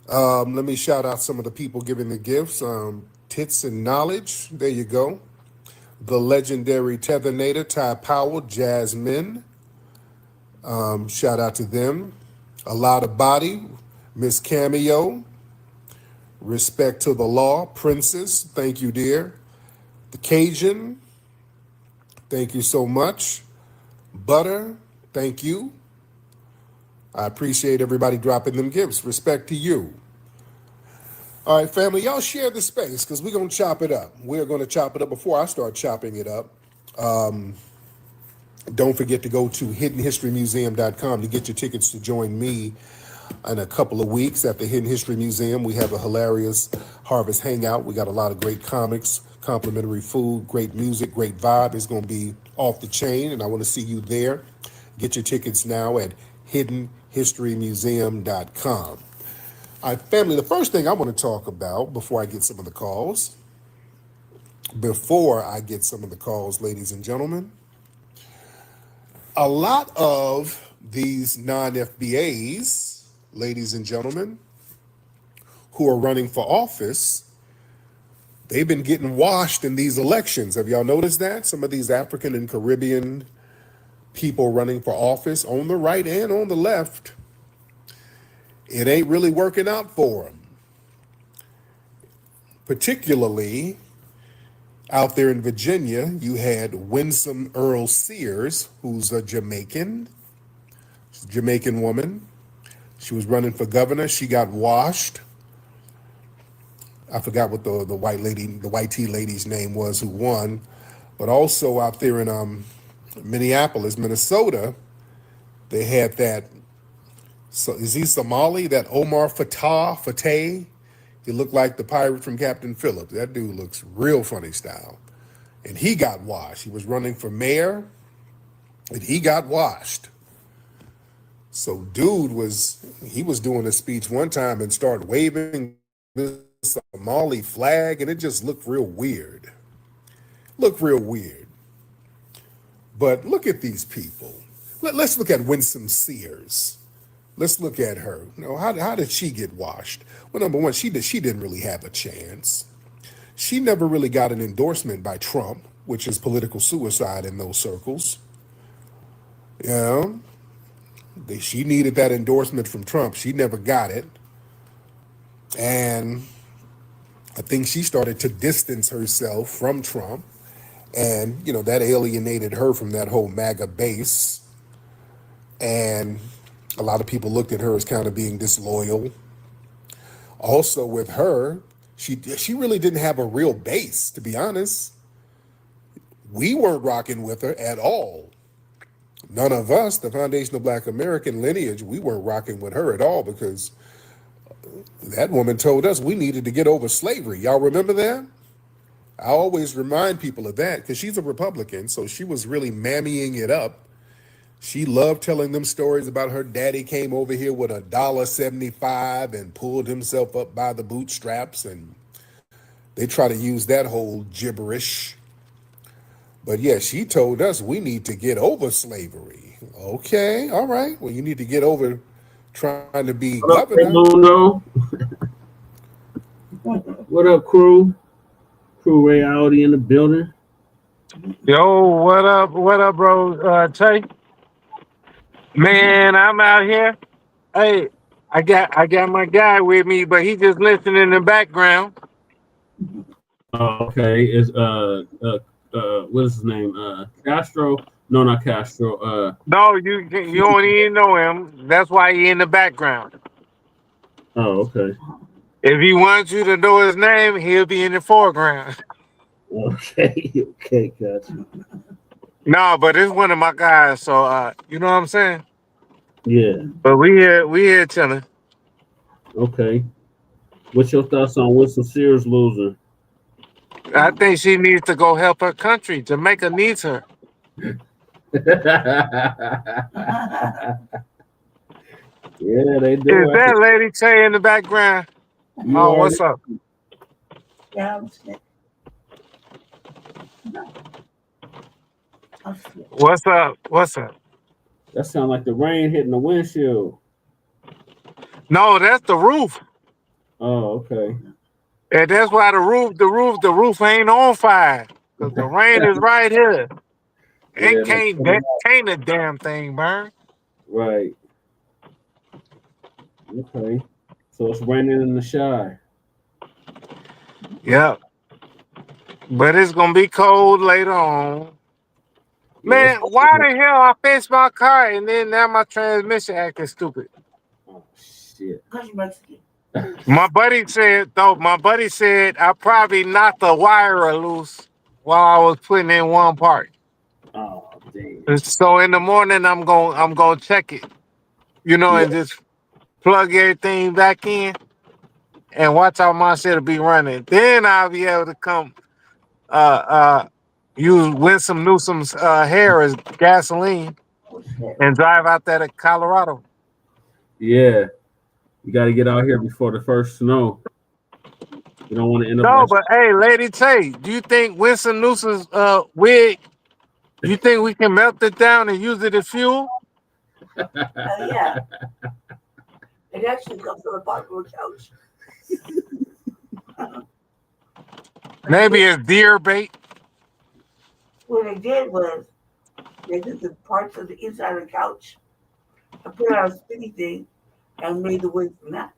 Let me shout out some of the people giving the gifts. Tits and Knowledge. There you go. The legendary Tethernator, Ty Powell, Jasmine. Shout out to them. A Lot of Body, Miss Cameo. Respect to the Law, Princess. Thank you, dear. The Cajun. Thank you so much. Butter. Thank you. I appreciate everybody dropping them gifts. Respect to you. All right, family, y'all share the space because we're going to chop it up. We're going to chop it up. Before I start chopping it up, don't forget to go to hiddenhistorymuseum.com to get your tickets to join me in a couple of weeks at the Hidden History Museum. We have a hilarious Harvest Hangout. We got a lot of great comics, complimentary food, great music, great vibe. It's going to be off the chain, and I want to see you there. Get your tickets now at hiddenhistorymuseum.com. All right, family, the first thing I want to talk about before I get some of the calls, ladies and gentlemen, a lot of these non-FBAs, ladies and gentlemen, who are running for office, they've been getting washed in these elections. Have y'all noticed that? Some of these African and Caribbean people running for office on the right and on the left, it ain't really working out for them. Particularly out there in Virginia, you had Winsome Earl Sears, who's a Jamaican woman. She was running for governor. She got washed. I forgot what the white tea lady's name was who won. But also out there in Minneapolis, Minnesota, they had that. So is he Somali? That Omar Fateh? He looked like the pirate from Captain Phillips. That dude looks real funny style. And he got washed. He was running for mayor, and he got washed. So dude was doing a speech one time and started waving the Somali flag, and it just looked real weird. But look at these people. Let's look at Winsome Sears. Let's look at her. How did she get washed? Well, number one, she didn't really have a chance. She never really got an endorsement by Trump, which is political suicide in those circles. Yeah, she needed that endorsement from Trump. She never got it. And I think she started to distance herself from Trump. And, that alienated her from that whole MAGA base. And a lot of people looked at her as kind of being disloyal. Also with her, she really didn't have a real base, to be honest. We weren't rocking with her at all. None of us, the Foundational Black American lineage, we weren't rocking with her at all because that woman told us we needed to get over slavery. Y'all remember that? I always remind people of that because she's a Republican, so she was really mammying it up. She loved telling them stories about her daddy came over here with $1.75 and pulled himself up by the bootstraps, and they try to use that whole gibberish. But yeah, she told us we need to get over slavery. Okay, all right. Well, you need to get over trying to be governor. What up, crew? Crew Reality in the building. Yo, what up, bro? Tay? Man, I'm out here. Hey, I got my guy with me, but he just listening in the background. Okay, it's what is his name? Castro? No, not Castro. No, you don't even know him. That's why he in the background. Oh, okay. If he wants you to know his name, he'll be in the foreground. Okay, gotcha. No, but it's one of my guys, so you know what I'm saying? Yeah. But we here chilling. Okay. What's your thoughts on Winsome Sears losing? I think she needs to go help her country. Jamaica needs her. Yeah, they Is do. that Lady Tay in the background? You Oh, are. what's up? What's up? What's up? That sounds like the rain hitting the windshield. No, that's the roof. Oh, okay. And that's why the roof ain't on fire. Cause the rain is right here. Yeah, It can't a damn thing burn. right. Okay. So it's raining in the shy. Yep. But it's gonna be cold later on. Yeah, Man, why the hell I fixed my car and then now my transmission acting stupid? Oh shit. My buddy said I probably knocked the wire loose while I was putting in one part. Oh damn. So in the morning I'm gonna check it, and just plug everything back in and watch how my shit'll be running. Then I'll be able to come use Winsome Newsom's hair as gasoline and drive out there to Colorado. Yeah. You got to get out here before the first snow. You don't want to end up. No, but hey, Lady Tay, do you think Winsome Newsom's wig? You think we can melt it down and use it as fuel? Yeah. It actually comes from the bottom of the couch. Maybe it's deer bait. What they did was they took the parts of the inside of the couch and put it on a spinny thing and made the wig from that.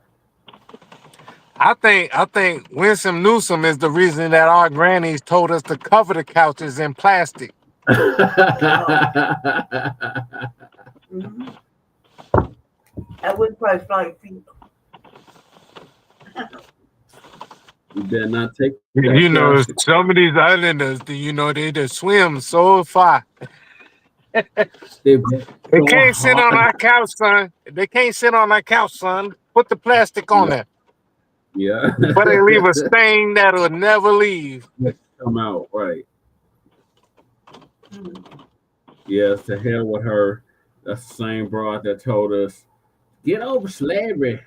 I think Winsome Newsom is the reason that our grannies told us to cover the couches in plastic. Mm-hmm. That would probably fly feet. You better not take. Some of these islanders, they just swim so far. They can't sit on our couch, son. They can't sit on our couch, son. Put the plastic on there. Yeah. But they leave a stain that'll never leave. Come out, right. Yeah, to hell with her. That's the same broad that told us, get over slavery.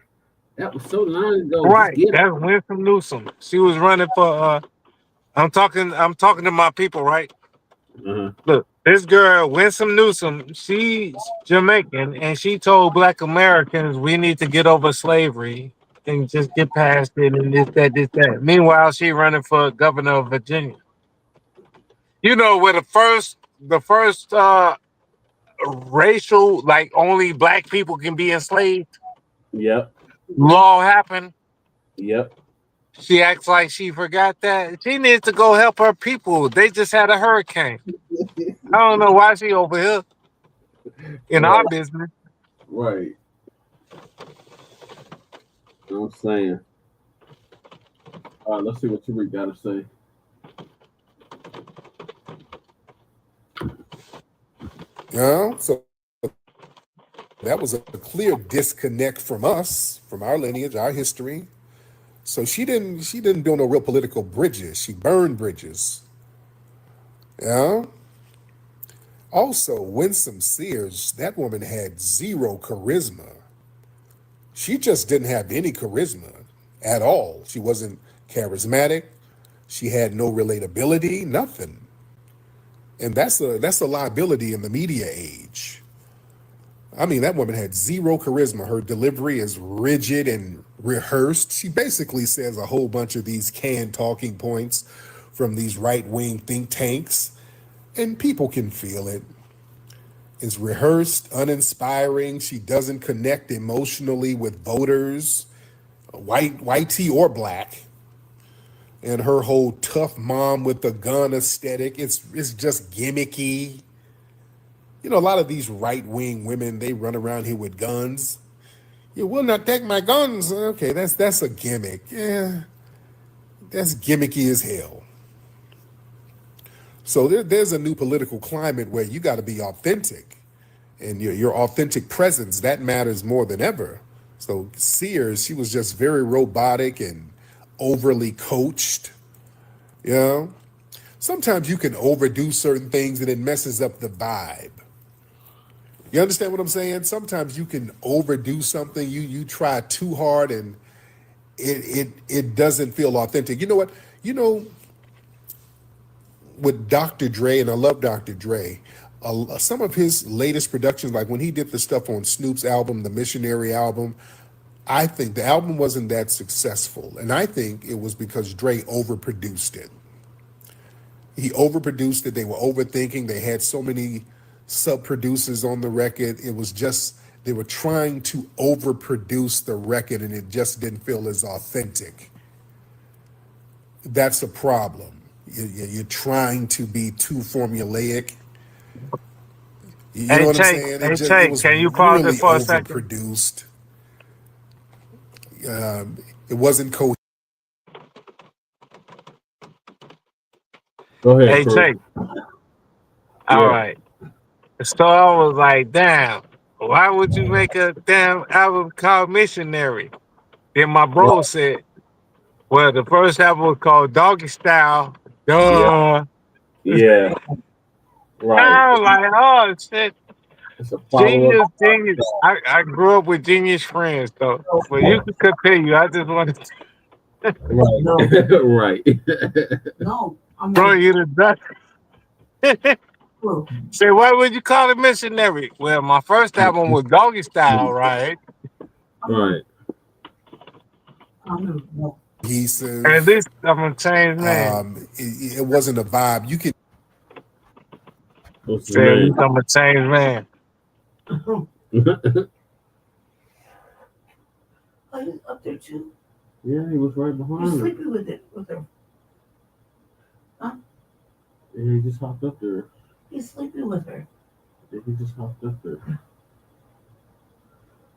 That was so long ago. Right. That's Winsome Newsom. She was running for I'm talking to my people, right? Look, this girl, Winsome Newsom, she's Jamaican, and she told Black Americans we need to get over slavery and just get past it and this, that. Meanwhile, she running for governor of Virginia. Where the first racial, like only Black people can be enslaved. Yep. Law happened. Yep. She acts like she forgot that. She needs to go help her people. They just had a hurricane. I don't know why she over here in our business. Right. You know what I'm saying? All right, let's see what Tariq got to say. So that was a clear disconnect from us, from our lineage, our history. So she didn't build no real political bridges. She burned bridges. Yeah. Also, Winsome Sears, that woman had zero charisma. She just didn't have any charisma at all. She wasn't charismatic. She had no relatability, nothing. And that's a liability in the media age. I mean, that woman had zero charisma. Her delivery is rigid and rehearsed. She basically says a whole bunch of these canned talking points from these right-wing think tanks, and people can feel it. It's rehearsed, uninspiring. She doesn't connect emotionally with voters, white tea or black. And her whole tough mom with the gun aesthetic, it's just gimmicky. A lot of these right-wing women, they run around here with guns. You will not take my guns. Okay, that's a gimmick. Yeah, that's gimmicky as hell. So there's a new political climate where you got to be authentic, and your authentic presence, that matters more than ever. So Sears, she was just very robotic and overly coached. You know, sometimes you can overdo certain things and it messes up the vibe. You understand what I'm saying? Sometimes you can overdo something. You try too hard and it doesn't feel authentic. You know what? You know, with Dr. Dre, and I love Dr. Dre, some of his latest productions, like when he did the stuff on Snoop's album, the Missionary album, I think the album wasn't that successful. And I think it was because Dre overproduced it. He overproduced it. They were overthinking. They had so many sub-producers on the record. It was just, they were trying to overproduce the record and it just didn't feel as authentic. That's a problem. You're trying to be too formulaic. You know what I'm saying? It was can you pause really it for a second? overproduced. It wasn't coherent. Go ahead, Hey, Kurt. Jake. All right. So I was like, damn, why would you make a damn album called Missionary? Then my bro said, well, the first album was called Doggy Style. Duh. Yeah. Right. I was like, oh, shit. It's a follow-up. Genius. I grew up with genius friends, though. But you can continue. I just wanted to. Right. Right. No, I'm Bro, not. you the best. Say, why would you call it Missionary? Well, my first album was Doggy Style, right? Right. Cohesive. At least I'm a changed man. It wasn't a vibe. You could Say, at least I'm a changed man. Oh, he's up there too. Yeah, he was right behind You're her. sleeping with her. Huh? Yeah, he just hopped up there. He's sleeping with her. Yeah, he just hopped up there.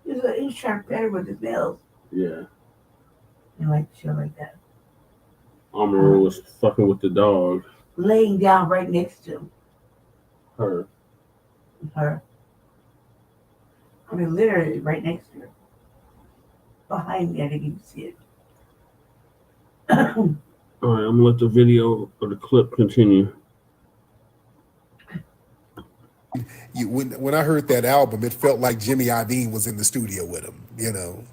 He's trying to pet her with his nails. Yeah. And like shit like that. Amaru was fucking with the dog. Laying down right next to him. Her. Her. I mean, literally right next to her. Behind me, I didn't even see it. All right, I'm gonna let the video or the clip continue. when I heard that album, it felt like Jimmy Iovine was in the studio with him. You know,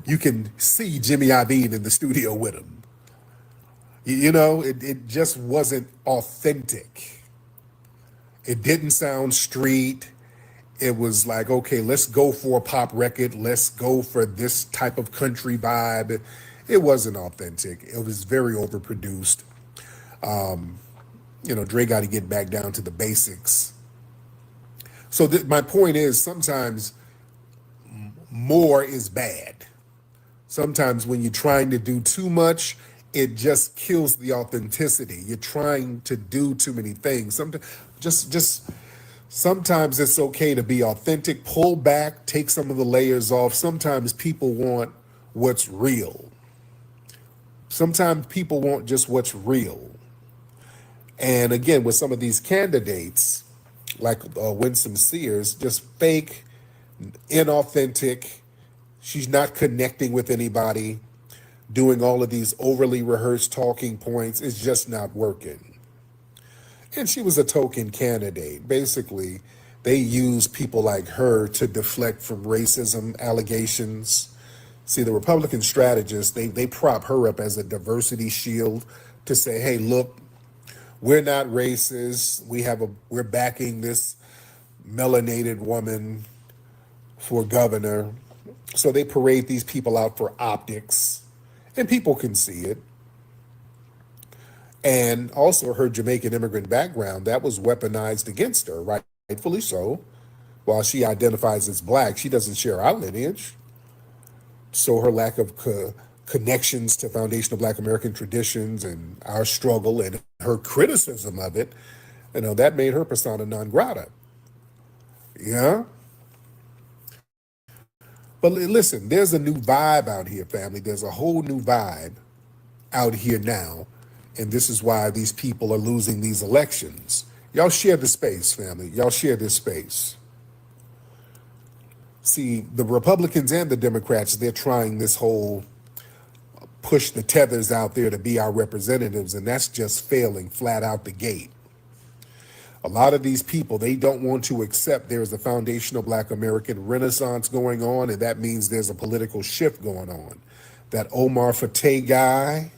you can see Jimmy Iovine in the studio with him. You know, it just wasn't authentic. It didn't sound street. It was like, okay, let's go for a pop record. Let's go for this type of country vibe. It wasn't authentic. It was very overproduced. You know, Dre got to get back down to the basics. So my point is, sometimes more is bad. Sometimes when you're trying to do too much, it just kills the authenticity. You're trying to do too many things. Sometimes it's okay to be authentic, pull back, take some of the layers off. Sometimes people want what's real. Sometimes people want just what's real. And again, with some of these candidates, like Winsome Sears, just fake, inauthentic. She's not connecting with anybody, doing all of these overly rehearsed talking points. It's just not working. And she was a token candidate. Basically, they use people like her to deflect from racism allegations. See, the Republican strategists, they prop her up as a diversity shield to say, hey, look, we're not racist. We're backing this melanated woman for governor. So they parade these people out for optics, and people can see it. And also her Jamaican immigrant background, that was weaponized against her, rightfully so. While she identifies as Black, she doesn't share our lineage. So her lack of connections to foundational Black American traditions and our struggle and her criticism of it, you know, that made her persona non grata. Yeah. But listen, there's a new vibe out here, family. There's a whole new vibe out here now. And this is why these people are losing these elections. Y'all share the space, family. Y'all share this space. See, the Republicans and the Democrats, they're trying this whole push the tethers out there to be our representatives, and that's just failing flat out the gate. A lot of these people, they don't want to accept there's a foundational Black American renaissance going on, and that means there's a political shift going on. That Omar Fateh guy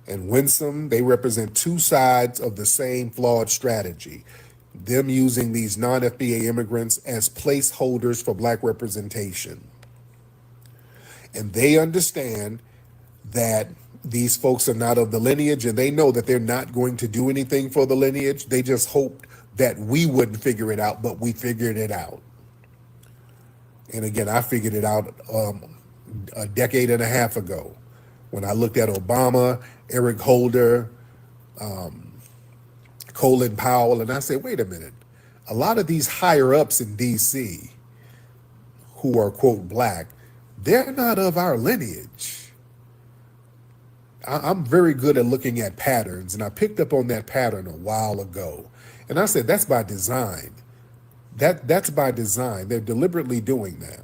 and Winsome, they represent two sides of the same flawed strategy. Them using these non-FBA immigrants as placeholders for Black representation. And they understand that these folks are not of the lineage, and they know that they're not going to do anything for the lineage. They just hoped that we wouldn't figure it out, but we figured it out. And again, I figured it out a decade and a half ago when I looked at Obama, Eric Holder, Colin Powell, and I said, wait a minute. A lot of these higher ups in DC who are, quote, Black, they're not of our lineage. I'm very good at looking at patterns, and I picked up on that pattern a while ago. And I said, that's by design. That's by design. They're deliberately doing that.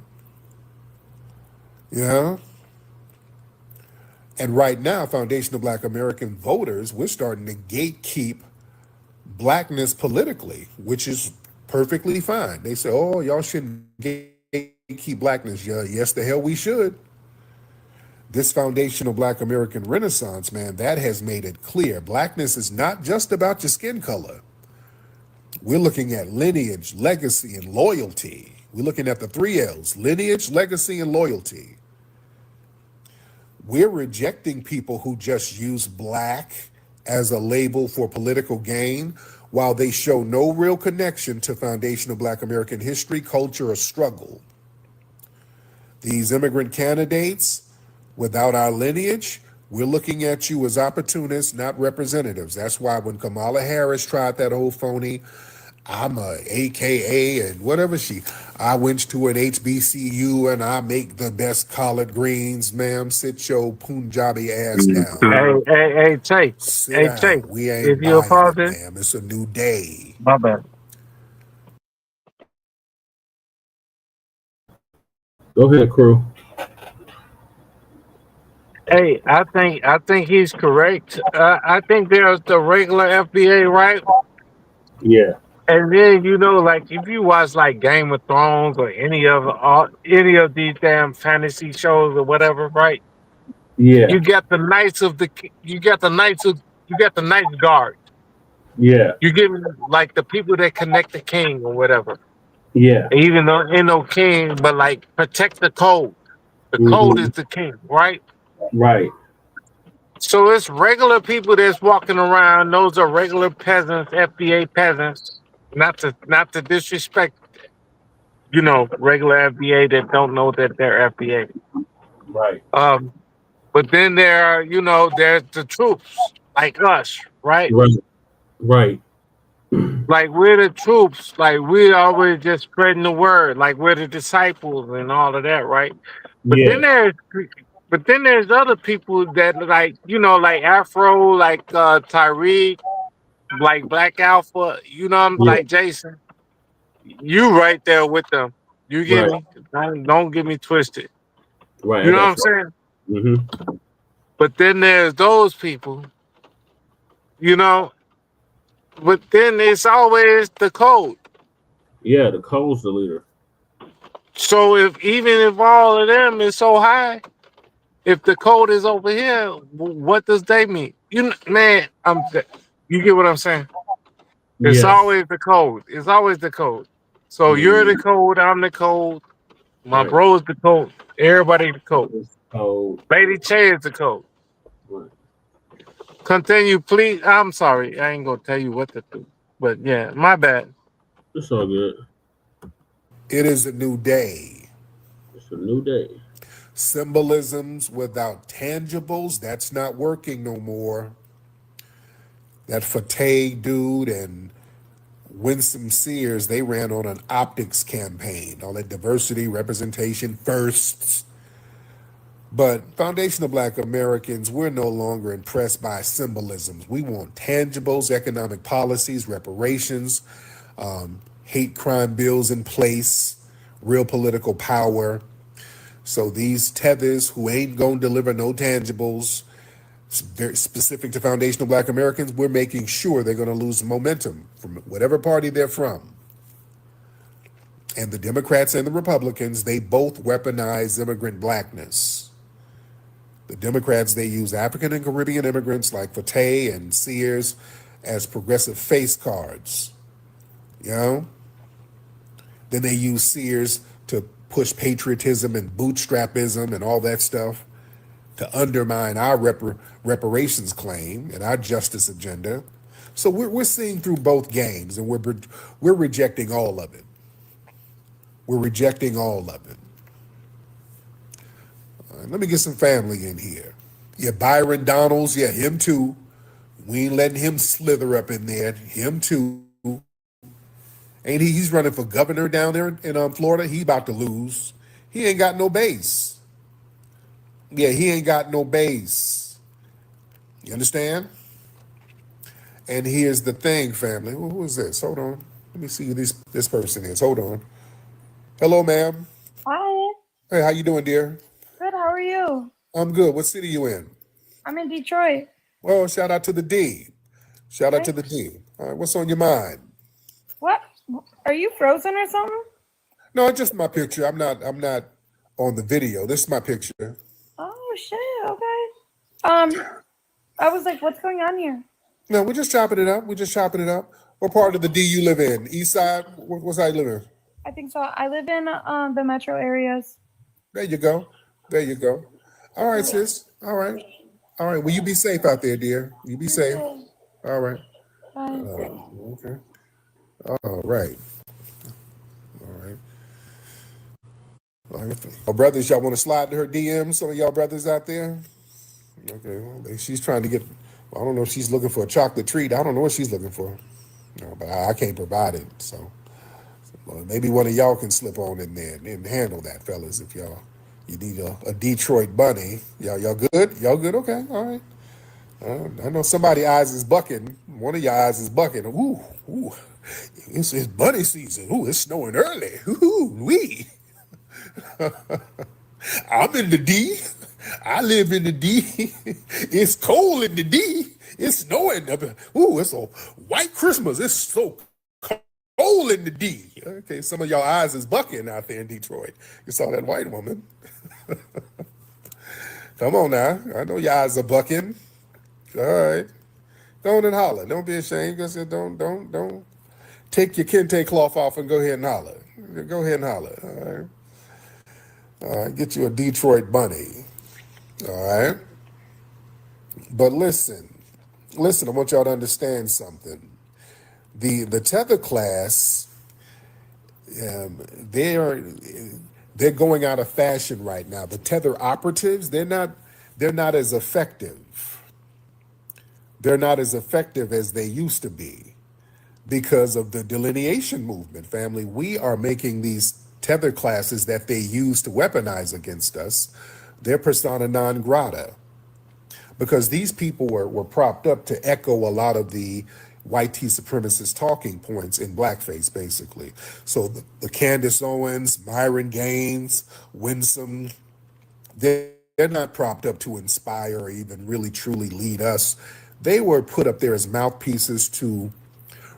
You know? And right now, foundational Black American voters, we're starting to gatekeep Blackness politically, which is perfectly fine. They say, oh, y'all shouldn't gatekeep Blackness. Yeah, yes, the hell we should. This foundational Black American renaissance, man, that has made it clear. Blackness is not just about your skin color. We're looking at lineage, legacy, and loyalty. We're looking at the 3 L's, lineage, legacy, and loyalty. We're rejecting people who just use Black as a label for political gain, while they show no real connection to foundational Black American history, culture, or struggle. These immigrant candidates, without our lineage, we're looking at you as opportunists, not representatives. That's why when Kamala Harris tried that old phony, I'm a AKA and whatever I went to an HBCU and I make the best collard greens, ma'am. Sit your Punjabi ass down. Hey, Che. Sit Hey, down. Che. We If ain't you buying apologize, it, ma'am. It's a new day. my bad. Go ahead, crew. Hey, I think he's correct. I think there's the regular FBA, right? Yeah. And then like if you watch like Game of Thrones or any of these damn fantasy shows or whatever, right? Yeah. You got the knights of the knights guard. Yeah. You get like the people that connect the king or whatever. Yeah. Even though ain't no king, but like protect the code. The code is the king, right? Right. So it's regular people that's walking around. Those are regular peasants, FBA peasants. Not to disrespect, regular FBA that don't know that they're FBA. Right. But then there's the troops like us, right? Right. Like we're the troops. Like we always just spreading the word. Like we're the disciples and all of that, right? But then there's other people that like Afro, like Tyreek, like Black Alpha, like Jason. You right there with them. You get me? Don't get me twisted. Right. You know what I'm saying? Mm-hmm. But then there's those people, but then it's always the code. Yeah, the code's the leader. So if all of them is so high, if the code is over here, what does they mean? You get what I'm saying? It's always the code. It's always the code. So you're the code, I'm the code, my bro's the code, everybody the code. Lady Che is the code. Right. Continue, please. I'm sorry. I ain't gonna tell you what to do. But yeah, my bad. It's all good. It is a new day. It's a new day. Symbolisms without tangibles, that's not working no more. That Fateh dude and Winsome Sears, they ran on an optics campaign, all that diversity, representation, firsts. But foundational Black Americans, we're no longer impressed by symbolisms. We want tangibles, economic policies, reparations, hate crime bills in place, real political power. So these tethers who ain't gonna deliver no tangibles, very specific to foundational Black Americans, we're making sure they're gonna lose momentum from whatever party they're from. And the Democrats and the Republicans, they both weaponize immigrant blackness. The Democrats, they use African and Caribbean immigrants like Fateh and Sears as progressive face cards, you know? Then they use Sears to push patriotism and bootstrapism and all that stuff to undermine our reparations claim and our justice agenda. So we're seeing through both games, and we're rejecting all of it. We're rejecting all of it. Let me get some family in here. Yeah, Byron Donalds, yeah, him too. We ain't letting him slither up in there. Him too. Ain't he? He's running for governor down there in Florida. He about to lose. He ain't got no base. Yeah, he ain't got no base. You understand? And here's the thing, family. Who is this? Hold on. Let me see who this person is. Hold on. Hello, ma'am. Hi. Hey, how you doing, dear? Good. How are you? I'm good. What city you in? I'm in Detroit. Well, shout out to the D. Shout out to the D. All right, what's on your mind? What? Are you frozen or something? No, it's just my picture. I'm not on the video. This is my picture. Oh shit. Okay. I was like, what's going on here? No, we're just chopping it up. What part of the D you live in? East side? What side you live in? I think so. I live in the metro areas. There you go. All right, sis. All right. Well, you be safe out there, dear. You be safe. All right. Bye. Okay. All right. Oh, brothers, y'all want to slide to her DMs? Some of y'all brothers out there? Okay. Well, she's trying to get, I don't know if she's looking for a chocolate treat. I don't know what she's looking for. No, but I can't provide it. So maybe one of y'all can slip on in there and handle that, fellas, if you need a Detroit bunny. Y'all good? Y'all good? Okay. All right. I know somebody's eyes is bucking. One of your eyes is bucking. Ooh. It's bunny season. Ooh, it's snowing early. Ooh, wee. I'm in the D. I live in the D. It's cold in the D. It's snowing. Ooh, it's a white Christmas. It's so cold in the D. Okay, some of y'all eyes is bucking out there in Detroit. You saw that white woman. Come on now. I know your eyes are bucking. All right. Don't and holler. Don't be ashamed. Just don't take your kente cloth off and go ahead and holler. Go ahead and holler. All right. Get you a Detroit bunny. All right. But listen, I want y'all to understand something. The tether class, they're going out of fashion right now. The tether operatives, they're not as effective. They're not as effective as they used to be because of the delineation movement, family. We are making these tether classes that they use to weaponize against us, they're persona non grata, because these people were propped up to echo a lot of the white T supremacist talking points in blackface, basically. So the Candace Owens, Myron Gaines, Winsome, they're not propped up to inspire or even really truly lead us. They were put up there as mouthpieces to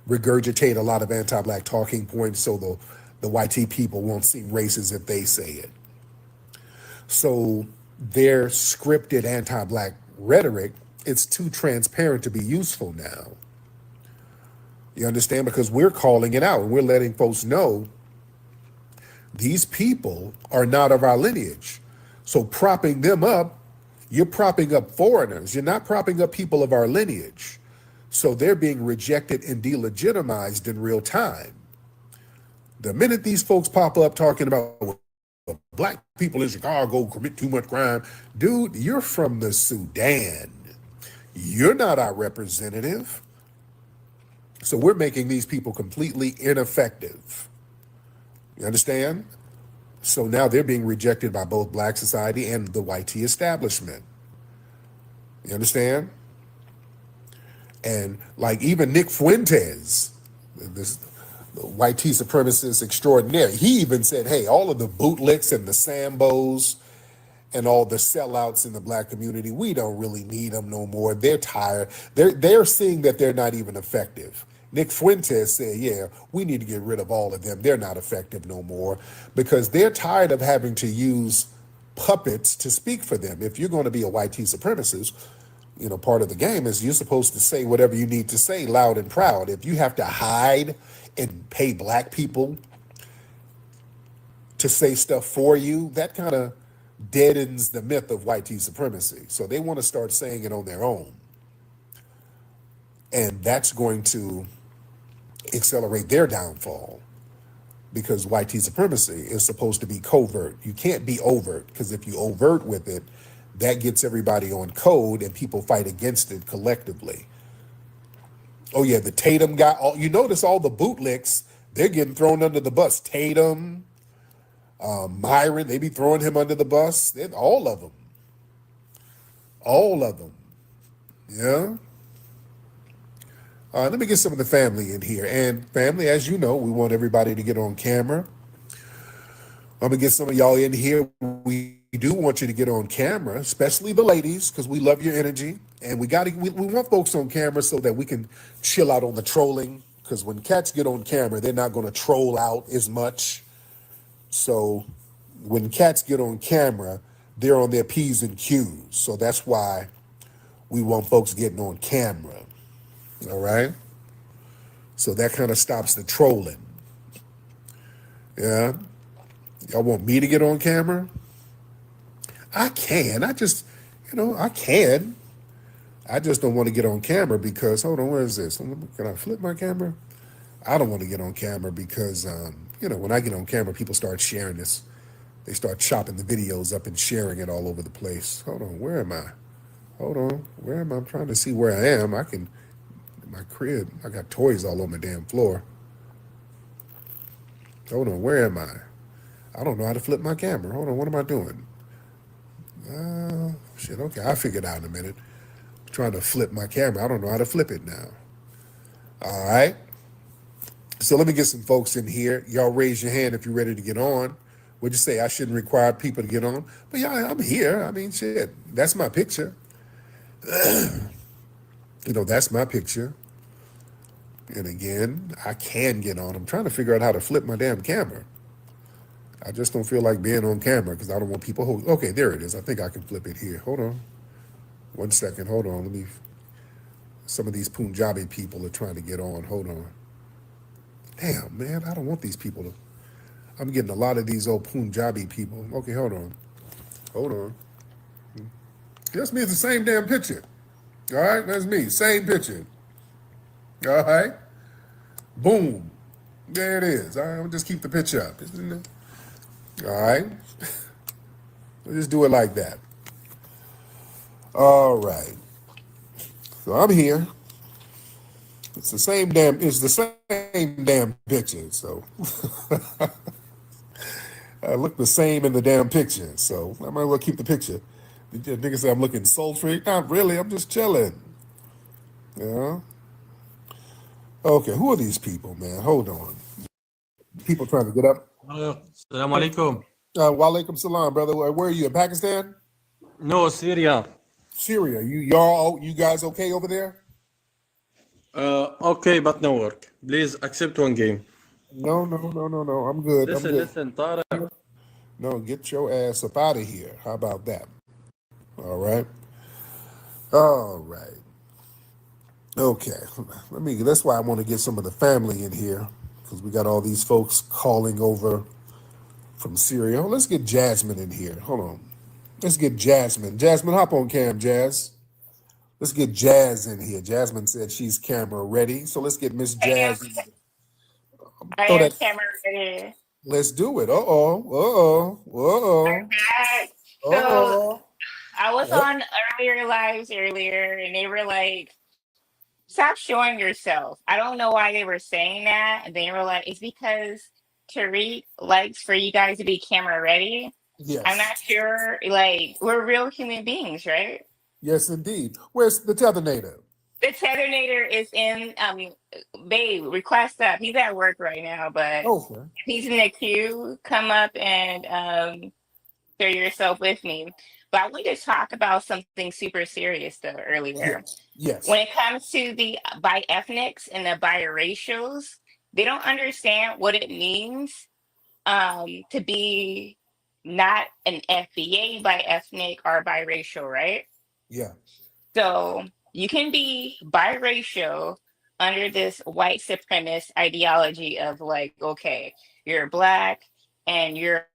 regurgitate a lot of anti-Black talking points so the YT people won't seem racist if they say it. So their scripted anti-Black rhetoric, it's too transparent to be useful now. You understand? Because we're calling it out and we're letting folks know these people are not of our lineage. So propping them up, you're propping up foreigners. You're not propping up people of our lineage. So they're being rejected and delegitimized in real time. The minute these folks pop up talking about Black people in Chicago commit too much crime, dude, you're from the Sudan. You're not our representative. So we're making these people completely ineffective. You understand? So now they're being rejected by both black society and the white tea establishment. You understand? And like even Nick Fuentes, this white tea supremacist extraordinaire, he even said, hey, all of the bootlicks and the Sambos and all the sellouts in the black community, we don't really need them no more. They're tired. They're seeing that they're not even effective. Nick Fuentes said, yeah, we need to get rid of all of them. They're not effective no more because they're tired of having to use puppets to speak for them. If you're going to be a white tea supremacist, you know, part of the game is you're supposed to say whatever you need to say loud and proud. If you have to hide and pay black people to say stuff for you, that kind of deadens the myth of white tea supremacy. So they want to start saying it on their own. And that's going to accelerate their downfall because white tea supremacy is supposed to be covert. You can't be overt because if you overt with it, that gets everybody on code and people fight against it collectively. Oh yeah, the Tatum guy, you notice all the bootlicks, they're getting thrown under the bus. Tatum, Myron, they be throwing him under the bus. All of them. All of them. Yeah. Let me get some of the family in here. And family, as you know, we want everybody to get on camera. I'm going to get some of y'all in here. We do want you to get on camera, especially the ladies, because we love your energy. And we want folks on camera so that we can chill out on the trolling. Because when cats get on camera, they're not going to troll out as much. So when cats get on camera, they're on their P's and Q's. So that's why we want folks getting on camera. All right? So that kind of stops the trolling. Yeah? Y'all want me to get on camera? I can. I can. I just don't want to get on camera because, hold on, where is this? Can I flip my camera? I don't want to get on camera because, when I get on camera, people start sharing this. They start chopping the videos up and sharing it all over the place. Hold on, where am I? Hold on, where am I? I'm trying to see where I am. My crib, I got toys all on my damn floor. Hold on, where am I? I don't know how to flip my camera. Hold on, what am I doing? Shit, okay, I'll figure it out in a minute. I'm trying to flip my camera. I don't know how to flip it now. All right. So let me get some folks in here. Y'all raise your hand if you're ready to get on. Would you say I shouldn't require people to get on? But yeah, I'm here. I mean, shit, that's my picture. That's my picture. And again, I can get on. I'm trying to figure out how to flip my damn camera. I just don't feel like being on camera because I don't want people. Okay, there it is. I think I can flip it here. Hold on. 1 second. Hold on. Some of these Punjabi people are trying to get on. Hold on. Damn, man, I don't want these people to. I'm getting a lot of these old Punjabi people. Okay, hold on. Hold on. That's me. It's the same damn picture. All right, that's me. Same picture. All right. Boom. There it is. All right, we'll just keep the picture up. All right. We'll just do it like that. All right. So I'm here. It's the same damn picture. So I look the same in the damn picture. So I might as well keep the picture. The nigga say I'm looking sultry. Not really. I'm just chilling. Yeah. Okay, who are these people, man? Hold on. People trying to get up. Assalamu alaikum. Walaikum salam, brother. Where are you, in Pakistan? No, Syria. Syria. You guys okay over there? Okay, but no work. Please accept one game. No. I'm good. Listen, Tara. No, get your ass up out of here. How about that? All right. Okay. That's why I want to get some of the family in here, because we got all these folks calling over from Syria. Let's get Jasmine in here. Hold on. Let's get Jasmine. Jasmine, hop on cam, Jazz. Let's get Jazz in here. Jasmine said she's camera ready. So let's get Miss Jazz in. I am camera ready. Let's do it. I'm back. So I was on earlier lives earlier, and they were like, stop showing yourself. I don't know why they were saying that. And they were like, it's because Tariq likes for you guys to be camera ready. Yes. I'm not sure. Like, we're real human beings, right? Yes, indeed. Where's the Tethernator? The Tethernator is in. Babe, request up. He's at work right now, but Okay. if he's in the queue, come up and share yourself with me. But I want to talk about something super serious though earlier. Yes. When it comes to the bi-ethnics and the biracials, they don't understand what it means to be not an FBA bi-ethnic or biracial, right? Yeah. So you can be biracial under this white supremacist ideology of like, okay, you're black and you're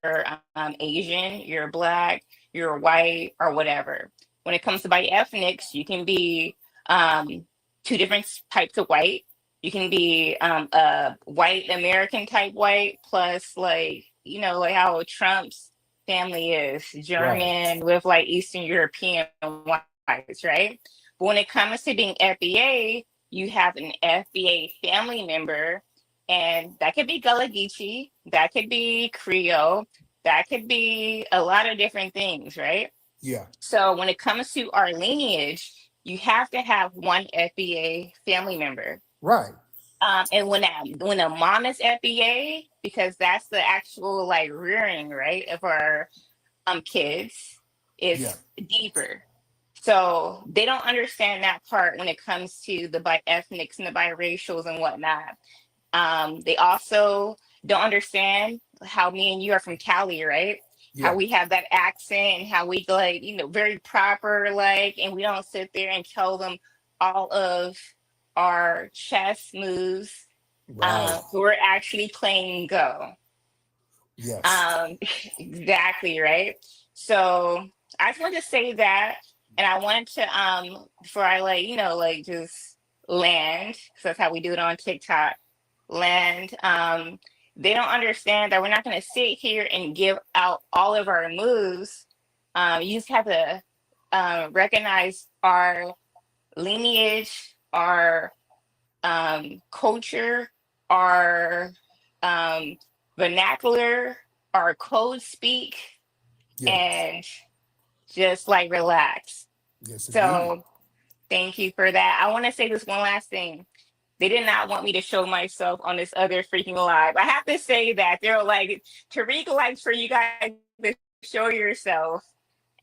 Asian, you're black, you're white, or whatever. When it comes to bi-ethnics, you can be two different types of white. You can be a white American type white plus like, you know, like how Trump's family is German with like Eastern European whites, right? But when it comes to being FBA, you have an FBA family member, and that could be Gullah Geechee, that could be Creole, that could be a lot of different things, right? Yeah. So when it comes to our lineage, you have to have one FBA family member. Right. And when a mom is FBA, because that's the actual like rearing, right, of our kids, is deeper. So they don't understand that part when it comes to the bi-ethnics and the biracials and whatnot. They also don't understand how me and you are from Cali, right? Yeah. How we have that accent and how we like, you know, very proper, like, and we don't sit there and tell them all of our chess moves. We're actually playing Go. Yes. Exactly, right? So I just wanted to say that, and I wanted to before I like, you know, like just land, because that's how we do it on TikTok. Land. They don't understand that we're not going to sit here and give out all of our moves. You just have to recognize our lineage, our culture, our vernacular, our code speak, and just like relax. Yes, so thank you for that. I want to say this one last thing. They did not want me to show myself on this other freaking live. I have to say that they're like, Tariq likes for you guys to show yourself.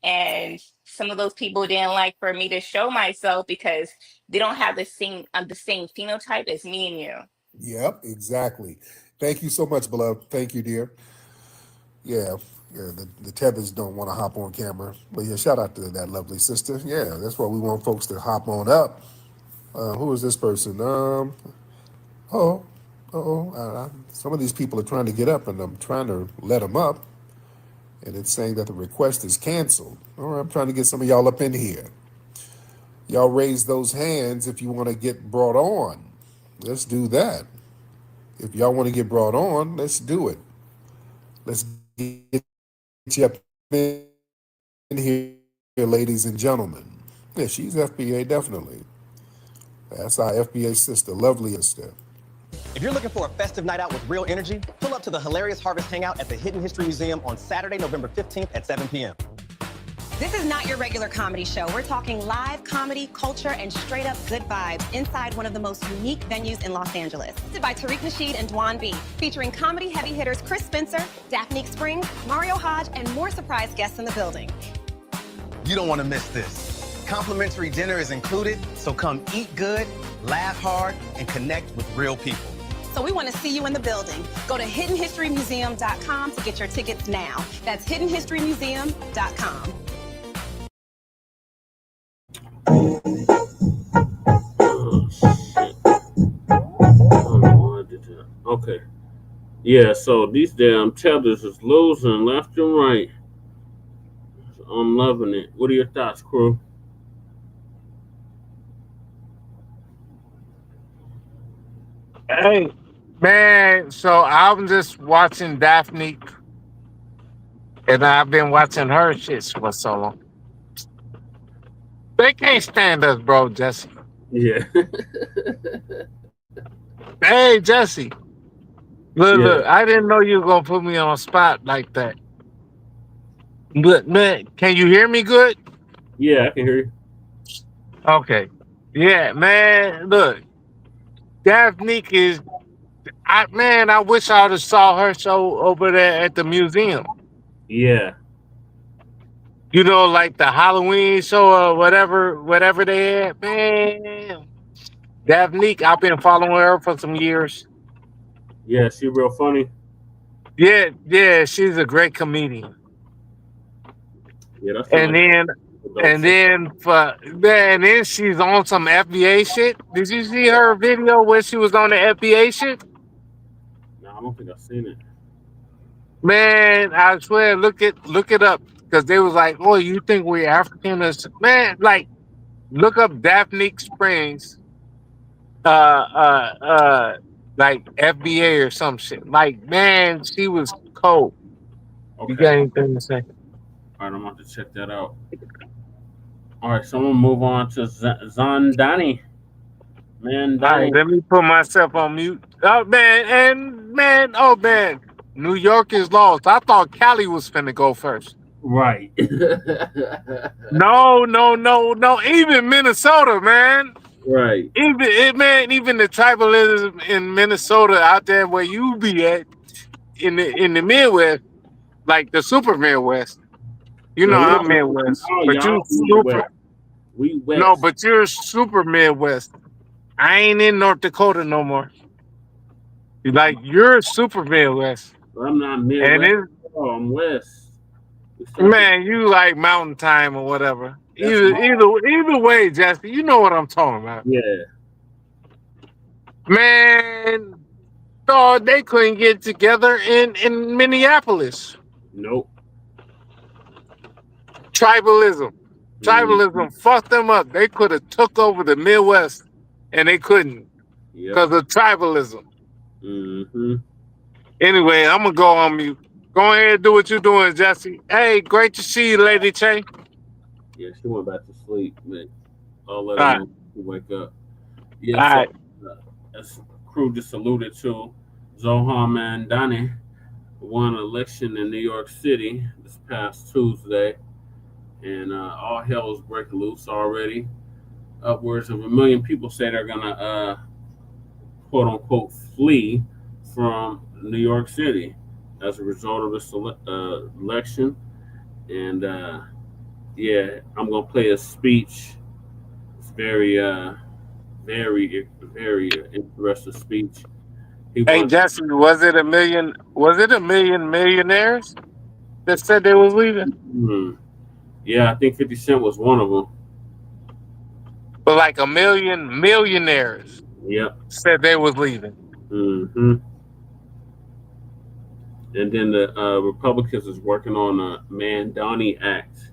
And some of those people didn't like for me to show myself because they don't have the same phenotype as me and you. Yep, exactly. Thank you so much, beloved. Thank you, dear. Yeah, the tethers don't want to hop on camera. But yeah, shout out to that lovely sister. Yeah, that's why we want folks to hop on up. Who is this person? Some of these people are trying to get up, and I'm trying to let them up, and it's saying that the request is canceled. All right, I'm trying to get some of y'all up in here. Y'all raise those hands if you want to get brought on. Let's do that. If y'all want to get brought on, let's do it. Let's get you up in here, ladies and gentlemen. Yeah, she's FBA, definitely. That's our FBA sister, lovely sister. If you're looking for a festive night out with real energy, pull up to the Hilarious Harvest Hangout at the Hidden History Museum on Saturday, November 15th at 7 p.m. This is not your regular comedy show. We're talking live comedy, culture, and straight up good vibes inside one of the most unique venues in Los Angeles. Hosted by Tariq Nasheed and Dwan B, featuring comedy heavy hitters Chris Spencer, Daphne Springs, Mario Hodge, and more surprise guests in the building. You don't want to miss this. Complimentary dinner is included, so come eat good, laugh hard, and connect with real people. So we want to see you in the building. Go to hiddenhistorymuseum.com to get your tickets now. That's hiddenhistorymuseum.com. Oh, shit. Oh, I did that. Okay. Yeah, so these damn tethers is losing left and right. I'm loving it. What are your thoughts, crew? Hey, man, so I'm just watching Daphne, and I've been watching her shit for so long. They can't stand us, bro, Jesse. Yeah. Hey, Jesse. Look, Yeah, look, I didn't know you were gonna put me on spot like that. But man, can you hear me good? yeah, I can hear you. Okay. Yeah, man. Look, Daphne is I wish I would have saw her show over there at the museum. Yeah, You know, like the Halloween show or whatever they had. Man, Daphne, I've been following her for some years. yeah, she real funny. Yeah, yeah, she's a great comedian. Yeah, that sounds And like then a dope show. and then she's on some FBA shit. Did you see her video where she was on the FBA shit? No, I don't think I've seen it. Man, I swear, look it up because they was like, "Oh, you think we're African?" Man, like, look up Daphne Springs, uh, like FBA or some shit. Like, man, she was cold. You got Okay, anything to say? all right, I'm going to check that out. All right, so I'm gonna move on to Zondani. Man, All right, Donnie. let me put myself on mute. Oh man, New York is lost. I thought Cali was finna go first. Right. No. Even Minnesota, man. Right. Even the tribalism in Minnesota out there where you be at in the Midwest, like the super Midwest. You know No, I'm Midwest, but you we super. west. We No, west. but you're super Midwest. I ain't in North Dakota no more. Like you're super Midwest, I'm not and Midwest. it, Oh, I'm west. We start to- man, you like Mountain Time or whatever. That's Either way, Jesse, you know what I'm talking about. yeah. Man, dog, they couldn't get together in Minneapolis. Nope. Tribalism. Mm, Tribalism fucked them up. They could have took over the Midwest, and they couldn't yep. because of tribalism. Mm-hmm. Anyway, I'm gonna go on mute. Go ahead and do what you're doing, Jesse. Hey, great to see you, Lady Che. Yeah, she went back to sleep, man. I'll let All her right. know to wake up. Yeah, All so right. as crew just alluded to, Zohran Mamdani won an election in New York City this past Tuesday, and all hell is breaking loose already. Upwards of 1 million people say they're gonna quote unquote flee from New York City as a result of this election. And yeah, I'm gonna play a speech. It's very interesting speech. He Hey, wants. Jesse, was it a million millionaires that said they was leaving? Yeah, I think 50 Cent was one of them. But like a million millionaires Yep. said they was leaving. Mm-hmm. And then the Republicans is working on a Mamdani Act.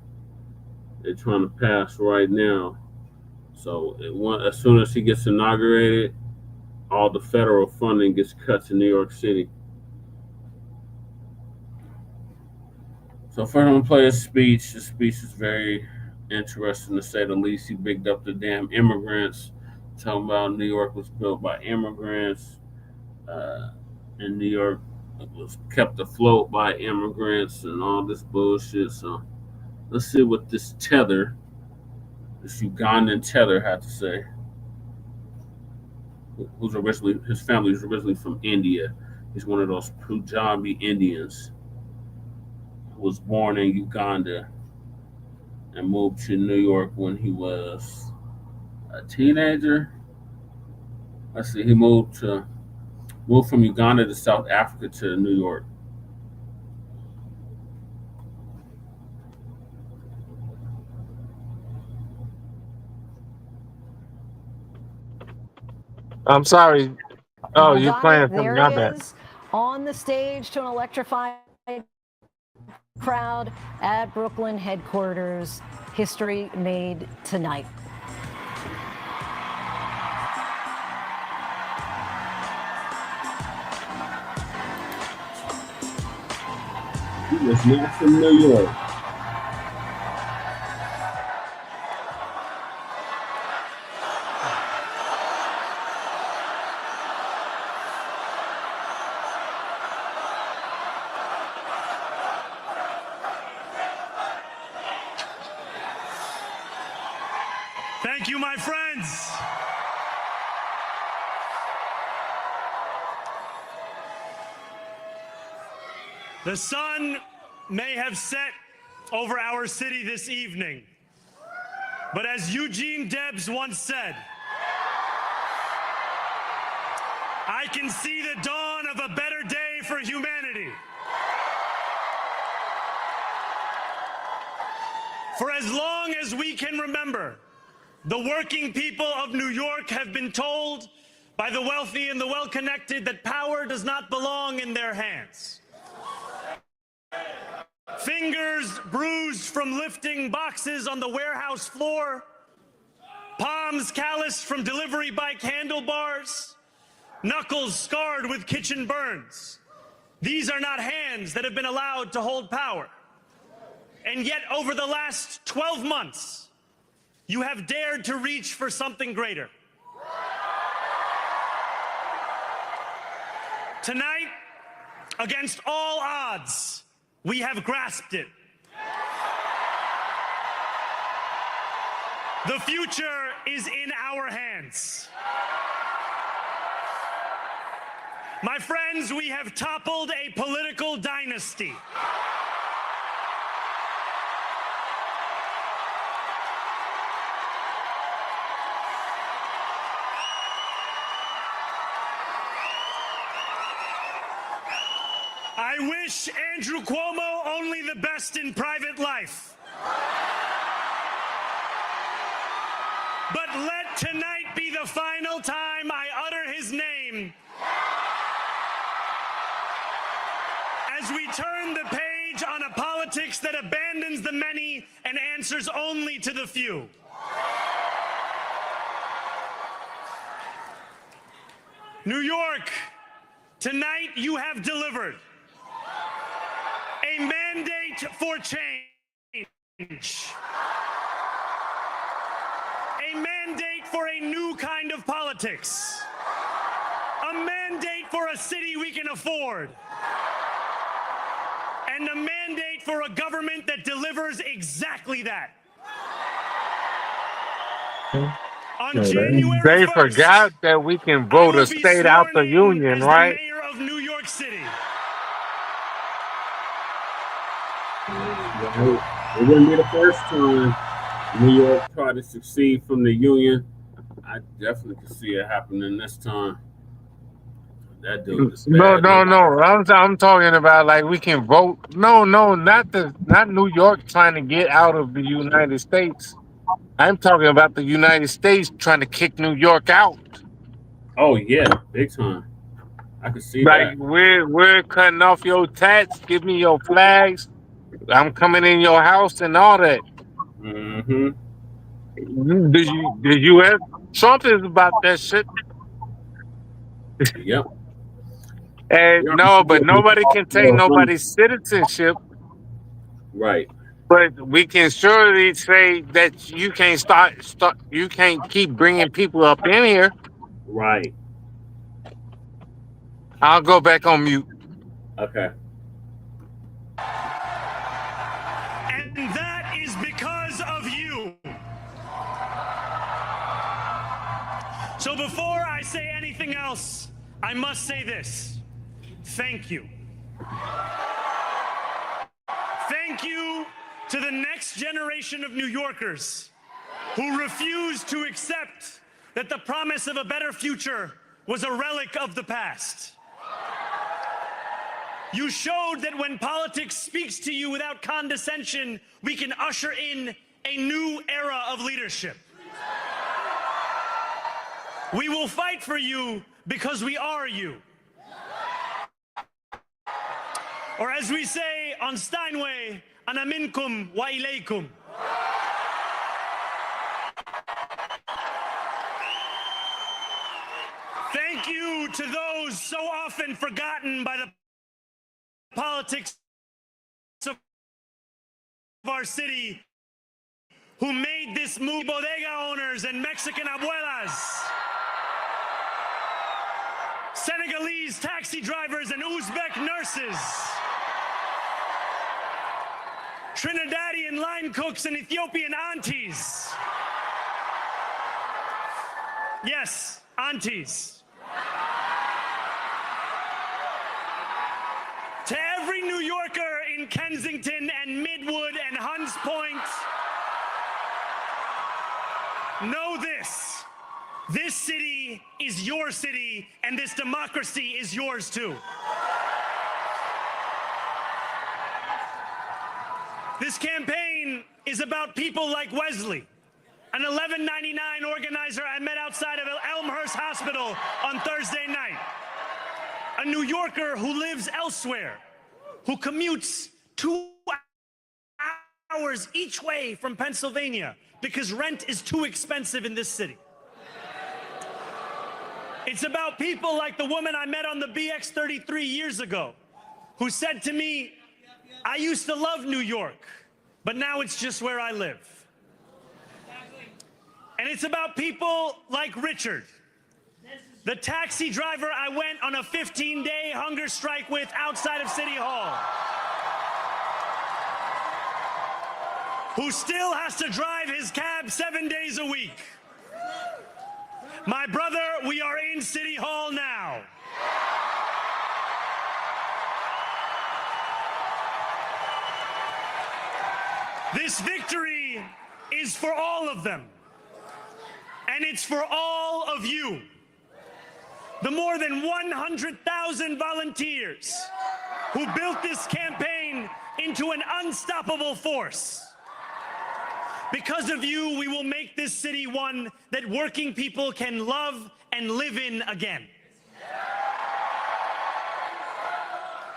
They're trying to pass right now. So as soon as he gets inaugurated, all the federal funding gets cut to New York City. So first I'm gonna play a speech. The speech is very interesting to say the least. He bigged up the damn immigrants, talking about New York was built by immigrants, and New York was kept afloat by immigrants and all this bullshit. So let's see what this Ugandan tether had to say. His family was originally from India. He's one of those Punjabi Indians who was born in Uganda and moved to New York when he was a teenager. Let's see, he moved from Uganda to South Africa to New York. I'm sorry. Oh, you playing something? There My he bad. is on the stage to an electrified crowd at Brooklyn headquarters. History made tonight. He was not from New York. Thank you, my friends. The sun may have set over our city this evening, but as Eugene Debs once said, I can see the dawn of a better day for humanity. For as long as we can remember, the working people of New York have been told by the wealthy and the well-connected that power does not belong in their hands. Fingers bruised from lifting boxes on the warehouse floor, palms calloused from delivery bike handlebars, knuckles scarred with kitchen burns. These are not hands that have been allowed to hold power. And yet, over the last 12 months, you have dared to reach for something greater. Tonight, against all odds, we have grasped it. The future is in our hands. My friends, we have toppled a political dynasty. I wish Andrew Cuomo only the best in private life. But let tonight be the final time I utter his name as we turn the page on a politics that abandons the many and answers only to the few. New York, tonight you have delivered a mandate for change, a mandate for a new kind of politics, a mandate for a city we can afford, and a mandate for a government that delivers exactly that. On January 1st, They forgot that we can vote a state out the union, right? Mayor of New York City. It wouldn't be the first time New York tried to succeed from the union. I definitely could see it happening this time. That dude is bad. No. I'm talking about like we can vote. No, not New York trying to get out of the United States. I'm talking about the United States trying to kick New York out. Oh yeah, big time. I can see Like that. we're cutting off your tax. Give me your flags. I'm coming in your house and all that. Mm-hmm. The U.S. Trump is about that shit. Yep. And no, but nobody can take nobody's citizenship. Right. But we can surely say that you can't you can't keep bringing people up in here. Right. I'll go back on mute. Okay. And that is because of you. So before I say anything else, I must say this. Thank you. Thank you to the next generation of New Yorkers who refuse to accept that the promise of a better future was a relic of the past. You showed that when politics speaks to you without condescension, we can usher in a new era of leadership. We will fight for you because we are you. Or as we say on Steinway, ana minkum wa ilaykum. Thank you to those so often forgotten by the politics of our city who made this move, bodega owners and Mexican abuelas, Senegalese taxi drivers and Uzbek nurses, Trinidadian line cooks and Ethiopian aunties, Yes, aunties. To every New Yorker in Kensington and Midwood and Hunts Point, know this. This city is your city, and this democracy is yours too. This campaign is about people like Wesley, an $11.99 organizer I met outside of Elmhurst Hospital on Thursday night. A New Yorker who lives elsewhere, who commutes 2 hours each way from Pennsylvania because rent is too expensive in this city. It's about people like the woman I met on the BX 33 years ago, who said to me, I used to love New York, but now it's just where I live. And it's about people like Richard, the taxi driver I went on a 15-day hunger strike with outside of City Hall, who still has to drive his cab 7 days a week. My brother, we are in City Hall now. This victory is for all of them, and it's for all of you. The more than 100,000 volunteers who built this campaign into an unstoppable force. Because of you, we will make this city one that working people can love and live in again.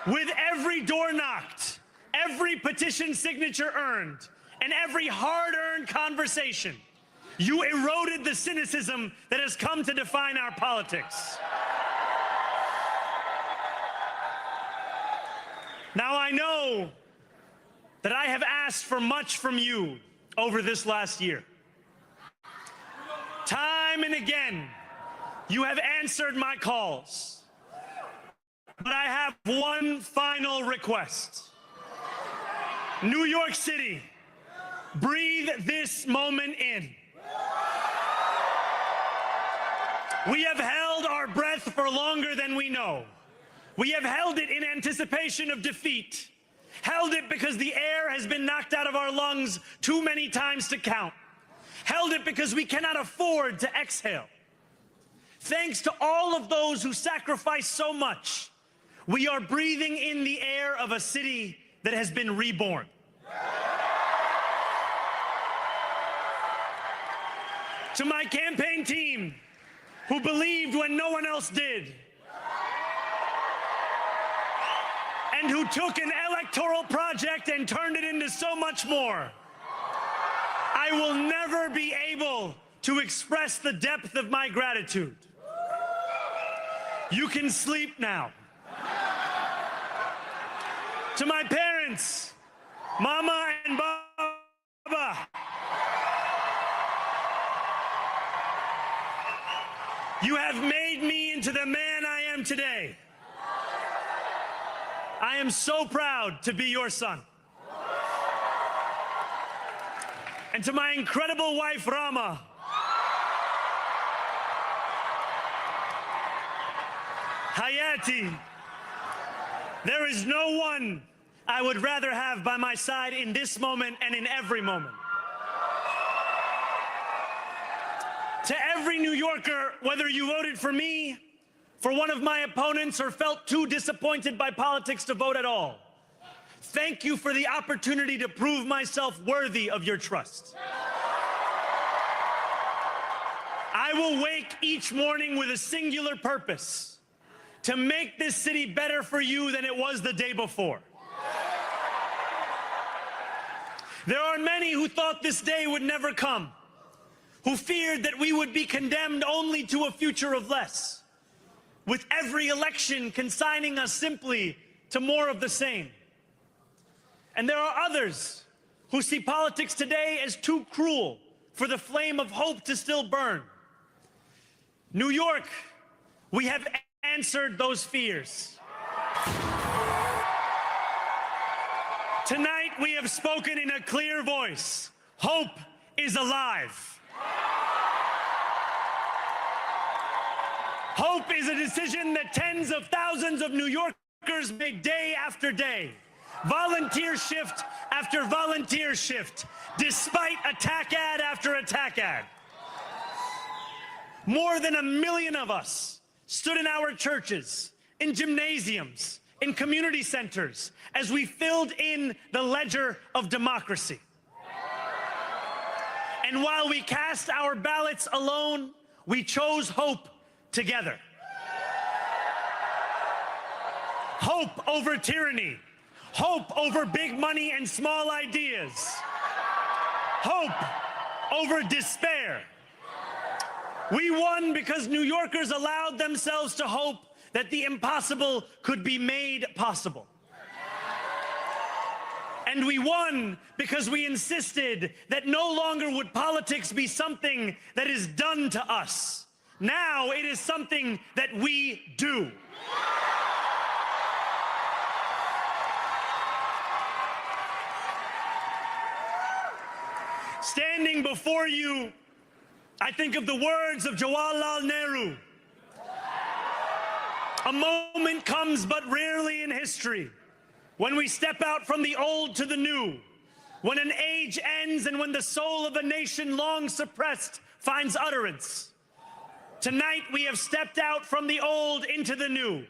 With every door knocked, every petition signature earned, and every hard-earned conversation, you eroded the cynicism that has come to define our politics. Now, I know that I have asked for much from you over this last year. Time and again, you have answered my calls. But I have one final request. New York City, breathe this moment in. We have held our breath for longer than we know. We have held it in anticipation of defeat. Held it because the air has been knocked out of our lungs too many times to count. Held it because we cannot afford to exhale. Thanks to all of those who sacrificed so much, we are breathing in the air of a city that has been reborn. To my campaign team, who believed when no one else did, and who took an electoral project and turned it into so much more, I will never be able to express the depth of my gratitude. You can sleep now. To my parents, Mama and Baba, you have made me into the man I am today. I am so proud to be your son. And to my incredible wife, Rama, Hayati, there is no one I would rather have by my side in this moment and in every moment. To every New Yorker, whether you voted for me, for one of my opponents, or felt too disappointed by politics to vote at all, thank you for the opportunity to prove myself worthy of your trust. I will wake each morning with a singular purpose: to make this city better for you than it was the day before. There are many who thought this day would never come, who feared that we would be condemned only to a future of less, with every election consigning us simply to more of the same. And there are others who see politics today as too cruel for the flame of hope to still burn. New York, we have answered those fears. Tonight we have spoken in a clear voice. Hope is alive. Hope is a decision that tens of thousands of New Yorkers make day after day. Volunteer shift after volunteer shift, despite attack ad after attack ad. More than 1 million of us stood in our churches, in gymnasiums, in community centers, as we filled in the ledger of democracy. And while we cast our ballots alone, we chose hope together. Hope over tyranny. Hope over big money and small ideas. Hope over despair. We won because New Yorkers allowed themselves to hope that the impossible could be made possible. And we won because we insisted that no longer would politics be something that is done to us. Now it is something that we do. Standing before you, I think of the words of Jawaharlal Nehru. A moment comes but rarely in history when we step out from the old to the new, when an age ends and when the soul of a nation long suppressed finds utterance. Tonight we have stepped out from the old into the new.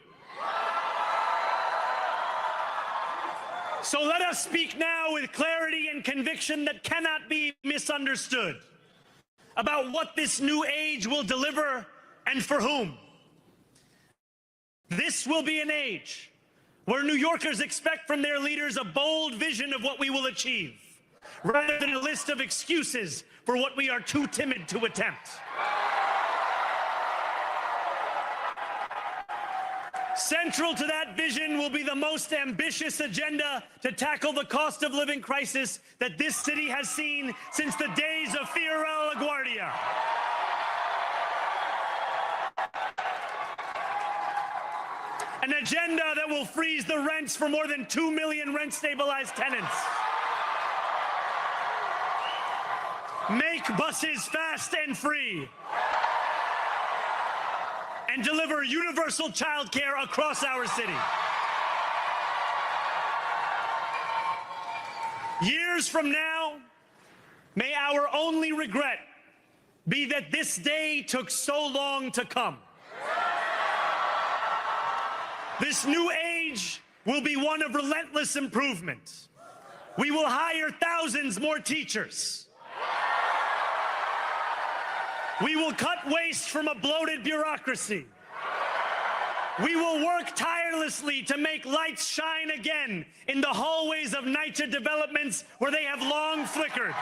So let us speak now with clarity and conviction that cannot be misunderstood about what this new age will deliver and for whom. This will be an age where New Yorkers expect from their leaders a bold vision of what we will achieve, rather than a list of excuses for what we are too timid to attempt. Central to that vision will be the most ambitious agenda to tackle the cost of living crisis that this city has seen since the days of Fiorella LaGuardia. An agenda that will freeze the rents for more than 2 million rent-stabilized tenants. Make buses fast and free. And deliver universal childcare across our city. Years from now, may our only regret be that this day took so long to come. This new age will be one of relentless improvement. We will hire thousands more teachers. We will cut waste from a bloated bureaucracy. We will work tirelessly to make lights shine again in the hallways of NYCHA developments where they have long flickered.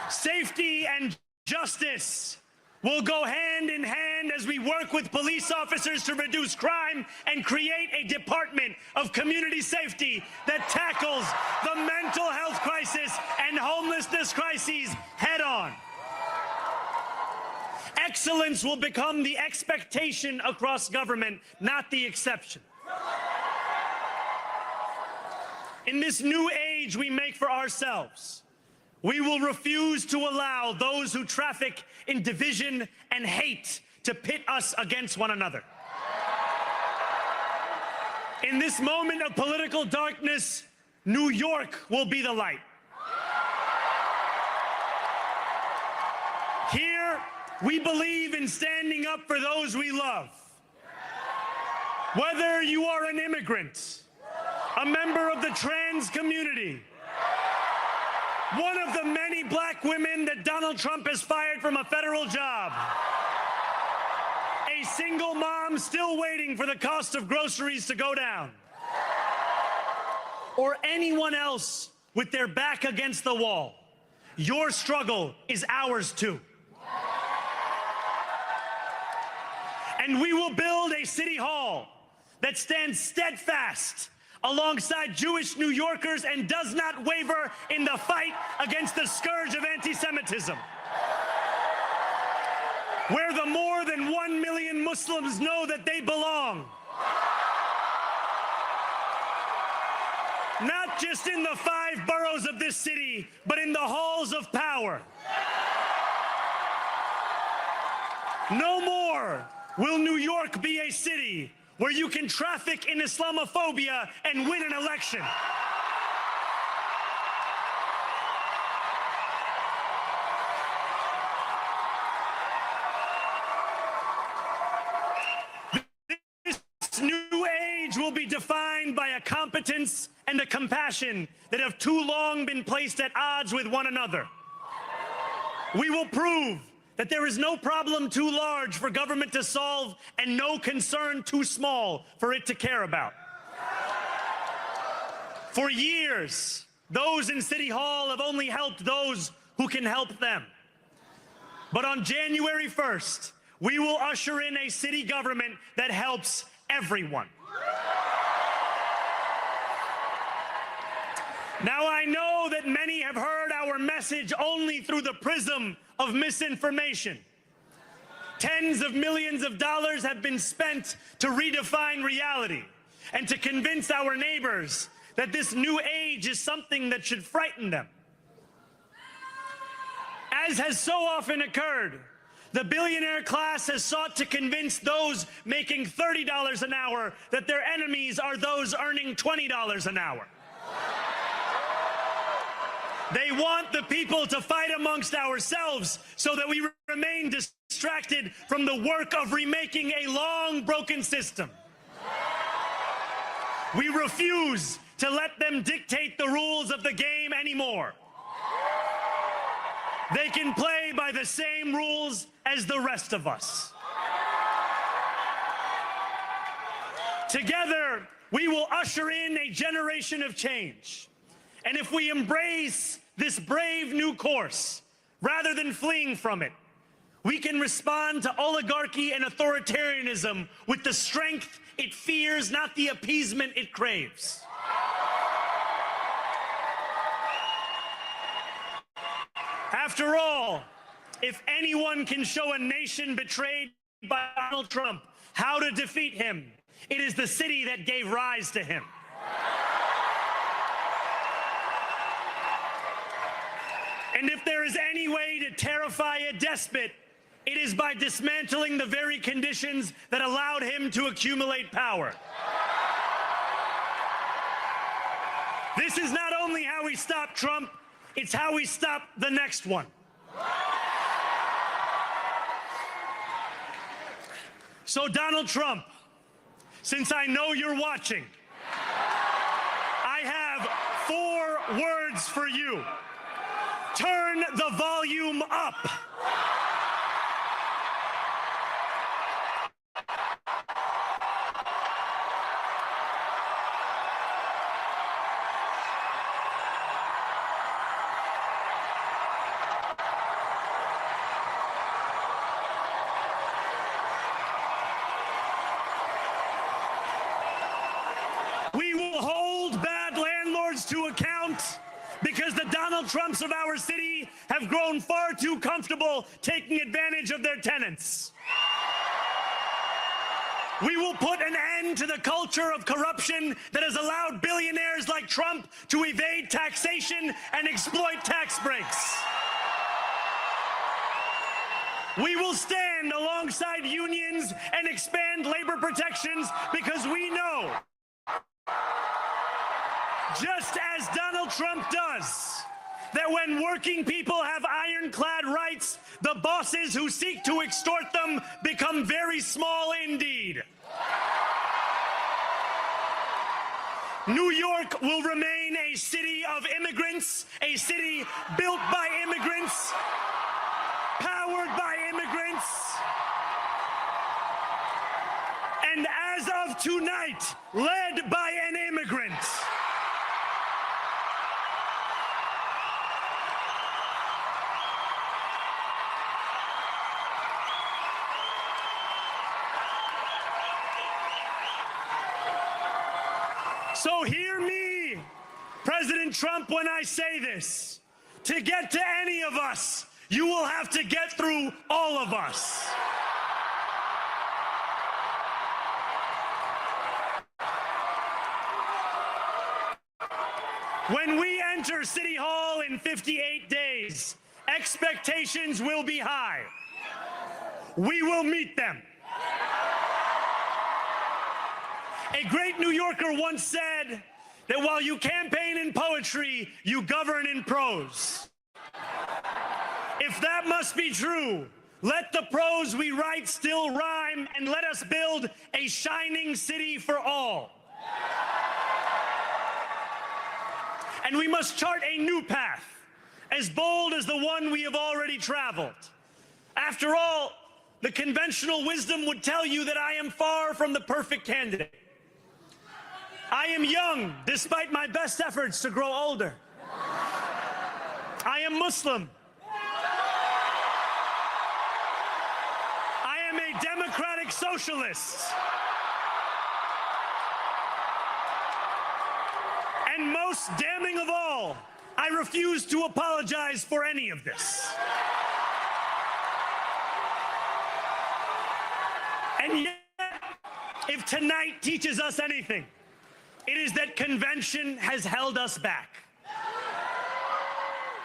Safety and justice will go hand in hand as we work with police officers to reduce crime and create a department of community safety that tackles the mental health crisis and homelessness crises head on. Excellence will become the expectation across government, not the exception. In this new age we make for ourselves, we will refuse to allow those who traffic in division and hate to pit us against one another. In this moment of political darkness, New York will be the light. Here, we believe in standing up for those we love. Whether you are an immigrant, a member of the trans community, one of the many black women that Donald Trump has fired from a federal job, a single mom still waiting for the cost of groceries to go down, or anyone else with their back against the wall, your struggle is ours too. And we will build a city hall that stands steadfast alongside Jewish New Yorkers and does not waver in the fight against the scourge of anti-Semitism. Where the more than 1 million Muslims know that they belong. Not just in the 5 boroughs of this city, but in the halls of power. No more will New York be a city where you can traffic in Islamophobia and win an election. This new age will be defined by a competence and a compassion that have too long been placed at odds with one another. We will prove that there is no problem too large for government to solve and no concern too small for it to care about. For years, those in City Hall have only helped those who can help them. But on January 1st, we will usher in a city government that helps everyone. Now, I know that many have heard our message only through the prism of misinformation. Tens of millions of dollars have been spent to redefine reality and to convince our neighbors that this new age is something that should frighten them. As has so often occurred, the billionaire class has sought to convince those making $30 an hour that their enemies are those earning $20 an hour. They want the people to fight amongst ourselves so that we remain distracted from the work of remaking a long broken system. We refuse to let them dictate the rules of the game anymore. They can play by the same rules as the rest of us. Together, we will usher in a generation of change. And if we embrace this brave new course, rather than fleeing from it, we can respond to oligarchy and authoritarianism with the strength it fears, not the appeasement it craves. After all, if anyone can show a nation betrayed by Donald Trump how to defeat him, it is the city that gave rise to him. And if there is any way to terrify a despot, it is by dismantling the very conditions that allowed him to accumulate power. This is not only how we stop Trump, it's how we stop the next one. So, Donald Trump, since I know you're watching, I have 4 words for you. Turn the volume up. We will hold bad landlords to account, because the Donald Trumps of our city have grown far too comfortable taking advantage of their tenants. We will put an end to the culture of corruption that has allowed billionaires like Trump to evade taxation and exploit tax breaks. We will stand alongside unions and expand labor protections, because we know, just as Donald Trump does, that when working people have ironclad rights, the bosses who seek to extort them become very small indeed. New York will remain a city of immigrants, a city built by immigrants, powered by immigrants, and as of tonight, led by an immigrant. So hear me, President Trump, when I say this. To get to any of us, you will have to get through all of us. When we enter City Hall in 58 days, expectations will be high. we will meet them. A great New Yorker once said that while you campaign in poetry, you govern in prose. If that must be true, let the prose we write still rhyme, and let us build a shining city for all. And we must chart a new path, as bold as the one we have already traveled. After all, the conventional wisdom would tell you that I am far from the perfect candidate. I am young, despite my best efforts to grow older. I am Muslim. I am a democratic socialist. And most damning of all, I refuse to apologize for any of this. And yet, if tonight teaches us anything, it is that convention has held us back.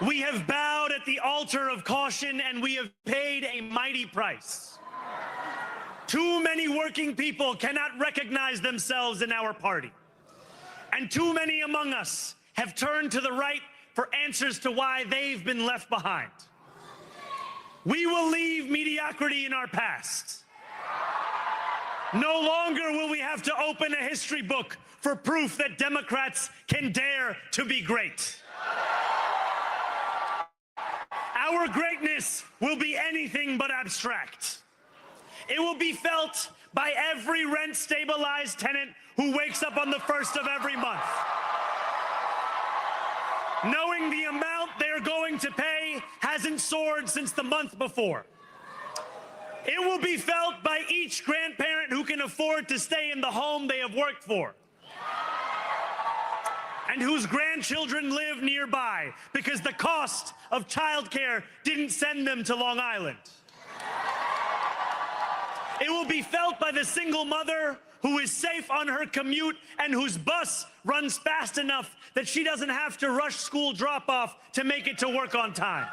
We have bowed at the altar of caution, and we have paid a mighty price. Too many working people cannot recognize themselves in our party. And too many among us have turned to the right for answers to why they've been left behind. We will leave mediocrity in our past. No longer will we have to open a history book for proof that Democrats can dare to be great. Our greatness will be anything but abstract. It will be felt by every rent-stabilized tenant who wakes up on the first of every month, knowing the amount they're going to pay hasn't soared since the month before. It will be felt by each grandparent who can afford to stay in the home they have worked for, and whose grandchildren live nearby because the cost of childcare didn't send them to Long Island. It will be felt by the single mother who is safe on her commute and whose bus runs fast enough that she doesn't have to rush school drop-off to make it to work on time.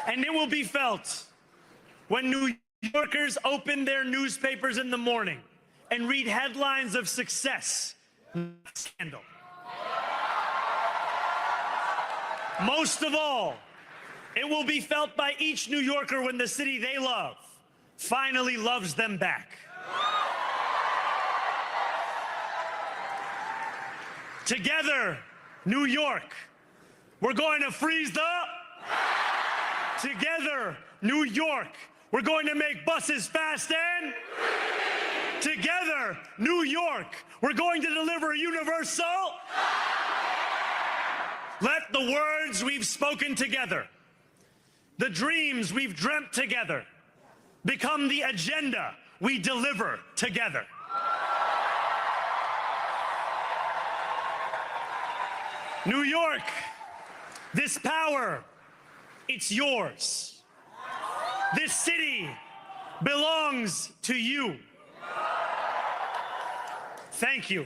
And it will be felt when New Yorkers open their newspapers in the morning and read headlines of success, not scandal. Most of all, it will be felt by each New Yorker when the city they love finally loves them back. Together, New York, we're going to freeze the... Together, New York, we're going to make buses fast and... Together, New York, we're going to deliver universal... Let the words we've spoken together, the dreams we've dreamt together, become the agenda we deliver together. New York, this power, it's yours. This city belongs to you. Thank you.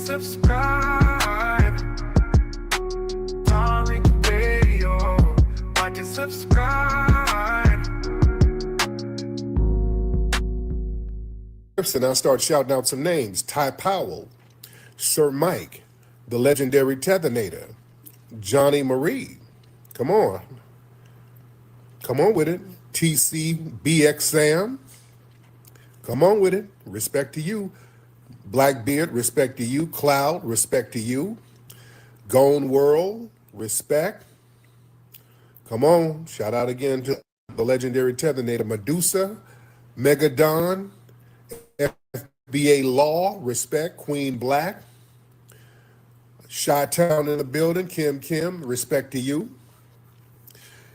Subscribe, Darling Radio, like and subscribe. And I'll start shouting out some names. Ty Powell, Sir Mike, the legendary Tethanator, Johnny Marie. Come on. Come on with it. TC BX Sam. Come on with it. Respect to you. Blackbeard, respect to you. Cloud, respect to you. Gone World, respect. Come on. Shout out again to the legendary Tethanator. Medusa, Megadon, FBA Law, respect, Queen Black. Shutdown in the building, Kim, respect to you.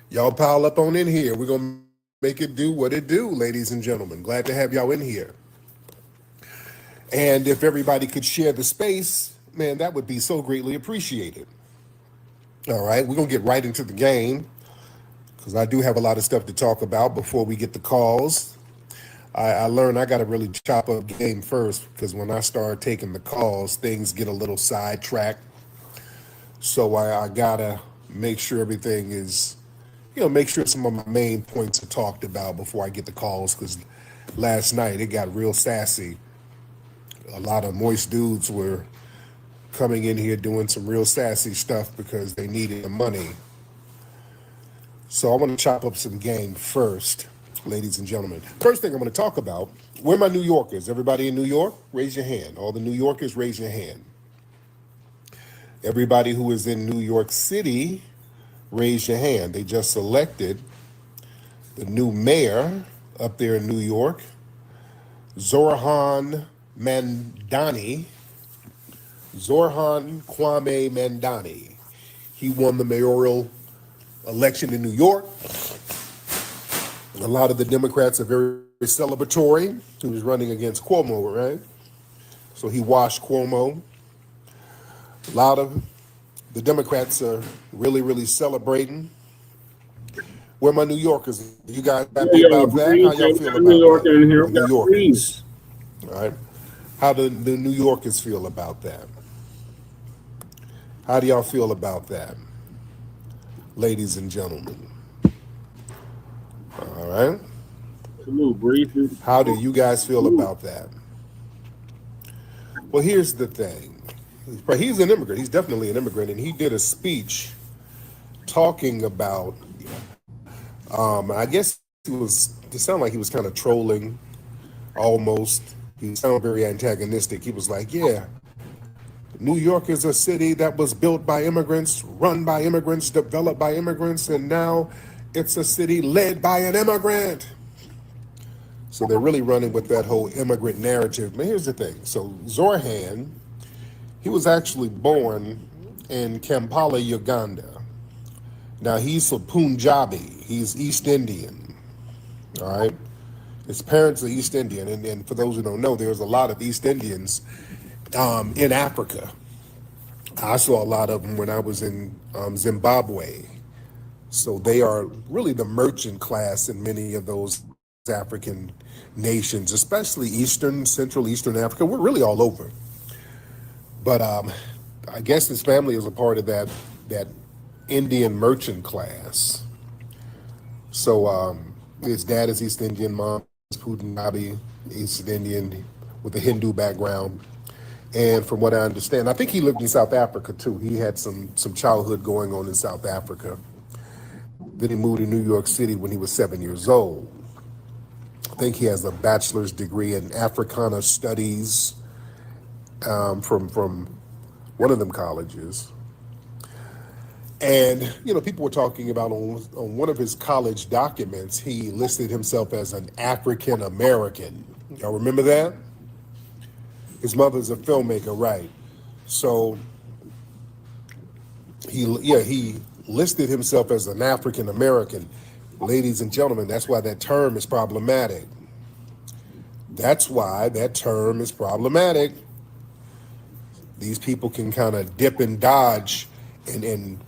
Y'all pile up on in here. We're going to make it do what it do, ladies and gentlemen. Glad to have y'all in here. And if everybody could share the space, man, that would be so greatly appreciated. All right, we're going to get right into the game because I do have a lot of stuff to talk about before we get the calls. I learned I got to really chop up game first because when I start taking the calls, things get a little sidetracked. So I got to make sure everything is, make sure some of my main points are talked about before I get the calls because last night it got real sassy. A lot of moist dudes were coming in here doing some real sassy stuff because they needed the money. So I want to chop up some game first, ladies and gentlemen. First thing I'm going to talk about, where are my New Yorkers? Everybody in New York, raise your hand. All the New Yorkers, raise your hand. Everybody who is in New York City, raise your hand. They just elected the new mayor up there in New York, Zohran Mamdani. Zohran Kwame Mamdani. He won the mayoral election in New York. A lot of the Democrats are very celebratory. He was running against Cuomo, right? So he washed Cuomo. A lot of the Democrats are really, really celebrating. Where my New Yorkers? You guys happy about that? How y'all feel about that? New Yorkers. All right. How do the New Yorkers feel about that? How do y'all feel about that, ladies and gentlemen? All right. How do you guys feel about that? Well, here's the thing. He's an immigrant. He's definitely an immigrant, and he did a speech talking about. I guess it sounded like he was kind of trolling, almost. He sounded very antagonistic. He was like, "Yeah, New York is a city that was built by immigrants, run by immigrants, developed by immigrants, and now it's a city led by an immigrant." So they're really running with that whole immigrant narrative. But here's the thing. So Zohran, he was actually born in Kampala, Uganda. Now he's a Punjabi. He's East Indian. All right. His parents are East Indian. And for those who don't know, there's a lot of East Indians in Africa. I saw a lot of them when I was in Zimbabwe. So they are really the merchant class in many of those African nations, especially Central Eastern Africa. We're really all over. But I guess his family is a part of that Indian merchant class. So his dad is East Indian, mom is Punjabi, East Indian with a Hindu background. And from what I understand, I think he lived in South Africa too. He had some childhood going on in South Africa. Then he moved to New York City when he was 7 years old. I think he has a bachelor's degree in Africana Studies from one of them colleges. And, people were talking about on one of his college documents, he listed himself as an African American. Y'all remember that? His mother's a filmmaker, right? So he listed himself as an African American. Ladies and gentlemen, that's why that term is problematic. That's why that term is problematic. These people can kind of dip and dodge and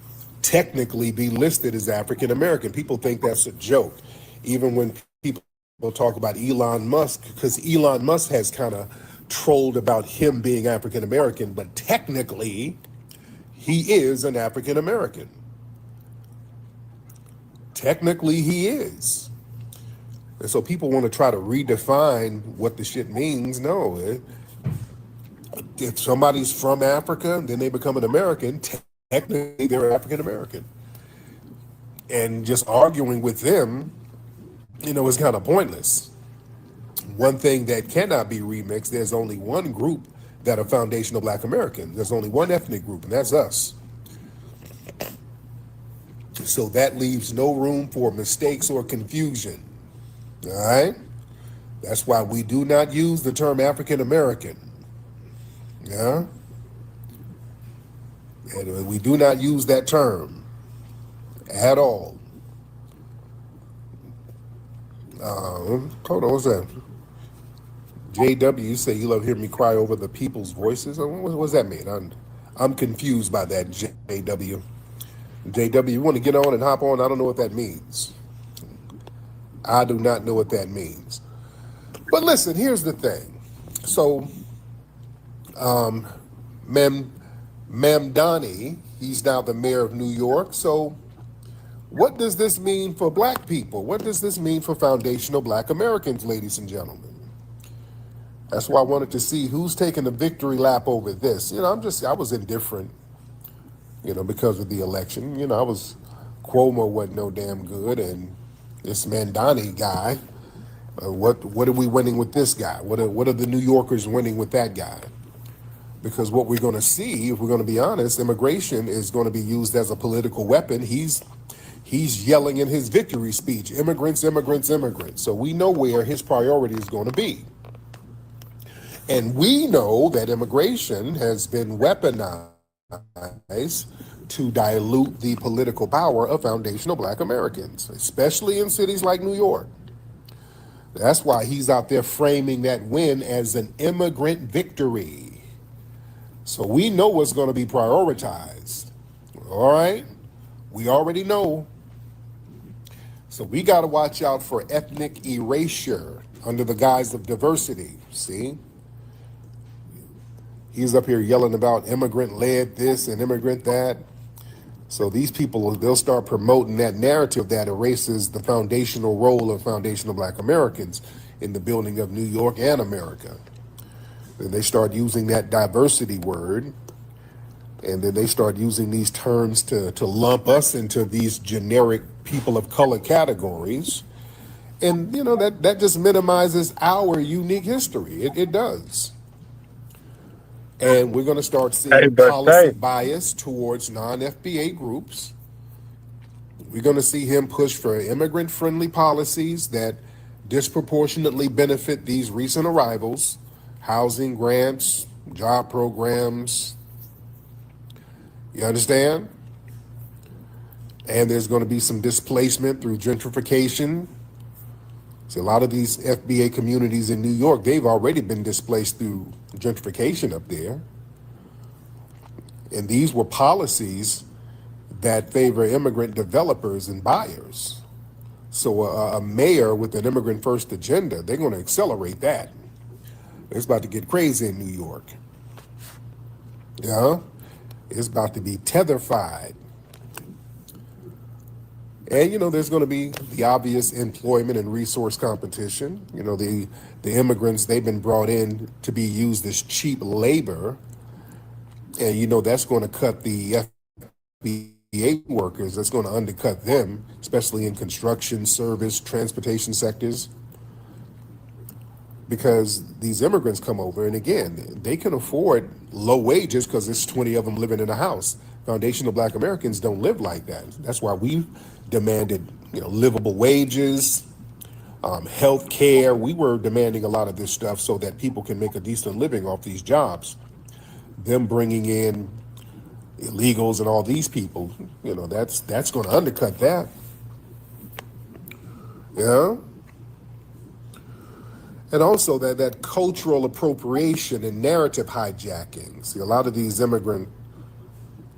technically be listed as African American. People think that's a joke. Even when people talk about Elon Musk, because Elon Musk has kind of trolled about him being African American, but technically he is an African American. Technically he is. And so people want to try to redefine what the shit means. No, if somebody's from Africa, then they become an American, technically they're African American. And just arguing with them, is kind of pointless. One thing that cannot be remixed, there's only one group that are foundational Black Americans. There's only one ethnic group, and that's us. So that leaves no room for mistakes or confusion. All right? That's why we do not use the term African American. Yeah? And we do not use that term at all. Hold on, what's that? JW, you say you love hearing me cry over the people's voices. What does that mean? I'm confused by that, JW. JW, you want to get on and hop on? I don't know what that means. I do not know what that means. But listen, here's the thing. So, Mamdani, he's now the mayor of New York. So, what does this mean for black people? What does this mean for foundational black Americans, ladies and gentlemen? That's why I wanted to see who's taking the victory lap over this. I was indifferent, because of the election. Cuomo wasn't no damn good, and this Mamdani guy, what are we winning with this guy? What are the New Yorkers winning with that guy? Because what we're going to see, if we're going to be honest, immigration is going to be used as a political weapon. He's yelling in his victory speech, immigrants, immigrants, immigrants. So we know where his priority is going to be. And we know that immigration has been weaponized to dilute the political power of foundational black Americans, especially in cities like New York. That's why he's out there framing that win as an immigrant victory. So we know what's going to be prioritized. All right? We already know. So we got to watch out for ethnic erasure under the guise of diversity. See? He's up here yelling about immigrant-led this and immigrant that. So these people, they'll start promoting that narrative that erases the foundational role of foundational black Americans in the building of New York and America. Then they start using that diversity word, and then they start using these terms to lump us into these generic people of color categories. And, that just minimizes our unique history. It does. And we're going to start seeing policy bias towards non-FBA groups. We're going to see him push for immigrant-friendly policies that disproportionately benefit these recent arrivals, housing grants, job programs. You understand? And there's going to be some displacement through gentrification. See, a lot of these FBA communities in New York, they've already been displaced through gentrification up there. And these were policies that favor immigrant developers and buyers. So a mayor with an immigrant first agenda, they're going to accelerate that. It's about to get crazy in New York. Yeah, it's about to be tetherfied. And, there's going to be the obvious employment and resource competition. The immigrants, they've been brought in to be used as cheap labor. And, that's going to cut the FBA workers. That's going to undercut them, especially in construction, service, transportation sectors. Because these immigrants come over, and again, they can afford low wages because there's 20 of them living in a house. Foundational black Americans don't live like that. That's why we demanded, livable wages, health care. We were demanding a lot of this stuff so that people can make a decent living off these jobs. Them bringing in illegals and all these people, that's going to undercut that. Yeah. And also that cultural appropriation and narrative hijacking. See, a lot of these immigrant,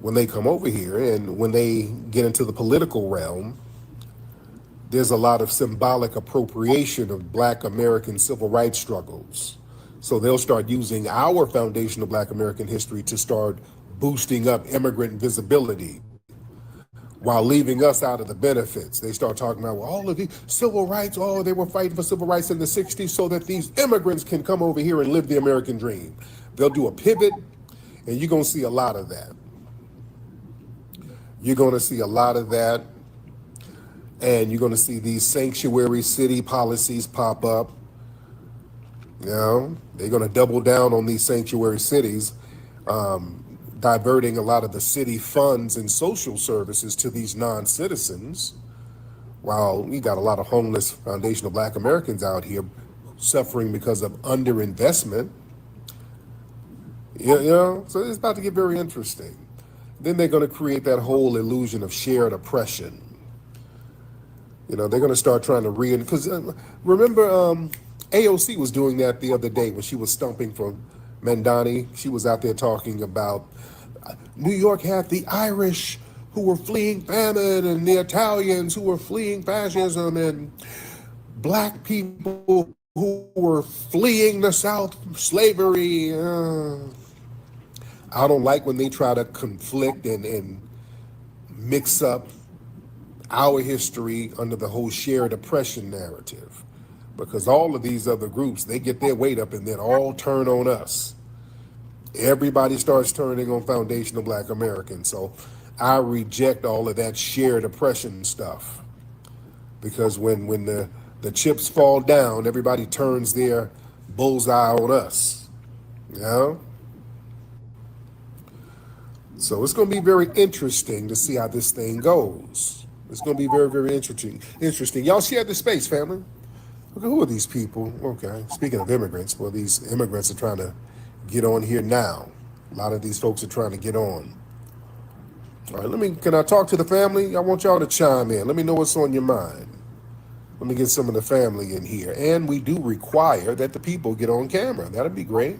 when they come over here and when they get into the political realm, there's a lot of symbolic appropriation of black American civil rights struggles. So they'll start using our foundational black American history to start boosting up immigrant visibility while leaving us out of the benefits. They start talking about all of the civil rights. Oh, they were fighting for civil rights in the 60s so that these immigrants can come over here and live the American dream. They'll do a pivot, and you're going to see a lot of that. You're going to see a lot of that, and you're going to see these sanctuary city policies pop up. They're going to double down on these sanctuary cities, diverting a lot of the city funds and social services to these non-citizens, while we got a lot of homeless foundational black Americans out here suffering because of underinvestment. You know, so it's about to get very interesting. Then they're going to create that whole illusion of shared oppression. You know, they're going to start trying to because remember, AOC was doing that the other day when she was stumping for Mamdani. She was out there talking about New York had the Irish who were fleeing famine and the Italians who were fleeing fascism and black people who were fleeing the South slavery. I don't like when they try to conflict and mix up our history under the whole shared oppression narrative, because all of these other groups, they get their weight up and then all turn on us. Everybody starts turning on foundational Black Americans. So I reject all of that shared oppression stuff, because when the chips fall down, everybody turns their bullseye on us. You know? So it's going to be very interesting to see how this thing goes. It's going to be very, very interesting. Y'all share the space, family. Okay, who are these people? Okay, speaking of immigrants, well, these immigrants are trying to get on here now. A lot of these folks are trying to get on. All right, can I talk to the family? I want y'all to chime in. Let me know what's on your mind. Let me get some of the family in here. And we do require that the people get on camera. That'd be great.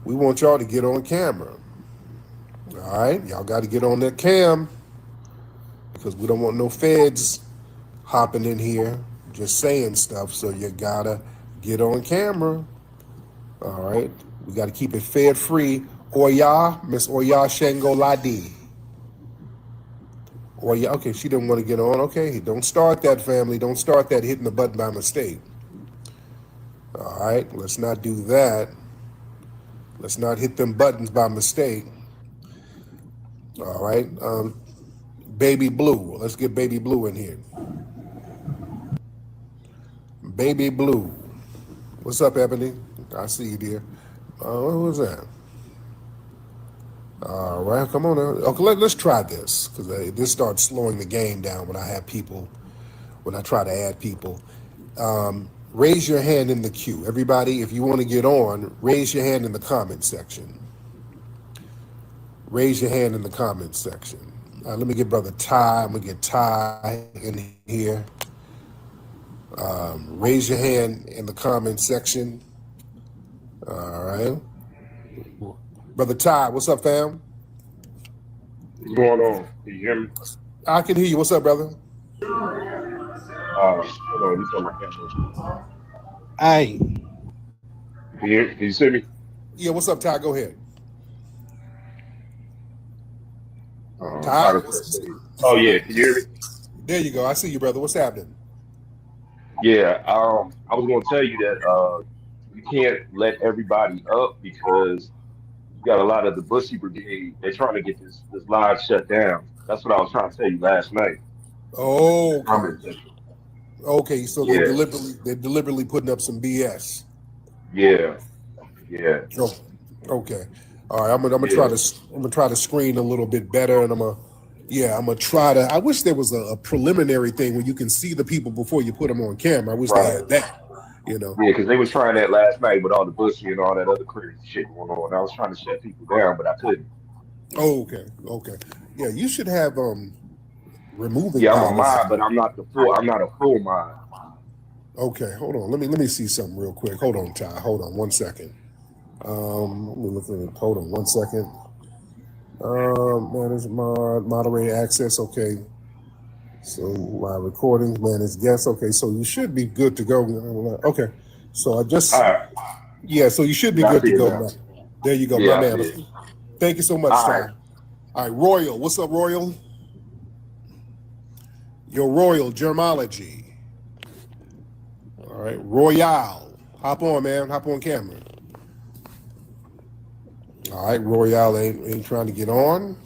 We want y'all to get on camera. All right, y'all got to get on that cam, because we don't want no feds hopping in here just saying stuff. So you gotta get on camera. All right, we got to keep it fed free. Oya, Miss Oya Shango Ladi. Oya, okay, she didn't want to get on. Okay, don't start that, family. Don't start that hitting the button by mistake. All right, let's not do that. Let's not hit them buttons by mistake. All right, Baby Blue. Let's get Baby Blue in here. Baby Blue. What's up, Ebony? I see you, dear. What was that? All right, come on. Okay, let's try this, because this starts slowing the game down when I have people, when I try to add people. Raise your hand in the queue. Everybody, if you want to get on, raise your hand in the comment section. Raise your hand in the comment section. Let me get Brother Ty. I'm going to get Ty in here. Raise your hand in the comment section. All right. Brother Ty, what's up, fam? What's going on? Can you hear me? I can hear you. What's up, brother? Hold on, you turn my camera. Hey. Can you see me? Yeah, what's up, Ty? Go ahead. Ty? Oh, yeah. Can you hear me? There you go. I see you, brother. What's happening? Yeah, I was going to tell you that you can't let everybody up, because you got a lot of the Bushy Brigade. They're trying to get this live shut down. That's what I was trying to tell you last night. Oh, okay. Okay, so Yeah. they're deliberately putting up some BS. Yeah. Oh, okay. All right, I'm gonna try to screen a little bit better, and I'm gonna try to. I wish there was a preliminary thing where you can see the people before you put them on camera. I wish they had that. You know. Yeah, because they was trying that last night with all the Bushy and all that other crazy shit going on. I was trying to shut people down, but I couldn't. Oh, okay. Yeah, you should have removing. Yeah, I'm a mod, but I'm not a full mod. Okay, hold on. Let me see something real quick. Hold on, Ty. Hold on 1 second. Let me look at it. Hold on 1 second. Manage moderator access. Okay. So live recordings, manage guests. Okay, so you should be good to go. Okay. So I just so you should be good to go now. There you go, my man. Thank you so much, Ty. All right, Royal. What's up, Royal? Your Royal Germology. All right, Royale. Hop on, man. Hop on camera. All right, Royale ain't trying to get on.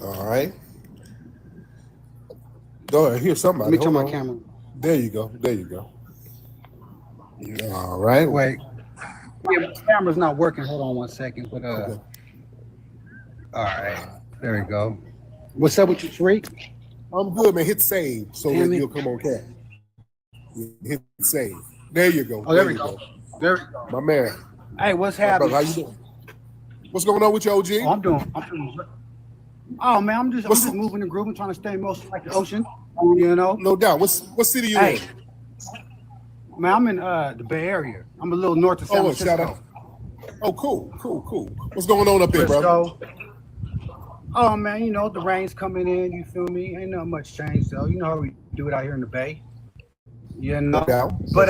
All right. Go ahead. Here's somebody. Let me turn my camera. There you go. All right. Wait. Yeah, my camera's not working. Hold on 1 second. But Okay. All right. There you go. What's up with you, Tariq? I'm good, man. Hit save so Damn that it. you'll come on camera. Hit save. There you go. Oh, there we go. There we go. My man. Hey, what's My brother, happening? how you doing? What's going on with you, OG? Oh, I'm doing. Oh man, I'm just moving and grooving, trying to stay most like the ocean. You know. No doubt. What city you in? Man, I'm in the Bay Area. I'm a little north of San Francisco. Shout out. Oh, cool. What's going on up there, bro? Oh man, you know the rain's coming in. You feel me? Ain't not much change though. You know how we do it out here in the Bay. You know. No doubt. But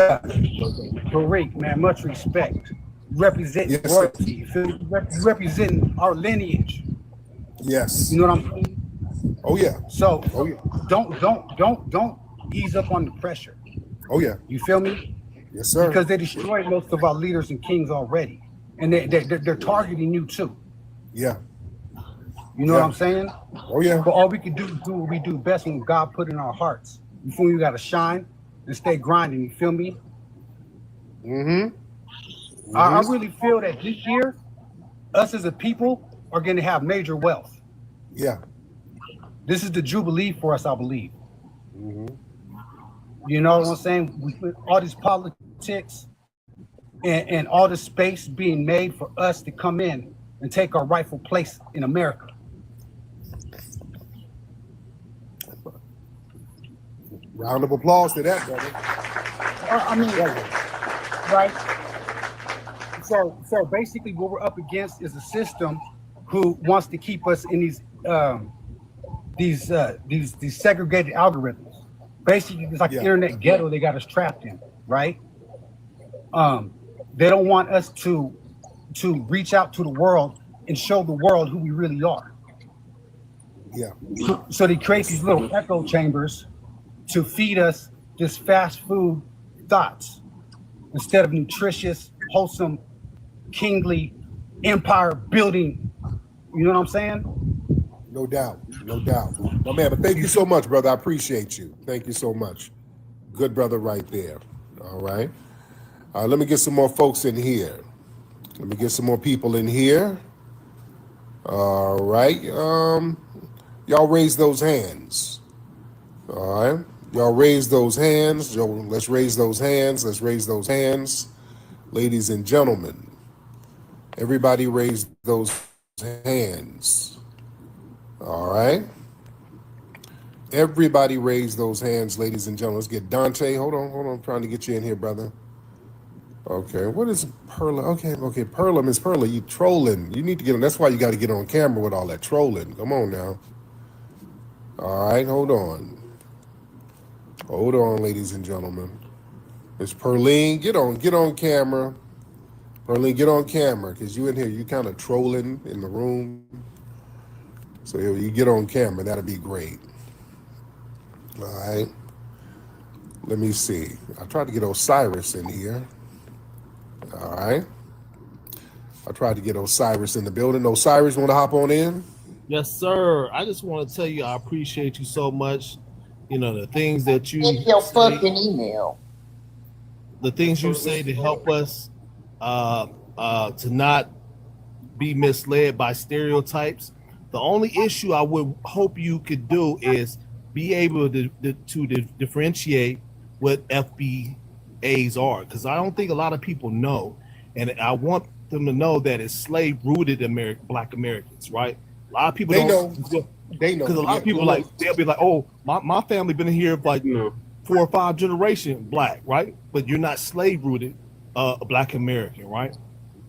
Tariq, man, much respect. Representing royalty. You feel me? Representing our lineage. Yes. You know what I'm saying? Oh yeah. So don't ease up on the pressure. Oh yeah. You feel me? Yes, sir. Because they destroyed most of our leaders and kings already, and they're targeting you too. Yeah. You know what I'm saying? Oh yeah. But all we can do is do what we do best when God put in our hearts. You feel me? You gotta shine and stay grinding. You feel me? I really feel that this year, us as a people are going to have major wealth. Yeah. This is the Jubilee for us, I believe. You know what I'm saying? With all these politics and all the space being made for us to come in and take our rightful place in America. Round of applause to that, brother. I mean, right? So basically what we're up against is a system who wants to keep us in these segregated algorithms. Basically, it's like the internet ghetto they got us trapped in, right? They don't want us to reach out to the world and show the world who we really are. Yeah. So they create these little echo chambers to feed us just fast food thoughts instead of nutritious, wholesome, kingly, empire building. You know what I'm saying? No doubt. No doubt. My man, but thank you so much, brother. I appreciate you. Thank you so much. Good brother right there. All right. Let me get some more folks in here. Let me get some more people in here. All right. Y'all raise those hands. All right. Y'all raise those hands. Let's raise those hands. Let's raise those hands. Ladies and gentlemen, everybody raise those hands. All right. Everybody raise those hands, ladies and gentlemen. Let's get Dante. Hold on. I'm trying to get you in here, brother. Okay, what is Perla? Okay, Perla, Miss Perla, you trolling. You need to get on. That's why you got to get on camera with all that trolling. Come on now. All right, hold on. Hold on, ladies and gentlemen. Miss Perline, get on camera. Perline, get on camera, because you in here, you kind of trolling in the room. So if you get on camera, that'll be great. All right. Let me see. I tried to get Osiris in here. All right. I tried to get Osiris in the building. Osiris, want to hop on in? Yes, sir. I just want to tell you I appreciate you so much. You know, the things that you Get your fucking email. The things you say to help us to not be misled by stereotypes. The only issue I would hope you could do is be able to differentiate what FBAs are, because I don't think a lot of people know, and I want them to know that it's slave-rooted Black Americans, right? A lot of people They don't know. They know. because a lot of people they'll be like, oh, my family been here for like 4 or 5 generations Black, right? But you're not slave-rooted Black American, right?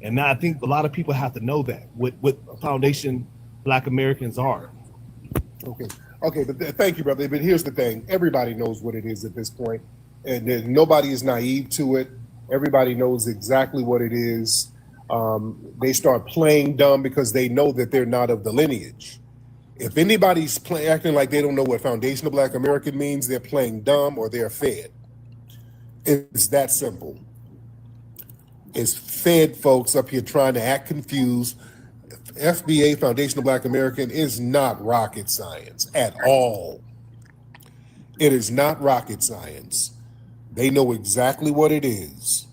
And now I think a lot of people have to know that what foundation Black Americans are. Okay, but thank you, brother. But here's the thing: everybody knows what it is at this point, and nobody is naive to it. Everybody knows exactly what it is. They start playing dumb because they know that they're not of the lineage. If anybody's acting like they don't know what foundational Black American means, they're playing dumb or they're fed. It's that simple. It's fed folks up here trying to act confused. FBA, Foundational Black American, is not rocket science at all. It is not rocket science. They know exactly what it is.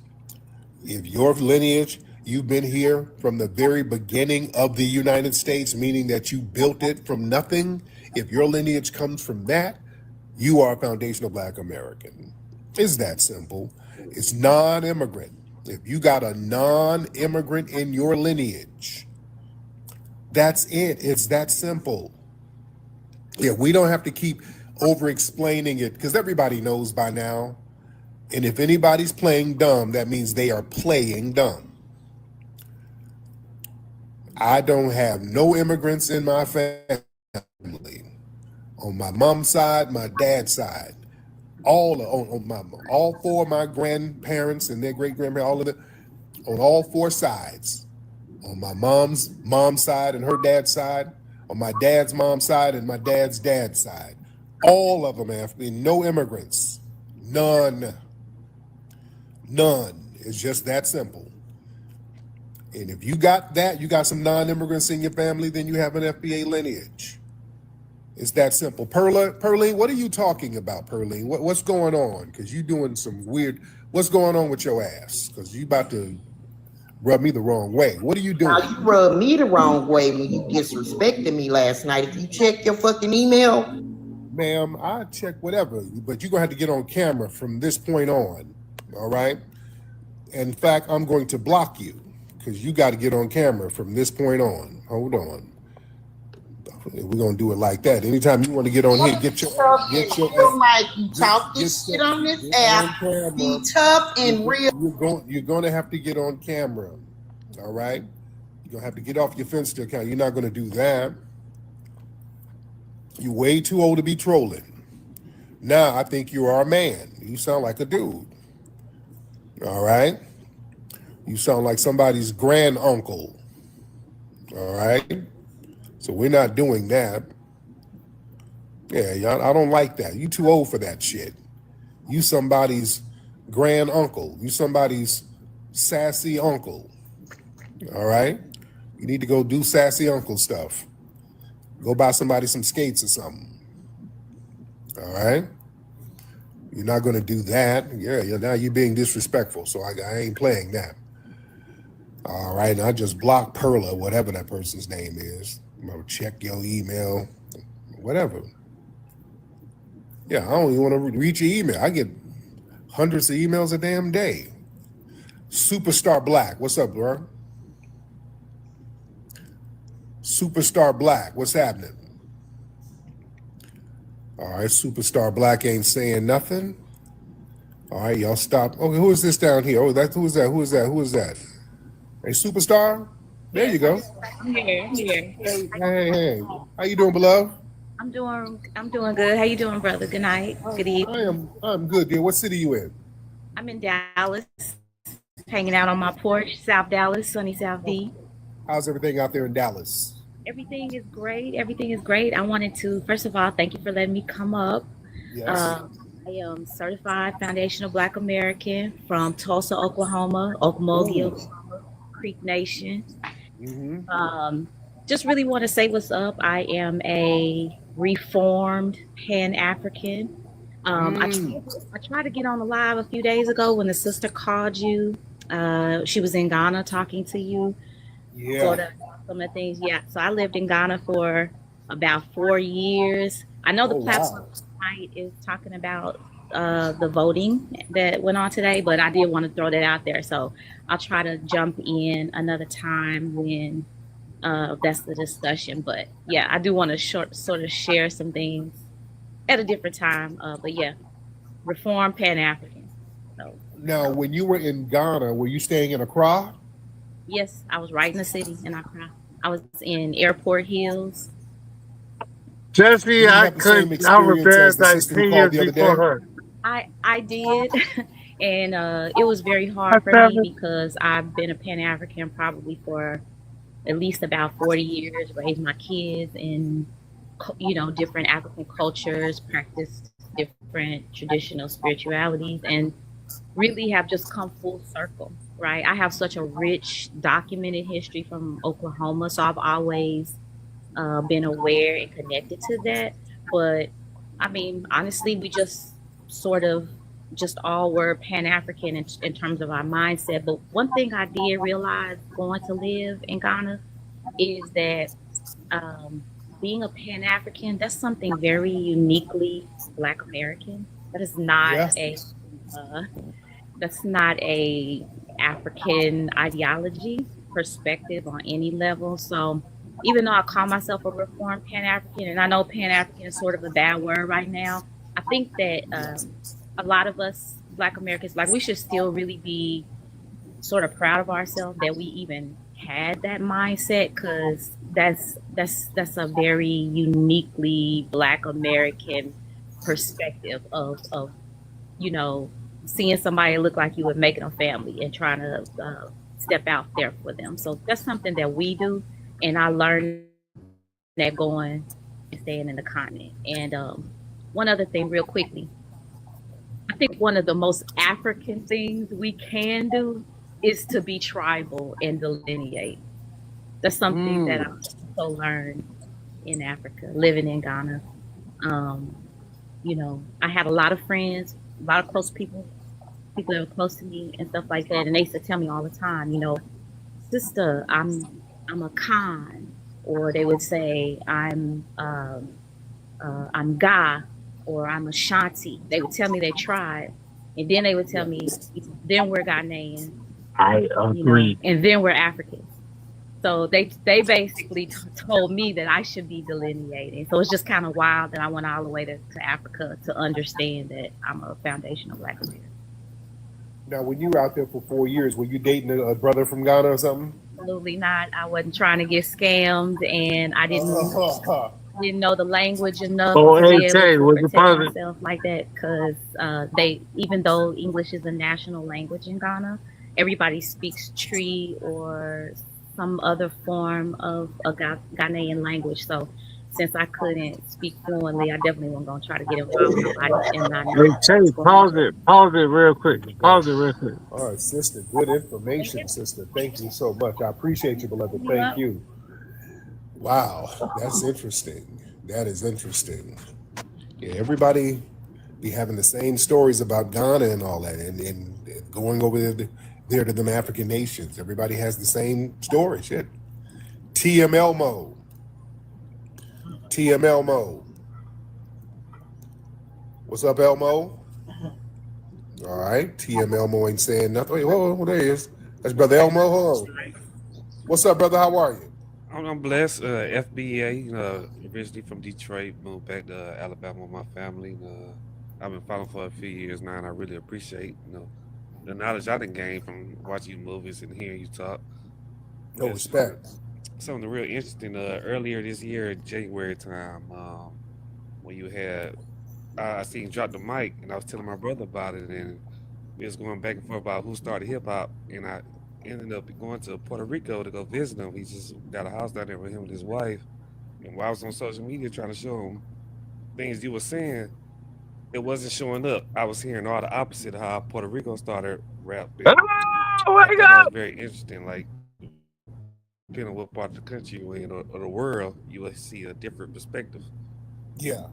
If your lineage, you've been here from the very beginning of the United States, meaning that you built it from nothing, if your lineage comes from that, you are a Foundational Black American. It's that simple. It's non-immigrant. If you got a non-immigrant in your lineage, that's it. It's that simple. Yeah, we don't have to keep over-explaining it because everybody knows by now. And if anybody's playing dumb, that means they are playing dumb. I don't have no immigrants in my family. On my mom's side, my dad's side. All four of my grandparents and their great-grandparents, all of it, on all four sides. On my mom's side and her dad's side, on my dad's mom's side and my dad's side. All of them have been no immigrants. None. It's just that simple. And if you got that, you got some non-immigrants in your family, then you have an FBA lineage. It's that simple. Perline, what are you talking about, Perline? What's going on? Because you're doing some weird, what's going on with your ass? Because you about to rub me the wrong way. What are you doing? Now, you rubbed me the wrong way when you disrespected me last night. If you check your fucking email. Ma'am, I check whatever, but you're going to have to get on camera from this point on, all right? In fact, I'm going to block you because you got to get on camera from this point on. Hold on. We're going to do it like that. Anytime you want to get on here, get your mic. You talk this shit on this app. Be tough and real. You're going to have to get on camera, all right? You're going to have to get off your Finsta account. You're not going to do that. You're way too old to be trolling. Now, I think you are a man. You sound like a dude. All right? You sound like somebody's granduncle. All right? So we're not doing that. Yeah, y'all, I don't like that. You too old for that shit. You somebody's granduncle. You somebody's sassy uncle. All right? You need to go do sassy uncle stuff. Go buy somebody some skates or something. All right? You're not going to do that. Yeah, now you're being disrespectful, so I ain't playing that. All right, and I just blocked Perla, whatever that person's name is. I'm going to check your email, whatever. Yeah, I don't even want to read your email. I get hundreds of emails a damn day. Superstar Blacc, what's up, bro? Superstar Blacc, what's happening? All right, Superstar Blacc ain't saying nothing. All right, y'all stop. Oh, who is this down here? Oh, who is that? Who is that? Who is that? Hey, Superstar? There you go. I'm here. Hey. How you doing, beloved? I'm doing good. How you doing, brother? Good night. Good evening. I'm good, dear. What city you in? I'm in Dallas, hanging out on my porch, South Dallas, sunny South D. How's everything out there in Dallas? Everything is great. I wanted to, first of all, thank you for letting me come up. Yes. I am certified foundational Black American from Tulsa, Oklahoma, Okmulgee, Creek Nation. Mm-hmm. Just really want to say what's up. I am a reformed Pan-African. I tried to get on the live a few days ago when the sister called you. She was in Ghana talking to you. Yeah. Sort of some of the things. Yeah. So I lived in Ghana for about 4 years. I know the platform tonight is talking about the voting that went on today, but I did want to throw that out there. So I'll try to jump in another time when that's the discussion. But yeah, I do want to sort of share some things at a different time. But yeah, reform Pan-African. So now, when you were in Ghana, were you staying in Accra? Yes, I was right in the city in Accra. I was in Airport Hills. Jesse, I was there like 10 years before her. I did, and it was very hard for me because I've been a Pan-African probably for at least about 40 years, raised my kids in, different African cultures, practiced different traditional spiritualities, and really have just come full circle, right? I have such a rich documented history from Oklahoma, so I've always been aware and connected to that. But I mean, honestly, we just sort of just all were Pan-African in terms of our mindset. But one thing I did realize going to live in Ghana is that being a Pan-African, that's something very uniquely Black American. That is not a That's not a African ideology perspective on any level. So even though I call myself a reformed Pan-African, and I know Pan-African is sort of a bad word right now, I think that a lot of us Black Americans, like, we should still really be sort of proud of ourselves that we even had that mindset, because that's a very uniquely Black American perspective of you know, seeing somebody look like you and making a family and trying to step out there for them. So that's something that we do, and I learned that going and staying in the continent. And one other thing, real quickly, I think one of the most African things we can do is to be tribal and delineate. That's something that I also learned in Africa, living in Ghana. You know, I have a lot of friends, a lot of close people that are close to me and stuff like that. And they used to tell me all the time, you know, sister, I'm a Khan, or they would say I'm Ga, or I'm Ashanti. They would tell me their tribe, and then they would tell me, then we're Ghanaian. I agree. You know, and then we're Africans. So they basically told me that I should be delineating. So it's just kind of wild that I went all the way to Africa to understand that I'm a foundational Black American. Now, when you were out there for 4 years, were you dating a brother from Ghana or something? Absolutely not. I wasn't trying to get scammed, and I didn't know the language enough Oh, to be hey, able was to the protect brother? myself like that. Because even though English is a national language in Ghana, everybody speaks Tree or some other form of a Ghanaian language. So since I couldn't speak fluently, I definitely wasn't going to try to get involved with nobody and not know Hey, Tay, what's going on. pause it real quick. Pause it real quick. All right, sister. Good information, sister. Thank you so much. I appreciate you, beloved. Thank you. Wow, that's interesting. That is interesting. Yeah, everybody be having the same stories about Ghana and all that, and going over there to them African nations. Everybody has the same story. Shit. TML mode. TML mode. What's up, Elmo? All right. TM Elmo ain't saying nothing. Wait, whoa, there he is. That's Brother Elmo. Hold on. What's up, brother? How are you? I'm blessed. FBA, originally from Detroit, moved back to Alabama with my family. I've been following for a few years now, and I really appreciate, the knowledge I done gained from watching movies and hearing you talk. No respect. Something real interesting. Earlier this year, January time, when you had, I seen you drop the mic, and I was telling my brother about it, and we was going back and forth about who started hip hop, and I ended up going to Puerto Rico to go visit him. He just got a house down there with him and his wife. And while I was on social media trying to show him things you were saying, it wasn't showing up. I was hearing all the opposite of how Puerto Rico started rap. Oh my I thought that God! was very interesting. Like, depending on what part of the country you're in or the world, you will see a different perspective. Yeah.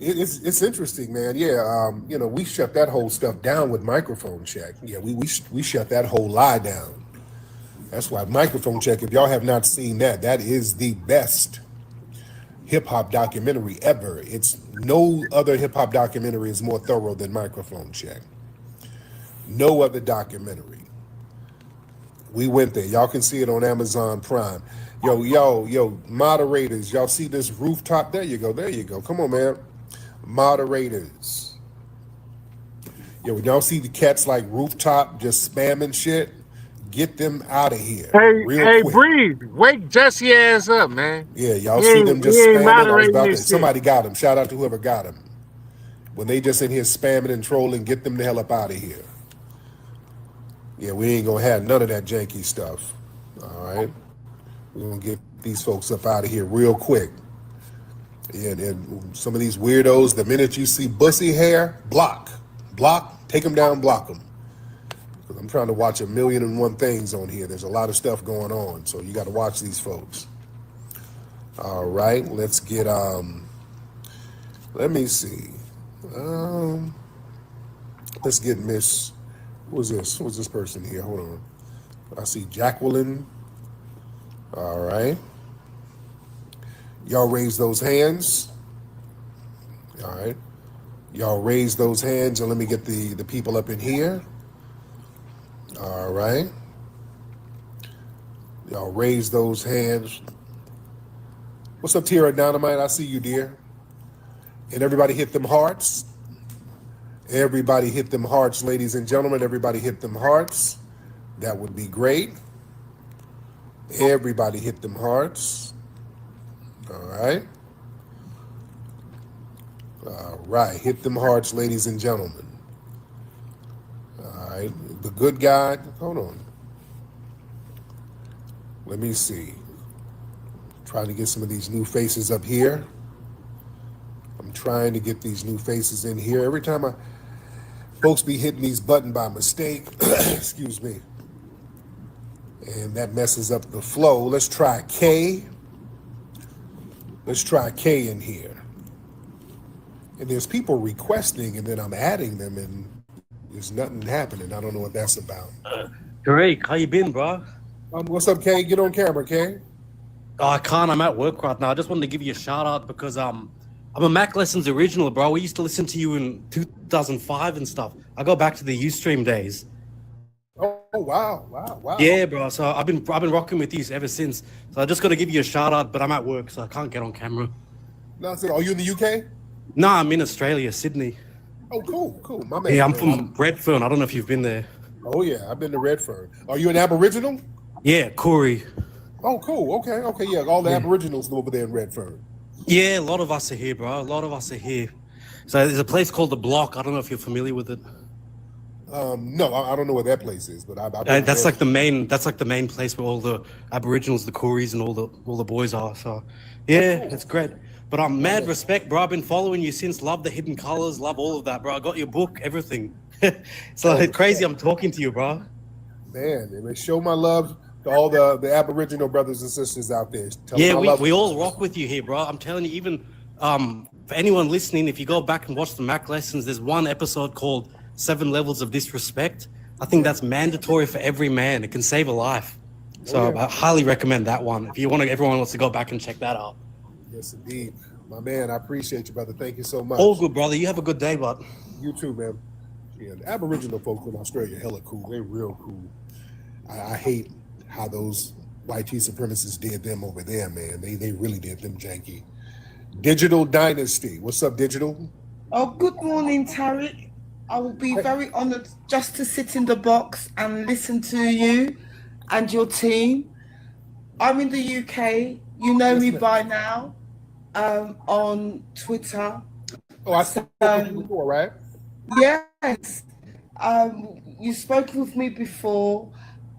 It's interesting, man. Yeah, we shut that whole stuff down with Microphone Check. Yeah, we shut that whole lie down. That's why Microphone Check, if y'all have not seen that, that is the best hip hop documentary ever. It's no other hip hop documentary is more thorough than Microphone Check. No other documentary. We went there. Y'all can see it on Amazon Prime. Yo, moderators, y'all see this rooftop? There you go. Come on, man. Moderators. Yo, when y'all see the cats like rooftop just spamming shit, get them out of here. Hey, Quick. Breeze, wake Jesse ass up, man. Yeah, y'all He see ain't- them just he ain't spamming. I was moderating about to, this shit. somebody got him. Shout out to whoever got him. When they just in here spamming and trolling, get them the hell up out of here. Yeah, we ain't gonna have none of that janky stuff. All right, we're gonna get these folks up out of here real quick. And some of these weirdos, the minute you see bussy hair, block, take them down, block them. I'm trying to watch 1,000,001 things on here. There's a lot of stuff going on, so you got to watch these folks. All right, let's get let me see. Let's get Miss. Who's this person here? Hold on. I see Jacqueline. All right. Y'all raise those hands. All right. Y'all raise those hands and let me get the people up in here. All right. Y'all raise those hands. What's up, Tierra Dynamite? I see you, dear. And everybody hit them hearts. Everybody hit them hearts, ladies and gentlemen. Everybody hit them hearts. That would be great. Everybody hit them hearts. All right. All right. Hit them hearts, ladies and gentlemen. All right. The good guy. Hold on. Let me see. Trying to get some of these new faces up here. I'm trying to get these new faces in here. Every time folks be hitting these buttons by mistake, excuse me, and that messes up the flow. Let's try K. Let's try K in here. And there's people requesting, and then I'm adding them, and there's nothing happening. I don't know what that's about. Great, how you been, bro? What's up, K? Get on camera, K. Oh, I can't. I'm at work right now. I just wanted to give you a shout out because I'm a Mac Lessons original, bro. We used to listen to you in 2005 and stuff. I go back to the Ustream days. Oh wow. Yeah, bro. So I've been rocking with you ever since. So I just got to give you a shout out, but I'm at work, so I can't get on camera. No, are you in the UK? No, I'm in Australia, Sydney. Oh, cool. My man. Yeah, I'm from Redfern. I don't know if you've been there. Oh yeah, I've been to Redfern. Are you an Aboriginal? Yeah, Corey. Oh, cool. Okay. Yeah, all the Aboriginals over there in Redfern. Yeah, a lot of us are here, bro. A lot of us are here. So there's a place called The Block. I don't know if you're familiar with it. No, I don't know what that place is, but that's like the main place where all the Aboriginals, the Koreas, and all the boys are. So yeah, it's great. But I'm mad respect, bro. I've been following you since. Love the hidden colors. Love all of that, bro. I got your book, everything. So it's crazy. I'm talking to you, bro. Man, show my love to all the Aboriginal brothers and sisters out there. We all rock with you here, bro. I'm telling you, even for anyone listening, if you go back and watch the Mac Lessons, there's one episode called 7 Levels of Disrespect. I think that's mandatory for every man. It can save a life. So I highly recommend that one. If everyone wants to go back and check that out. Yes, indeed. My man, I appreciate you, brother. Thank you so much. All good, brother. You have a good day, bud. You too, man. Yeah, the Aboriginal folks in Australia are hella cool. They're real cool. I hate how those white supremacists did them over there, man. They really did them janky. Digital Dynasty. What's up, Digital? Oh, good morning, Tariq. I will be very honored just to sit in the box and listen to you and your team. I'm in the UK. You know me by now on Twitter. Oh, I said you before, right? Yes. You've spoken with me before,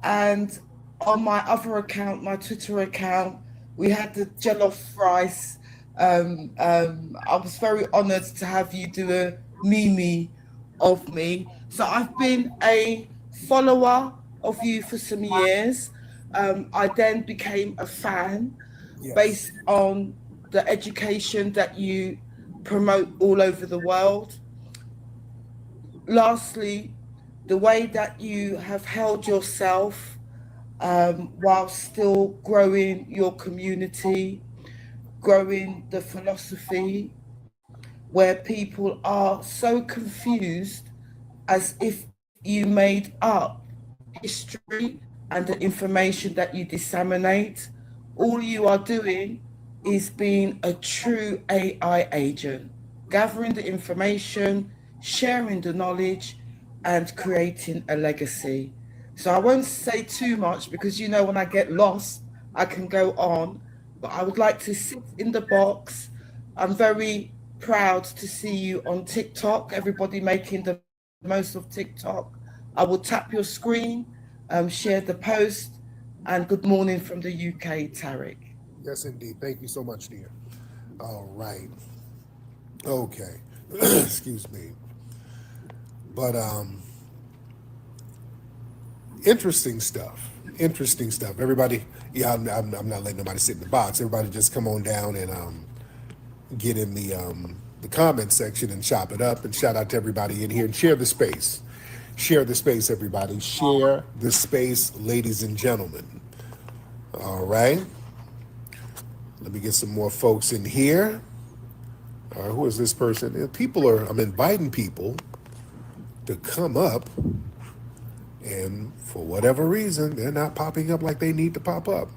and on my other account, my Twitter account, we had the jollof rice. I was very honored to have you do a meme of me. So I've been a follower of you for some years. I then became a fan based on the education that you promote all over the world. Lastly, the way that you have held yourself while still growing your community, growing the philosophy, where people are so confused as if you made up history and the information that you disseminate. All you are doing is being a true AI agent, gathering the information, sharing the knowledge, and creating a legacy. So I won't say too much because, when I get lost, I can go on, but I would like to sit in the box. I'm very proud to see you on TikTok, everybody making the most of TikTok. I will tap your screen, share the post, and good morning from the UK, Tariq. Yes, indeed. Thank you so much, dear. All right. Okay. Excuse me. But interesting stuff. Everybody, I'm not letting nobody sit in the box. Everybody just come on down and get in the comment section and chop it up, and shout out to everybody in here and share the space. Share the space, everybody. Share the space, ladies and gentlemen. All right. Let me get some more folks in here. Who is this person? I'm inviting people to come up, and for whatever reason, they're not popping up like they need to pop up.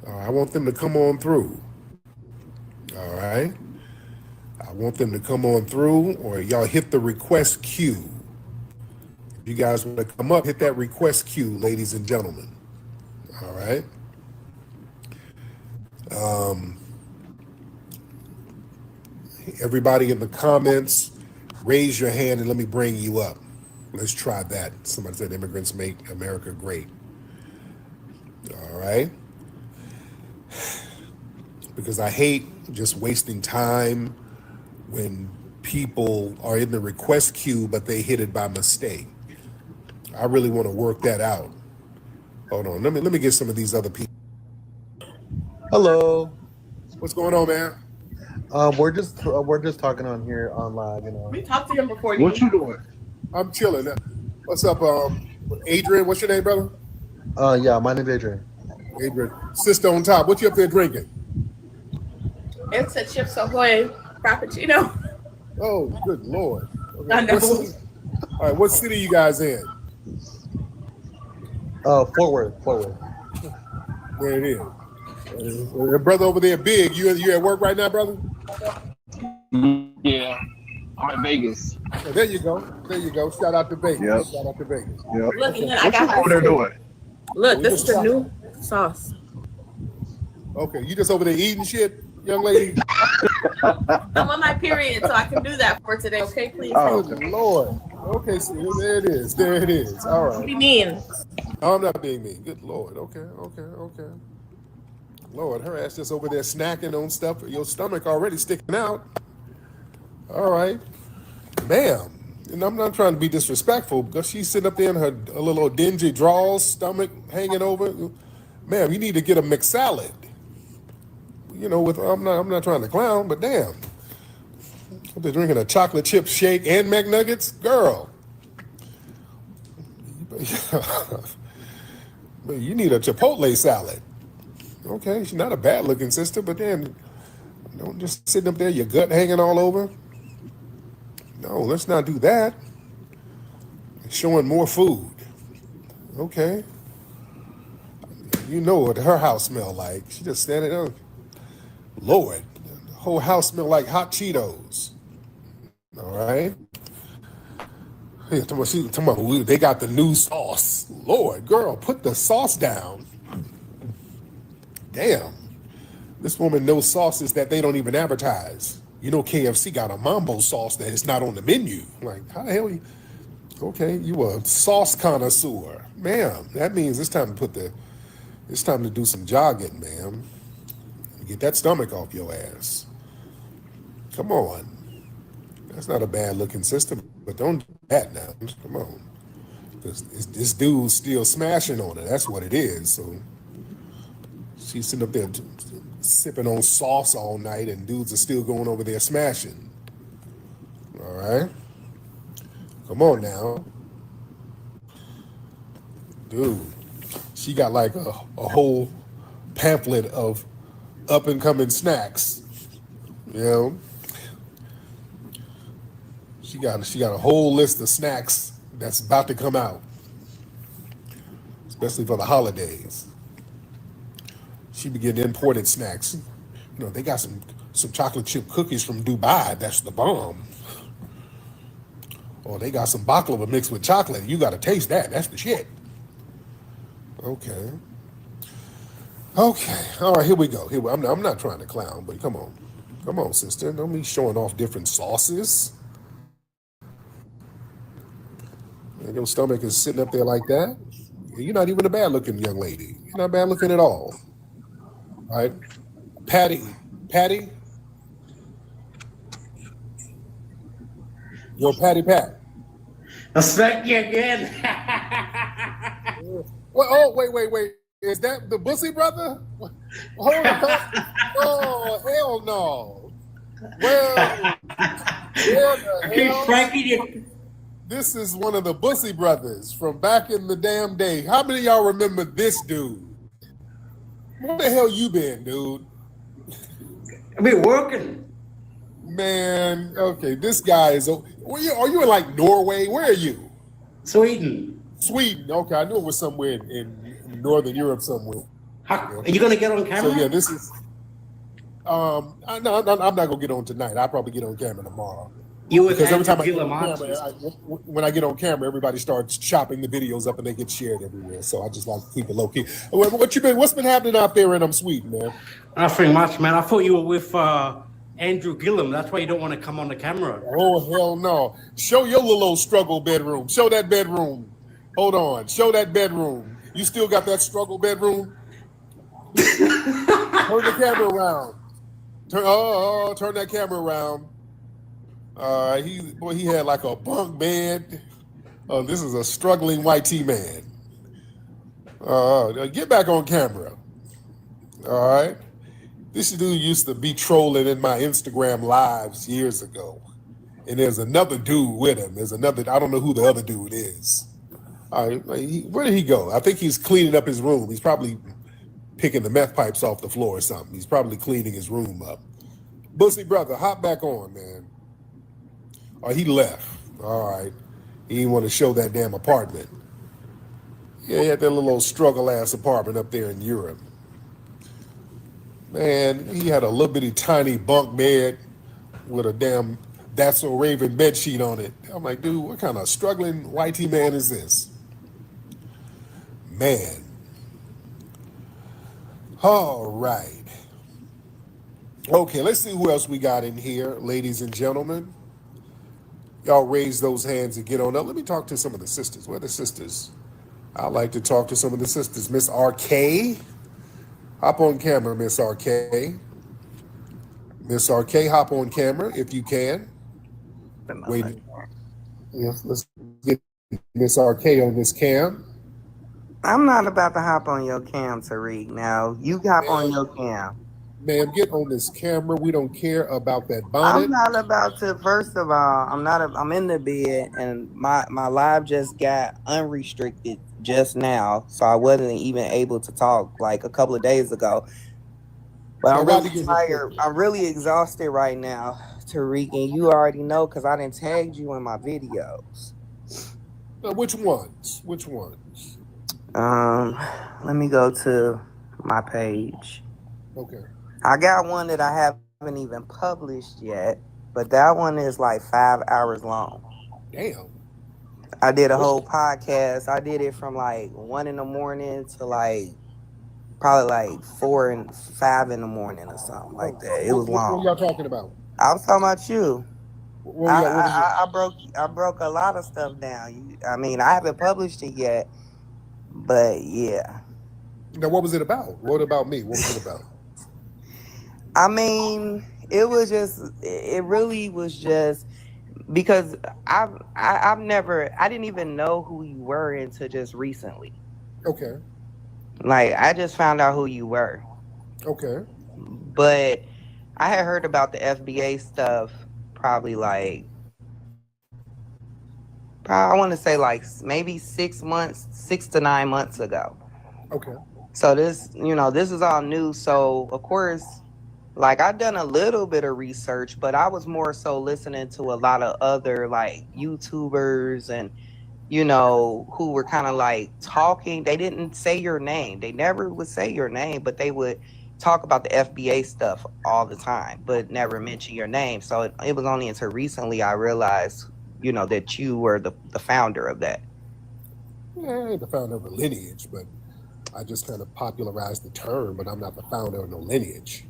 I want them to come on through. All right. I want them to come on through, or y'all hit the request queue. If you guys want to come up, hit that request queue, ladies and gentlemen. All right. Everybody in the comments, raise your hand and let me bring you up. Let's try that. Somebody said immigrants make America great. All right. Because I hate just wasting time when people are in the request queue, but they hit it by mistake. I really want to work that out. Hold on, let me get some of these other people. Hello. What's going on, man? We're just talking on here on live, you know. We talked to him before. What you doing? I'm chilling. What's up, Adrian? What's your name, brother? Yeah, my name's Adrian. Adrian, sister on top. What you up there drinking? It's a Chips Ahoy Frappuccino. Oh, good Lord. Okay. I know. All right, what city you guys in? Fort Worth. There it is. Your brother over there, Big. You at work right now, brother? Yeah, I'm in Vegas. Oh, there you go. Shout out to Vegas. Yep. Shout out to Vegas. Yep. Look, and then What you over there doing? Look, this is the new sauce. Okay, you just over there eating shit, young lady? I'm on my period, so I can do that for today. Okay, please. Oh, Lord. Okay, see, there it is. All right. What do you mean? No, I'm not being mean. Good Lord. Okay. Lord, her ass just over there snacking on stuff. Your stomach already sticking out. All right. Ma'am. And I'm not trying to be disrespectful, because she's sitting up there in her a little dingy drawers, stomach hanging over. Ma'am, you need to get a mixed salad. You know, I'm not trying to clown, but damn. I've been drinking a chocolate chip shake and McNuggets. Girl. You need a Chipotle salad. Okay, she's not a bad looking sister, but then don't just sitting up there, your gut hanging all over. No, let's not do that. Showing more food. Okay. You know what her house smell like. She just standing there. Lord, the whole house smell like hot Cheetos. All right. Hey, talking about, they got the new sauce. Lord, girl, put the sauce down. Damn. This woman knows sauces that they don't even advertise. You know, KFC got a mambo sauce that is not on the menu. Like, how the hell you? Okay, you a sauce connoisseur, ma'am. That means it's time to do some jogging, ma'am. Get that stomach off your ass. Come on. That's not a bad looking system, but don't do that now. Come on. Because this dude's still smashing on it. That's what it is. So she's sitting up there sipping on sauce all night, and dudes are still going over there smashing. All right. Come on now. Dude, she got like a whole pamphlet of up and coming snacks. You know? She got a whole list of snacks that's about to come out, especially for the holidays. She be getting imported snacks. You know, they got some chocolate chip cookies from Dubai. That's the bomb. Or they got some baklava mixed with chocolate. You got to taste that. That's the shit. Okay. All right, here we go. I'm not trying to clown, but come on, sister. Don't be showing off different sauces. And your stomach is sitting up there like that. You're not even a bad-looking young lady. You're not bad looking at all. All right, Patty. Yo, Patty Pat. I smack you again. Well, oh, wait. Is that the Bussy brother? Hold on. Oh, hell no. Well, where the hell? This is one of the Bussy brothers from back in the damn day. How many of y'all remember this dude? Where the hell you been, dude? I've been working. Man, okay, this guy is. Are you in like Norway? Where are you? Sweden. Sweden. Okay, I knew it was somewhere in Northern Europe somewhere. Are you gonna get on camera? So yeah, this is. No, I'm not gonna get on tonight. I'll probably get on camera tomorrow. Because every time I get on camera, when I get on camera, everybody starts chopping the videos up and they get shared everywhere. So I just like to keep it low key. What's been happening out there in Sweden, man? Nothing much, man. I thought you were with Andrew Gillum. That's why you don't want to come on the camera. Oh hell no! Show your little old struggle bedroom. Show that bedroom. Hold on. Show that bedroom. You still got that struggle bedroom? Turn the camera around. Turn that camera around. He had like a bunk bed. This is a struggling white T man. Get back on camera. All right. This dude used to be trolling in my Instagram lives years ago. And there's another dude with him. I don't know who the other dude is. All right, where did he go? I think he's cleaning up his room. He's probably picking the meth pipes off the floor or something. He's probably cleaning his room up. Bussy brother, hop back on, man. Oh, he left. All right. He didn't want to show that damn apartment. Yeah, he had that little old struggle-ass apartment up there in Europe. Man, he had a little bitty tiny bunk bed with a damn That's So Raven bed sheet on it. I'm like, dude, what kind of struggling whitey man is this? Man. All right. Okay, let's see who else we got in here, ladies and gentlemen. Y'all raise those hands and get on up. Let me talk to some of the sisters. Where are the sisters? I'd like to talk to some of the sisters. Miss RK. Hop on camera, Miss RK. Miss RK, hop on camera if you can. Wait. Yes, let's get Miss RK on this cam. I'm not about to hop on your cam, Tariq. Now, you hop on your cam. Ma'am, get on this camera. We don't care about that bonnet. I'm not about to. First of all, I'm in the bed, and my live just got unrestricted just now, so I wasn't even able to talk like a couple of days ago. But I'm really tired. I'm really exhausted right now, Tariq, and you already know because I didn't tag you in my videos. Which ones? Which ones? Let me go to my page. Okay. I got one that I haven't even published yet, but that one is like 5 hours long. Damn. I did a whole podcast. I did it from like 1 in the morning to like probably like 4 and 5 in the morning or something like that. It was long. What y'all talking about? I was talking about you. I broke a lot of stuff down. I mean, I haven't published it yet, but yeah. Now, what was it about? What about me? What was it about? I mean, it really was just because I didn't even know who you were until just recently. Okay. Like, I just found out who you were. Okay. But I had heard about the FBA stuff probably I want to say like maybe 6 to 9 months ago. Okay. So this is all new. So of course, like I've done a little bit of research, but I was more so listening to a lot of other like YouTubers and, who were kind of like talking. They didn't say your name. They never would say your name, but they would talk about the FBA stuff all the time, but never mention your name. So it was only until recently I realized, that you were the founder of that. Yeah, I ain't the founder of a lineage, but I just kind of popularized the term, but I'm not the founder of no lineage.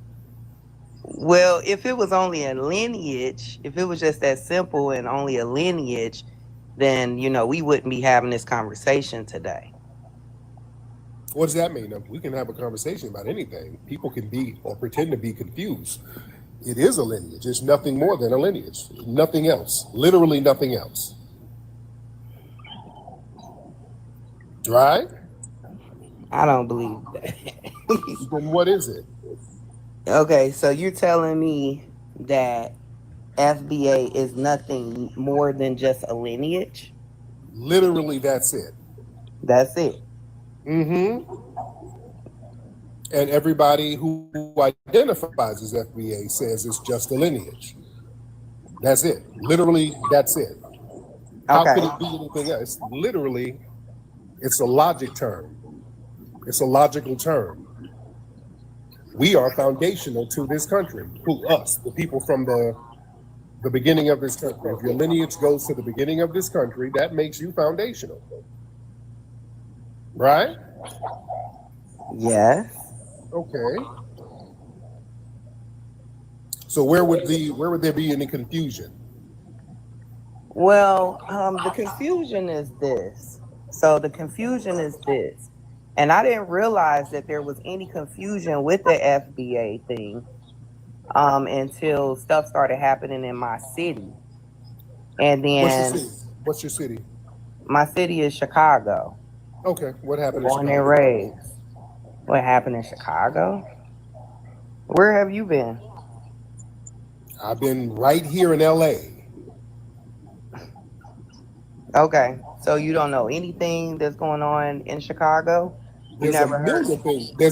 Well, if it was only a lineage, if it was just that simple and only a lineage, then, we wouldn't be having this conversation today. What does that mean? We can have a conversation about anything. People can be or pretend to be confused. It is a lineage. It's nothing more than a lineage. Nothing else. Literally nothing else. Right? I don't believe that. Then what is it? Okay, so you're telling me that FBA is nothing more than just a lineage? Literally, that's it. That's it. Mm-hmm. And everybody who identifies as FBA says it's just a lineage. That's it. Literally, that's it. How Okay. could it be anything else? Literally, it's a logic term. It's a logical term. We are foundational to this country. Who? Us, the people from the beginning of this country. If your lineage goes to the beginning of this country, that makes you foundational. Right? Yes. Okay. So where would there be any confusion? Well, the confusion is this. So the confusion is this. And I didn't realize that there was any confusion with the FBA thing until stuff started happening in my city. And then What's your city? My city is Chicago. Okay. What happened in Born Chicago? and raised. What happened in Chicago? Where have you been? I've been right here in LA. Okay. So you don't know anything that's going on in Chicago? There's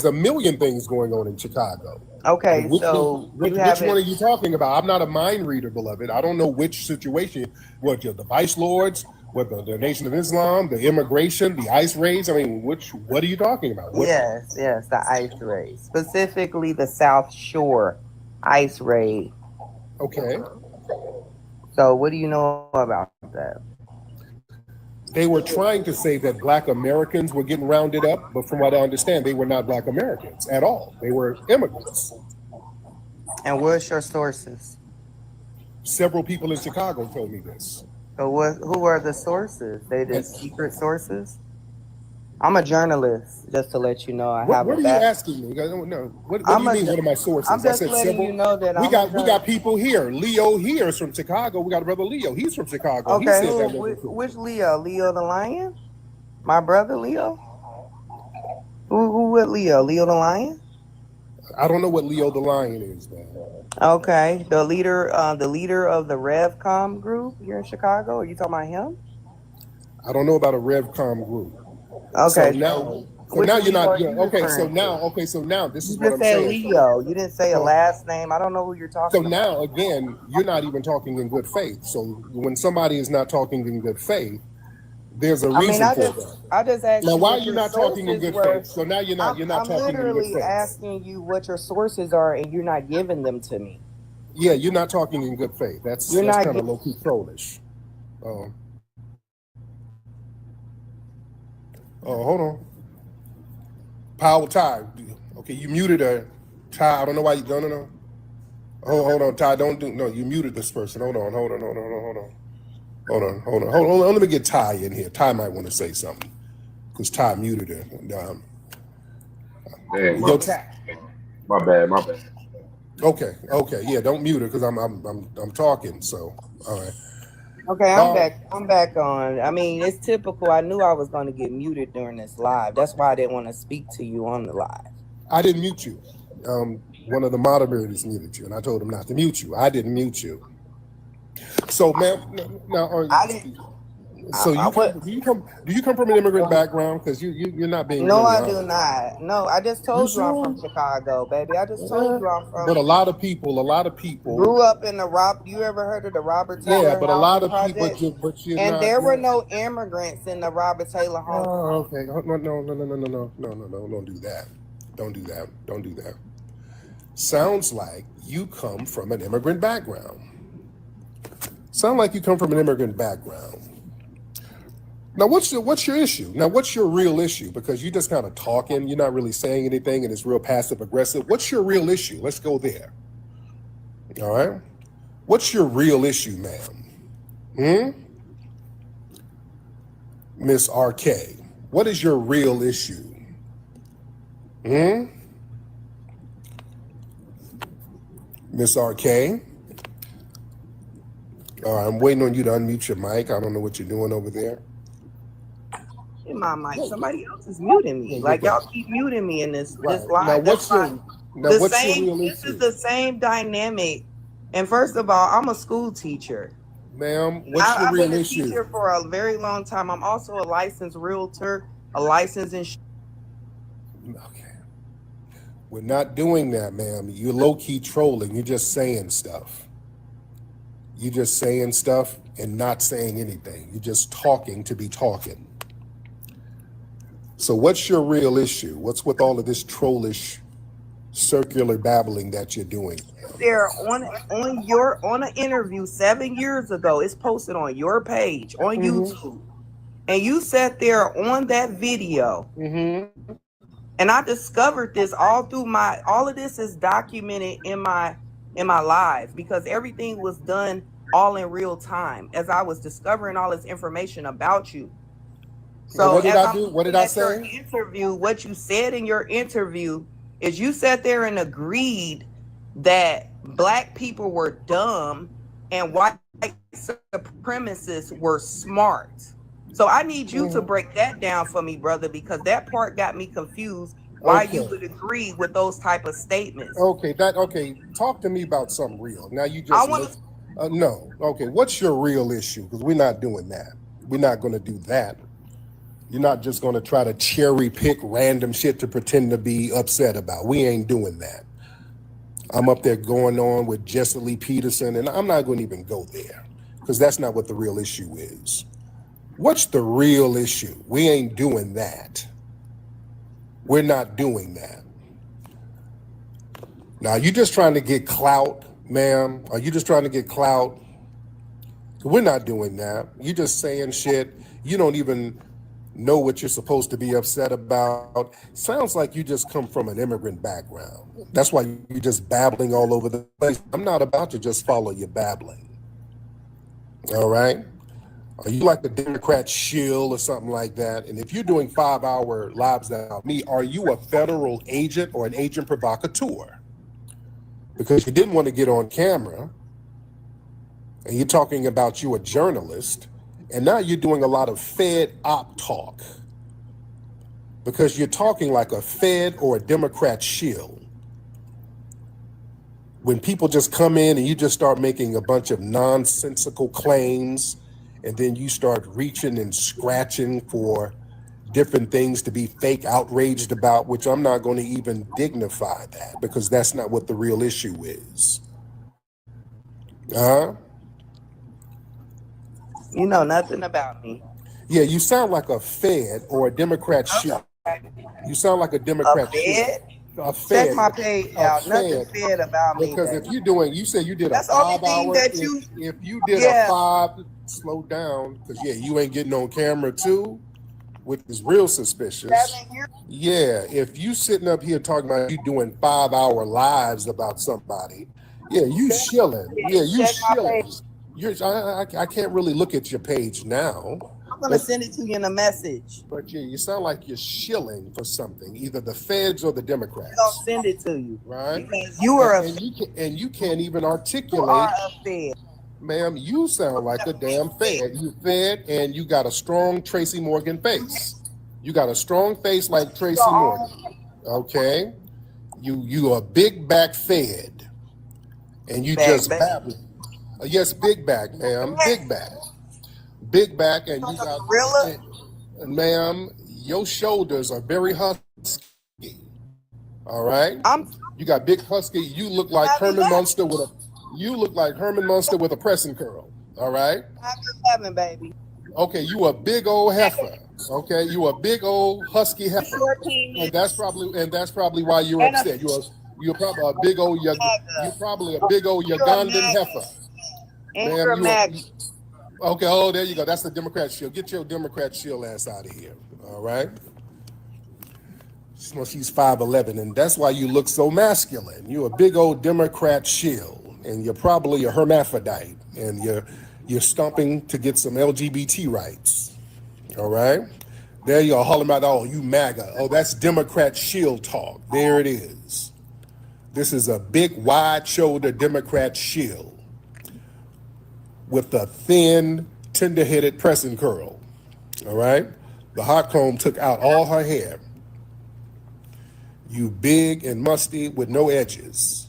a million things going on in Chicago. Okay, Which so one are you talking about? I'm not a mind reader, beloved. I don't know which situation. What, the Vice Lords, what, the Nation of Islam, the immigration, the ICE raids? I mean, what are you talking about? Yes, the ICE raid. Specifically the South Shore ICE raid. Okay. So what do you know about that? They were trying to say that Black Americans were getting rounded up, but from what I understand, they were not Black Americans at all. They were immigrants. And what's your sources? Several people in Chicago told me this. So who are the sources? They the secret sources? I'm a journalist, just to let you know. What are you asking me? No. What do you mean? What are my sources? I'm just letting you know that we got people here. Leo here is from Chicago. We got a brother Leo. He's from Chicago. Okay, which Leo? Leo the Lion? My brother Leo? Who with Leo? Leo the Lion? I don't know what Leo the Lion is, man. Okay, the leader of the RevCom group here in Chicago. Are you talking about him? I don't know about a RevCom group. Okay, so now you're not. So now this is what I'm saying. You just said Leo. You didn't say a last name. I don't know who you're talking about. So now again, you're not even talking in good faith. So when somebody is not talking in good faith, there's a reason for that. I just asked now, you. why are you not talking in good faith? So now you're not talking in good faith. I'm literally asking you what your sources are, and you're not giving them to me. Yeah, you're not talking in good faith. That's kind of low key trollish. Oh, hold on. Power Ty. Okay, you muted her. Ty, I don't know why you no. Hold on, Ty. You muted this person. Hold on. Let me get Ty in here. Ty might want to say something. Because Ty muted her. My bad. Okay. Yeah, don't mute her because I'm talking. So all right. Okay, I'm back on. I mean, it's typical. I knew I was going to get muted during this live. That's why I didn't want to speak to you on the live. I didn't mute you. One of the moderators muted you, and I told him not to mute you. I didn't mute you. So, ma'am, now I didn't. So do you come from an immigrant background? Because you're not being. No, really I honest. do not. No, I just told you I'm from Chicago, baby. I just told you I'm from. But a lot of people grew up in the You ever heard of the Robert Taylor? Yeah, but a lot of project? people. And there were no immigrants in the Robert Taylor home. Oh, okay. No. Don't do that. Don't do that. Sounds like you come from an immigrant background. Now, what's your issue? Now, what's your real issue? Because you're just kind of talking. You're not really saying anything, and it's real passive aggressive. What's your real issue? Let's go there. All right. What's your real issue, ma'am? Miss RK, what is your real issue? Miss RK? All right, I'm waiting on you to unmute your mic. I don't know what you're doing over there. In my mic, somebody else is muting me. Like y'all keep muting me in this live. Now, what's your real issue? This is the same dynamic. And first of all, I'm a school teacher. Ma'am, what's your real issue? I've been a teacher for a very long time. I'm also a licensed realtor, a licensed Okay. We're not doing that, ma'am. You're low-key trolling. You're just saying stuff. You just saying stuff and not saying anything. You're just talking to be talking. So what's your real issue? What's with all of this trollish circular babbling that you're doing? There on an interview 7 years ago. It's posted on your page on YouTube, and you sat there on that video. And I discovered this all of this is documented in my live, because everything was done all in real time as I was discovering all this information about you. So what did I do? What did I say? What you said in your interview is you sat there and agreed that Black people were dumb and white supremacists were smart. So I need you to break that down for me, brother, because that part got me confused. Why you would agree with those type of statements? Okay, talk to me about something real. Now you just no. Okay, what's your real issue? Because we're not doing that. We're not going to do that. You're not just going to try to cherry pick random shit to pretend to be upset about. We ain't doing that. I'm up there going on with Jesse Lee Peterson, and I'm not going to even go there because that's not what the real issue is. What's the real issue? We ain't doing that. We're not doing that. Now, you just trying to get clout, ma'am? Are you just trying to get clout? We're not doing that. You just saying shit. You don't even know what you're supposed to be upset about. Sounds like you just come from an immigrant background. That's why you're just babbling all over the place. I'm not about to just follow your babbling. All right? Are you like the Democrat shill or something like that? And if you're doing 5-hour lives about me, are you a federal agent or an agent provocateur? Because you didn't want to get on camera and you're talking about you a journalist, and now you're doing a lot of Fed op talk because you're talking like a Fed or a Democrat shill. When people just come in and you just start making a bunch of nonsensical claims, and then you start reaching and scratching for different things to be fake outraged about, which I'm not going to even dignify that because that's not what the real issue is. You know nothing about me. Yeah, you sound like a Fed or a Democrat shill. You sound like a Democrat shill. A Fed. Check my page out. Nothing Fed about me. Because if you're doing, you said you did that's a 5 hour. If you did a 5, slow down, because you ain't getting on camera too, which is real suspicious. Yeah, if you sitting up here talking about you doing 5-hour lives about somebody, you shilling. Yeah, you shilling. I can't really look at your page now. I'm gonna send it to you in a message. But you sound like you're shilling for something, either the Feds or the Democrats. I'll send it to you, right? Because you are and you can't even articulate. You are a Fed. Ma'am, you sound like a damn Fed. You Fed, and you got a strong Tracy Morgan face. You got a strong face like Tracy Morgan. Okay, you a big back Fed, and you just babbling. Yes, big back, ma'am, big back. Big back, and you got, ma'am, your shoulders are very husky. All right, you got big husky. You look like Herman Munster with a pressing curl. All right. I'm 11, baby. Okay, you a big old heifer. Okay, you a big old husky heifer, and that's probably why you're upset. You're probably a big old Ugandan heifer. Ma'am, okay, oh, there you go. That's the Democrat shield. Get your Democrat shield ass out of here. All right. Well, she's 5'11", and that's why you look so masculine. You're a big old Democrat shield, and you're probably a hermaphrodite, and you're stomping to get some LGBT rights. All right. There you are hollering about, oh, you MAGA. Oh, that's Democrat shield talk. There it is. This is a big, wide-shouldered Democrat shield with a thin, tender-headed pressing curl. All right? The hot comb took out all her hair. You big and musty with no edges.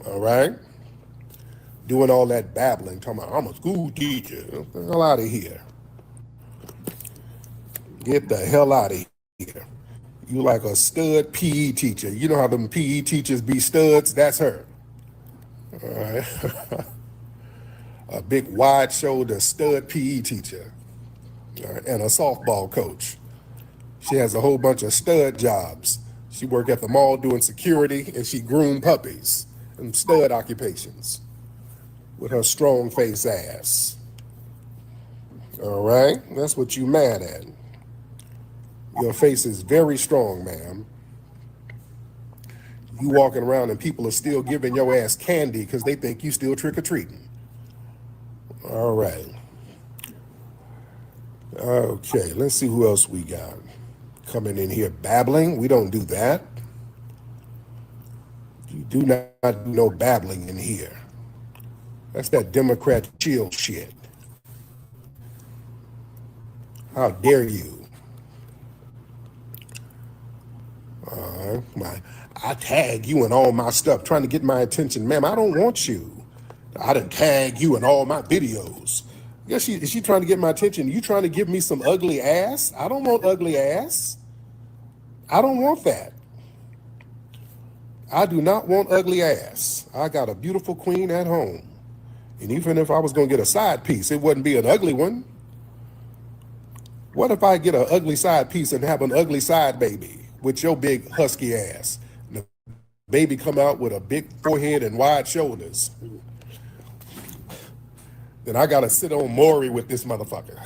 All right? Doing all that babbling, talking about, I'm a school teacher. Get the hell out of here. Get the hell out of here. You like a stud PE teacher. You know how them PE teachers be studs? That's her. All right. a big wide-shouldered stud PE teacher, and a softball coach. She has a whole bunch of stud jobs. She worked at the mall doing security, and she groomed puppies and stud occupations with her strong face ass. All right, that's what you mad at. Your face is very strong, ma'am. You walking around and people are still giving your ass candy because they think you still trick-or-treating. All right. Okay, let's see who else we got. Coming in here babbling. We don't do that. You do not do no babbling in here. That's that Democrat chill shit. How dare you? I tag you in all my stuff, trying to get my attention. Ma'am, I don't want you. I done tag you in all my videos. Is she trying to get my attention? You trying to give me some ugly ass? I don't want ugly ass. I don't want that. I do not want ugly ass. I got a beautiful queen at home. And even if I was going to get a side piece, it wouldn't be an ugly one. What if I get an ugly side piece and have an ugly side baby with your big husky ass? And the baby come out with a big forehead and wide shoulders. Then I got to sit on Maury with this motherfucker.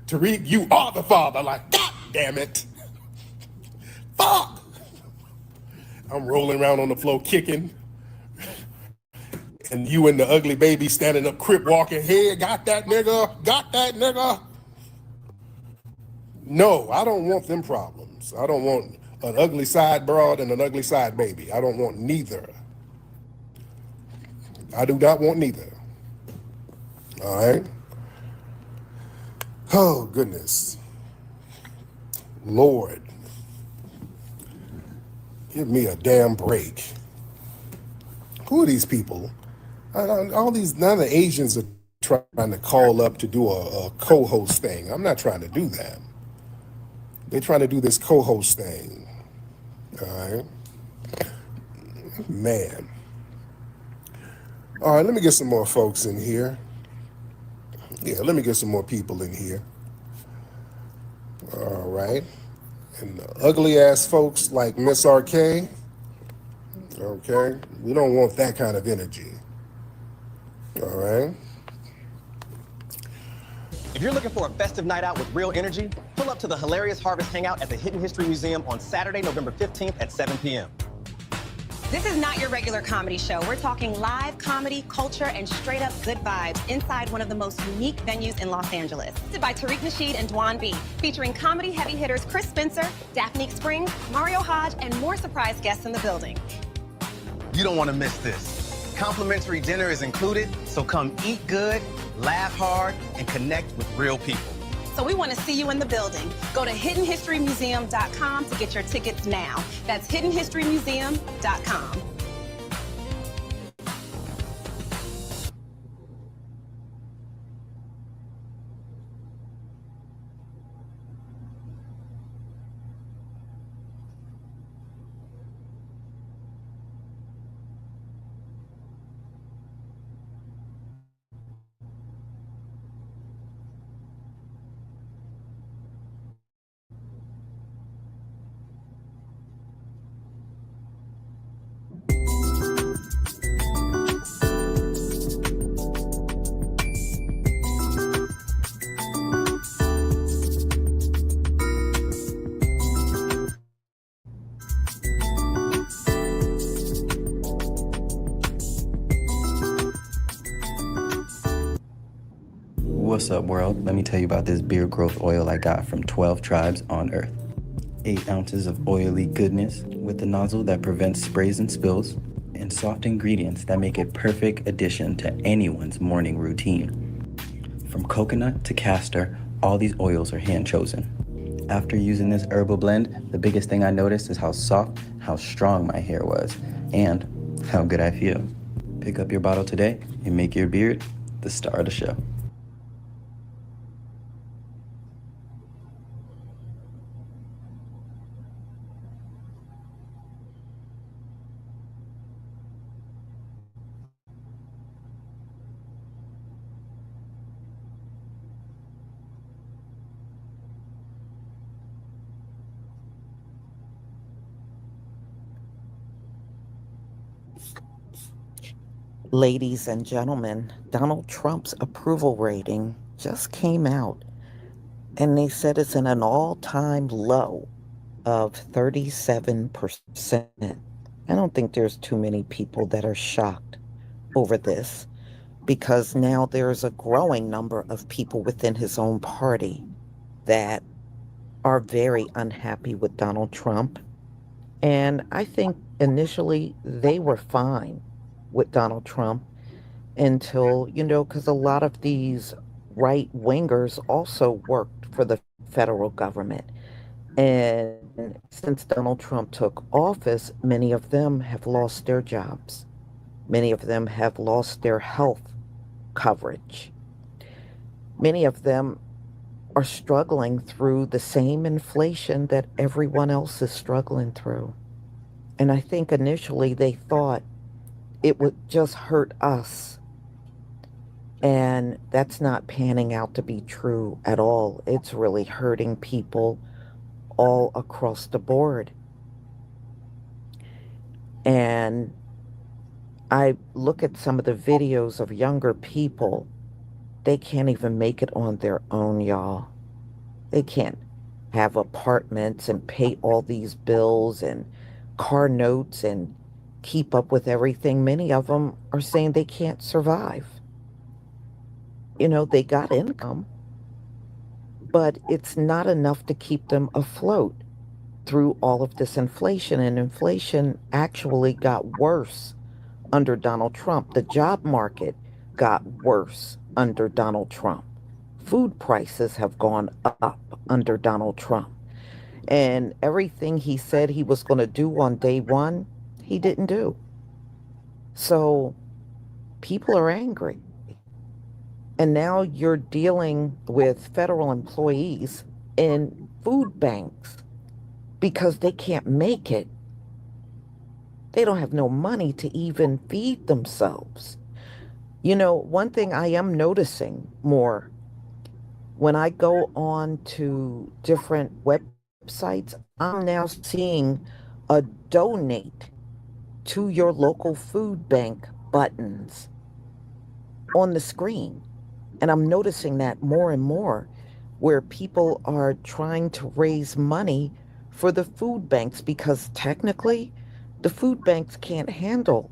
Tariq, you are the father. Like, God damn it. Fuck. I'm rolling around on the floor kicking. And you and the ugly baby standing up crip walking. Hey, got that nigga. Got that nigga. No, I don't want them problems. I don't want an ugly side broad and an ugly side baby. I don't want neither. I do not want neither. All right? Oh, goodness. Lord. Give me a damn break. Who are these people? All these, none of the Asians are trying to call up to do a co-host thing. I'm not trying to do that. They're trying to do this co-host thing. All right? Man. All right, let me get some more folks in here. Yeah, let me get some more people in here. All right. And ugly ass folks like Miss RK. Okay. We don't want that kind of energy. All right. If you're looking for a festive night out with real energy, pull up to the Hilarious Harvest Hangout at the Hidden History Museum on Saturday, November 15th at 7 p.m. This is not your regular comedy show. We're talking live comedy, culture, and straight up good vibes inside one of the most unique venues in Los Angeles. Hosted by Tariq Nasheed and Dwan B, featuring comedy heavy hitters Chris Spencer, Daphne Springs, Mario Hodge, and more surprise guests in the building. You don't want to miss this. Complimentary dinner is included, so come eat good, laugh hard, and connect with real people. So we want to see you in the building. Go to hiddenhistorymuseum.com to get your tickets now. That's hiddenhistorymuseum.com. What's up, world? Let me tell you about this beard growth oil I got from 12 tribes on Earth. 8 ounces of oily goodness with the nozzle that prevents sprays and spills, and soft ingredients that make it perfect addition to anyone's morning routine. From coconut to castor, all these oils are hand-chosen. After using this herbal blend, the biggest thing I noticed is how soft, how strong my hair was, and how good I feel. Pick up your bottle today and make your beard the star of the show. Ladies and gentlemen, Donald Trump's approval rating just came out, and they said it's in an all-time low of 37%. I don't think there's too many people that are shocked over this, because now there's a growing number of people within his own party that are very unhappy with Donald Trump. And I think initially they were fine with Donald Trump until, because a lot of these right wingers also worked for the federal government. And since Donald Trump took office, many of them have lost their jobs. Many of them have lost their health coverage. Many of them are struggling through the same inflation that everyone else is struggling through. And I think initially they thought it would just hurt us. And that's not panning out to be true at all. It's really hurting people all across the board. And I look at some of the videos of younger people, they can't even make it on their own, y'all. They can't have apartments and pay all these bills and car notes and keep up with everything. Many of them are saying they can't survive. They got income, but it's not enough to keep them afloat through all of this inflation. And inflation actually got worse under Donald Trump. The job market got worse under Donald Trump. Food prices have gone up under Donald Trump. And everything he said he was going to do on day one, he didn't do. So people are angry. And now you're dealing with federal employees in food banks because they can't make it. They don't have no money to even feed themselves. One thing I am noticing more, when I go on to different websites, I'm now seeing a donate to your local food bank buttons on the screen. And I'm noticing that more and more, where people are trying to raise money for the food banks, because technically the food banks can't handle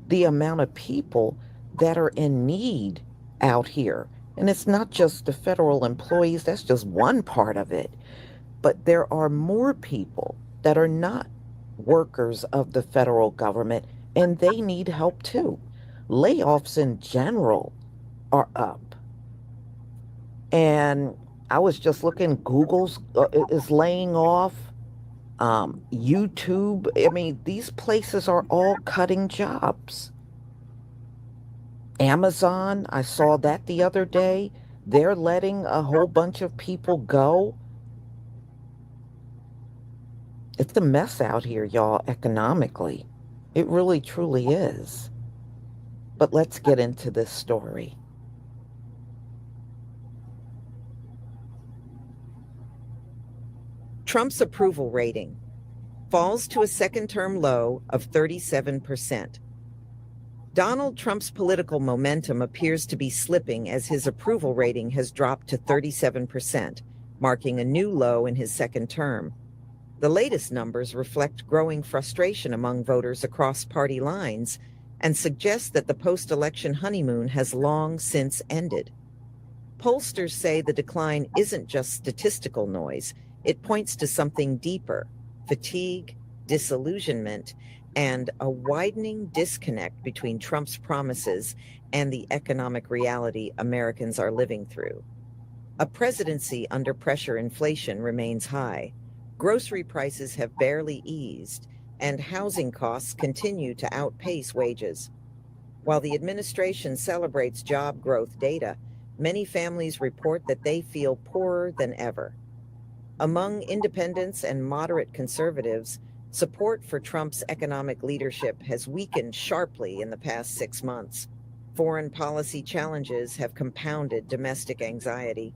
the amount of people that are in need out here. And it's not just the federal employees, that's just one part of it. But there are more people that are not workers of the federal government, and they need help too. Layoffs in general are up. And I was just looking, Google's is laying off, YouTube. I mean, these places are all cutting jobs. Amazon, I saw that the other day. They're letting a whole bunch of people go. It's a mess out here, y'all, economically. It really, truly is. But let's get into this story. Trump's approval rating falls to a second-term low of 37%. Donald Trump's political momentum appears to be slipping as his approval rating has dropped to 37%, marking a new low in his second term. The latest numbers reflect growing frustration among voters across party lines and suggest that the post-election honeymoon has long since ended. Pollsters say the decline isn't just statistical noise. It points to something deeper: fatigue, disillusionment, and a widening disconnect between Trump's promises and the economic reality Americans are living through. A presidency under pressure inflation remains high. Grocery prices have barely eased, and housing costs continue to outpace wages. While the administration celebrates job growth data, many families report that they feel poorer than ever. Among independents and moderate conservatives, support for Trump's economic leadership has weakened sharply in the past 6 months. Foreign policy challenges have compounded domestic anxiety.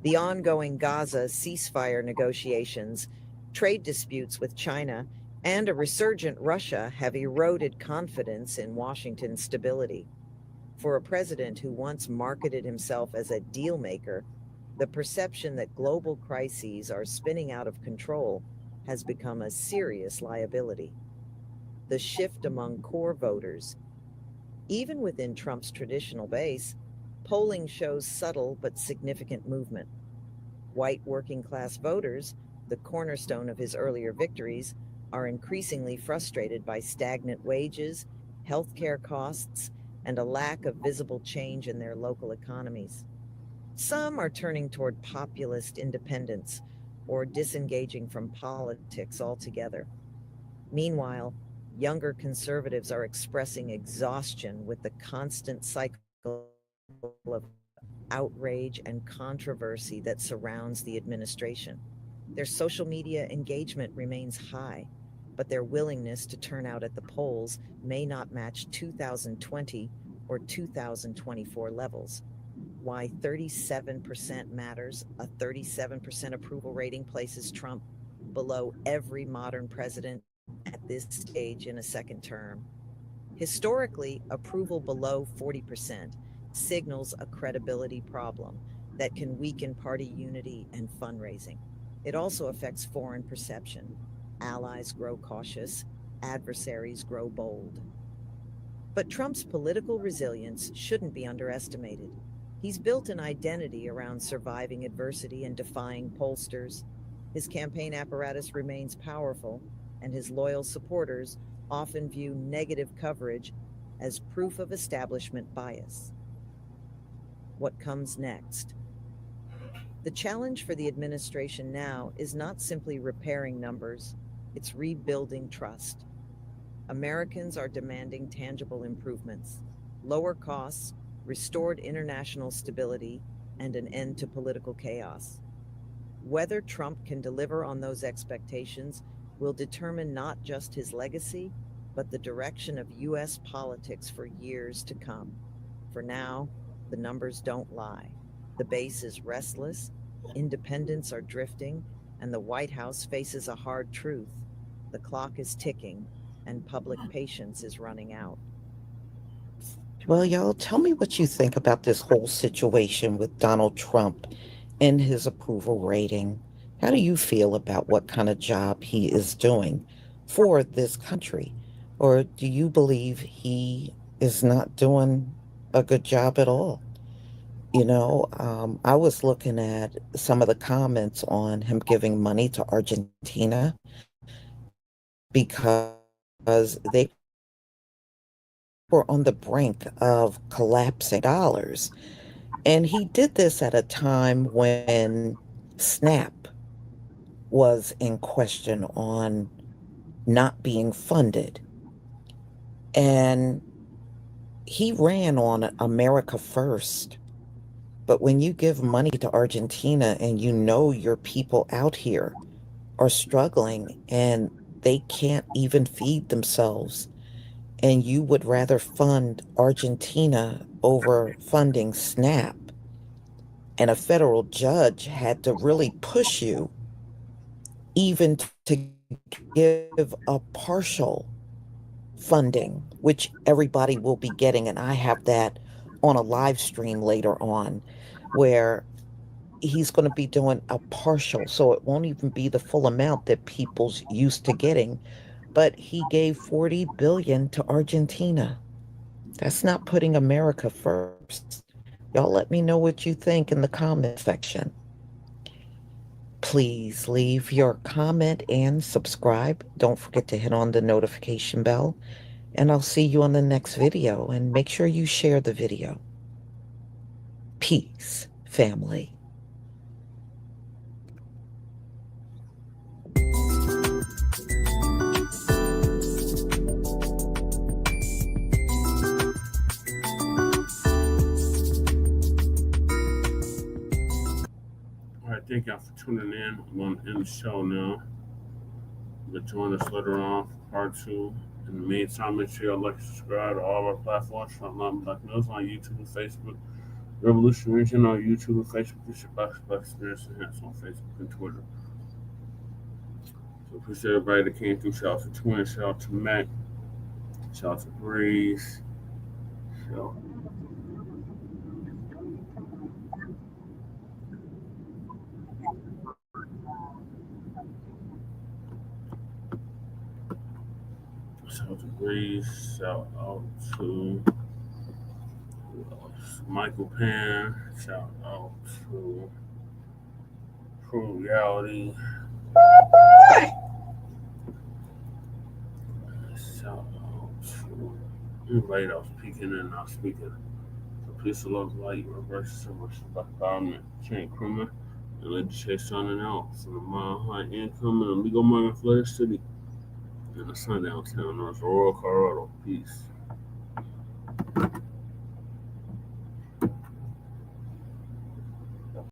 The ongoing Gaza ceasefire negotiations, trade disputes with China, and a resurgent Russia have eroded confidence in Washington's stability. For a president who once marketed himself as a deal maker, the perception that global crises are spinning out of control has become a serious liability. The shift among core voters, even within Trump's traditional base, polling shows subtle but significant movement. White working class voters, the cornerstone of his earlier victories, are increasingly frustrated by stagnant wages, healthcare costs, and a lack of visible change in their local economies. Some are turning toward populist independence or disengaging from politics altogether. Meanwhile, younger conservatives are expressing exhaustion with the constant cycle of outrage and controversy that surrounds the administration. Their social media engagement remains high, but their willingness to turn out at the polls may not match 2020 or 2024 levels. Why 37% matters, a 37% approval rating places Trump below every modern president at this stage in a second term. Historically, approval below 40% signals a credibility problem that can weaken party unity and fundraising. It also affects foreign perception. Allies grow cautious, adversaries grow bold. But Trump's political resilience shouldn't be underestimated. He's built an identity around surviving adversity and defying pollsters. His campaign apparatus remains powerful, and his loyal supporters often view negative coverage as proof of establishment bias. What comes next? The challenge for the administration now is not simply repairing numbers, it's rebuilding trust. Americans are demanding tangible improvements, lower costs, restored international stability, and an end to political chaos. Whether Trump can deliver on those expectations will determine not just his legacy, but the direction of U.S. politics for years to come. For now, the numbers don't lie. The base is restless, independents are drifting, and the White House faces a hard truth. The clock is ticking, and public patience is running out. Well, y'all, tell me what you think about this whole situation with Donald Trump and his approval rating. How do you feel about what kind of job he is doing for this country? Or do you believe he is not doing a good job at all? I was looking at some of the comments on him giving money to Argentina because they were on the brink of collapsing dollars. And he did this at a time when SNAP was in question on not being funded. And he ran on America First. But when you give money to Argentina and you know your people out here are struggling and they can't even feed themselves, and you would rather fund Argentina over funding SNAP, and a federal judge had to really push you even to give a partial funding, which everybody will be getting, and I have that on a live stream later on, where he's going to be doing a partial, so it won't even be the full amount that people's used to getting. But he gave $40 billion to Argentina. That's not putting America first. Y'all let me know what you think in the comment section. Please leave your comment and subscribe. Don't forget to hit on the notification bell. And I'll see you on the next video. And make sure you share the video. Peace, family. All right, thank y'all for tuning in. I'm going to end the show now. But join us later on for part 2. In the meantime, make sure y'all like and subscribe to all of our platforms. Front Line Blacc News on YouTube and Facebook. Revolution Region on YouTube and Facebook. This is your Black Experience Enhanced on Facebook and Twitter. So appreciate everybody that came through. Shout out to Twin. Shout out to Mac. Shout out to Breeze. Shout Shout out to Breeze. Shout out to Michael Pan. Shout out to True Reality. Shout out to everybody that was peeking and not speaking. The peace of love, light, reverse, civil empowerment, chain criminal, and legislation and out from the mile high income and the legal migrant flooded city in the sundown town, North Aurora, Colorado. Peace.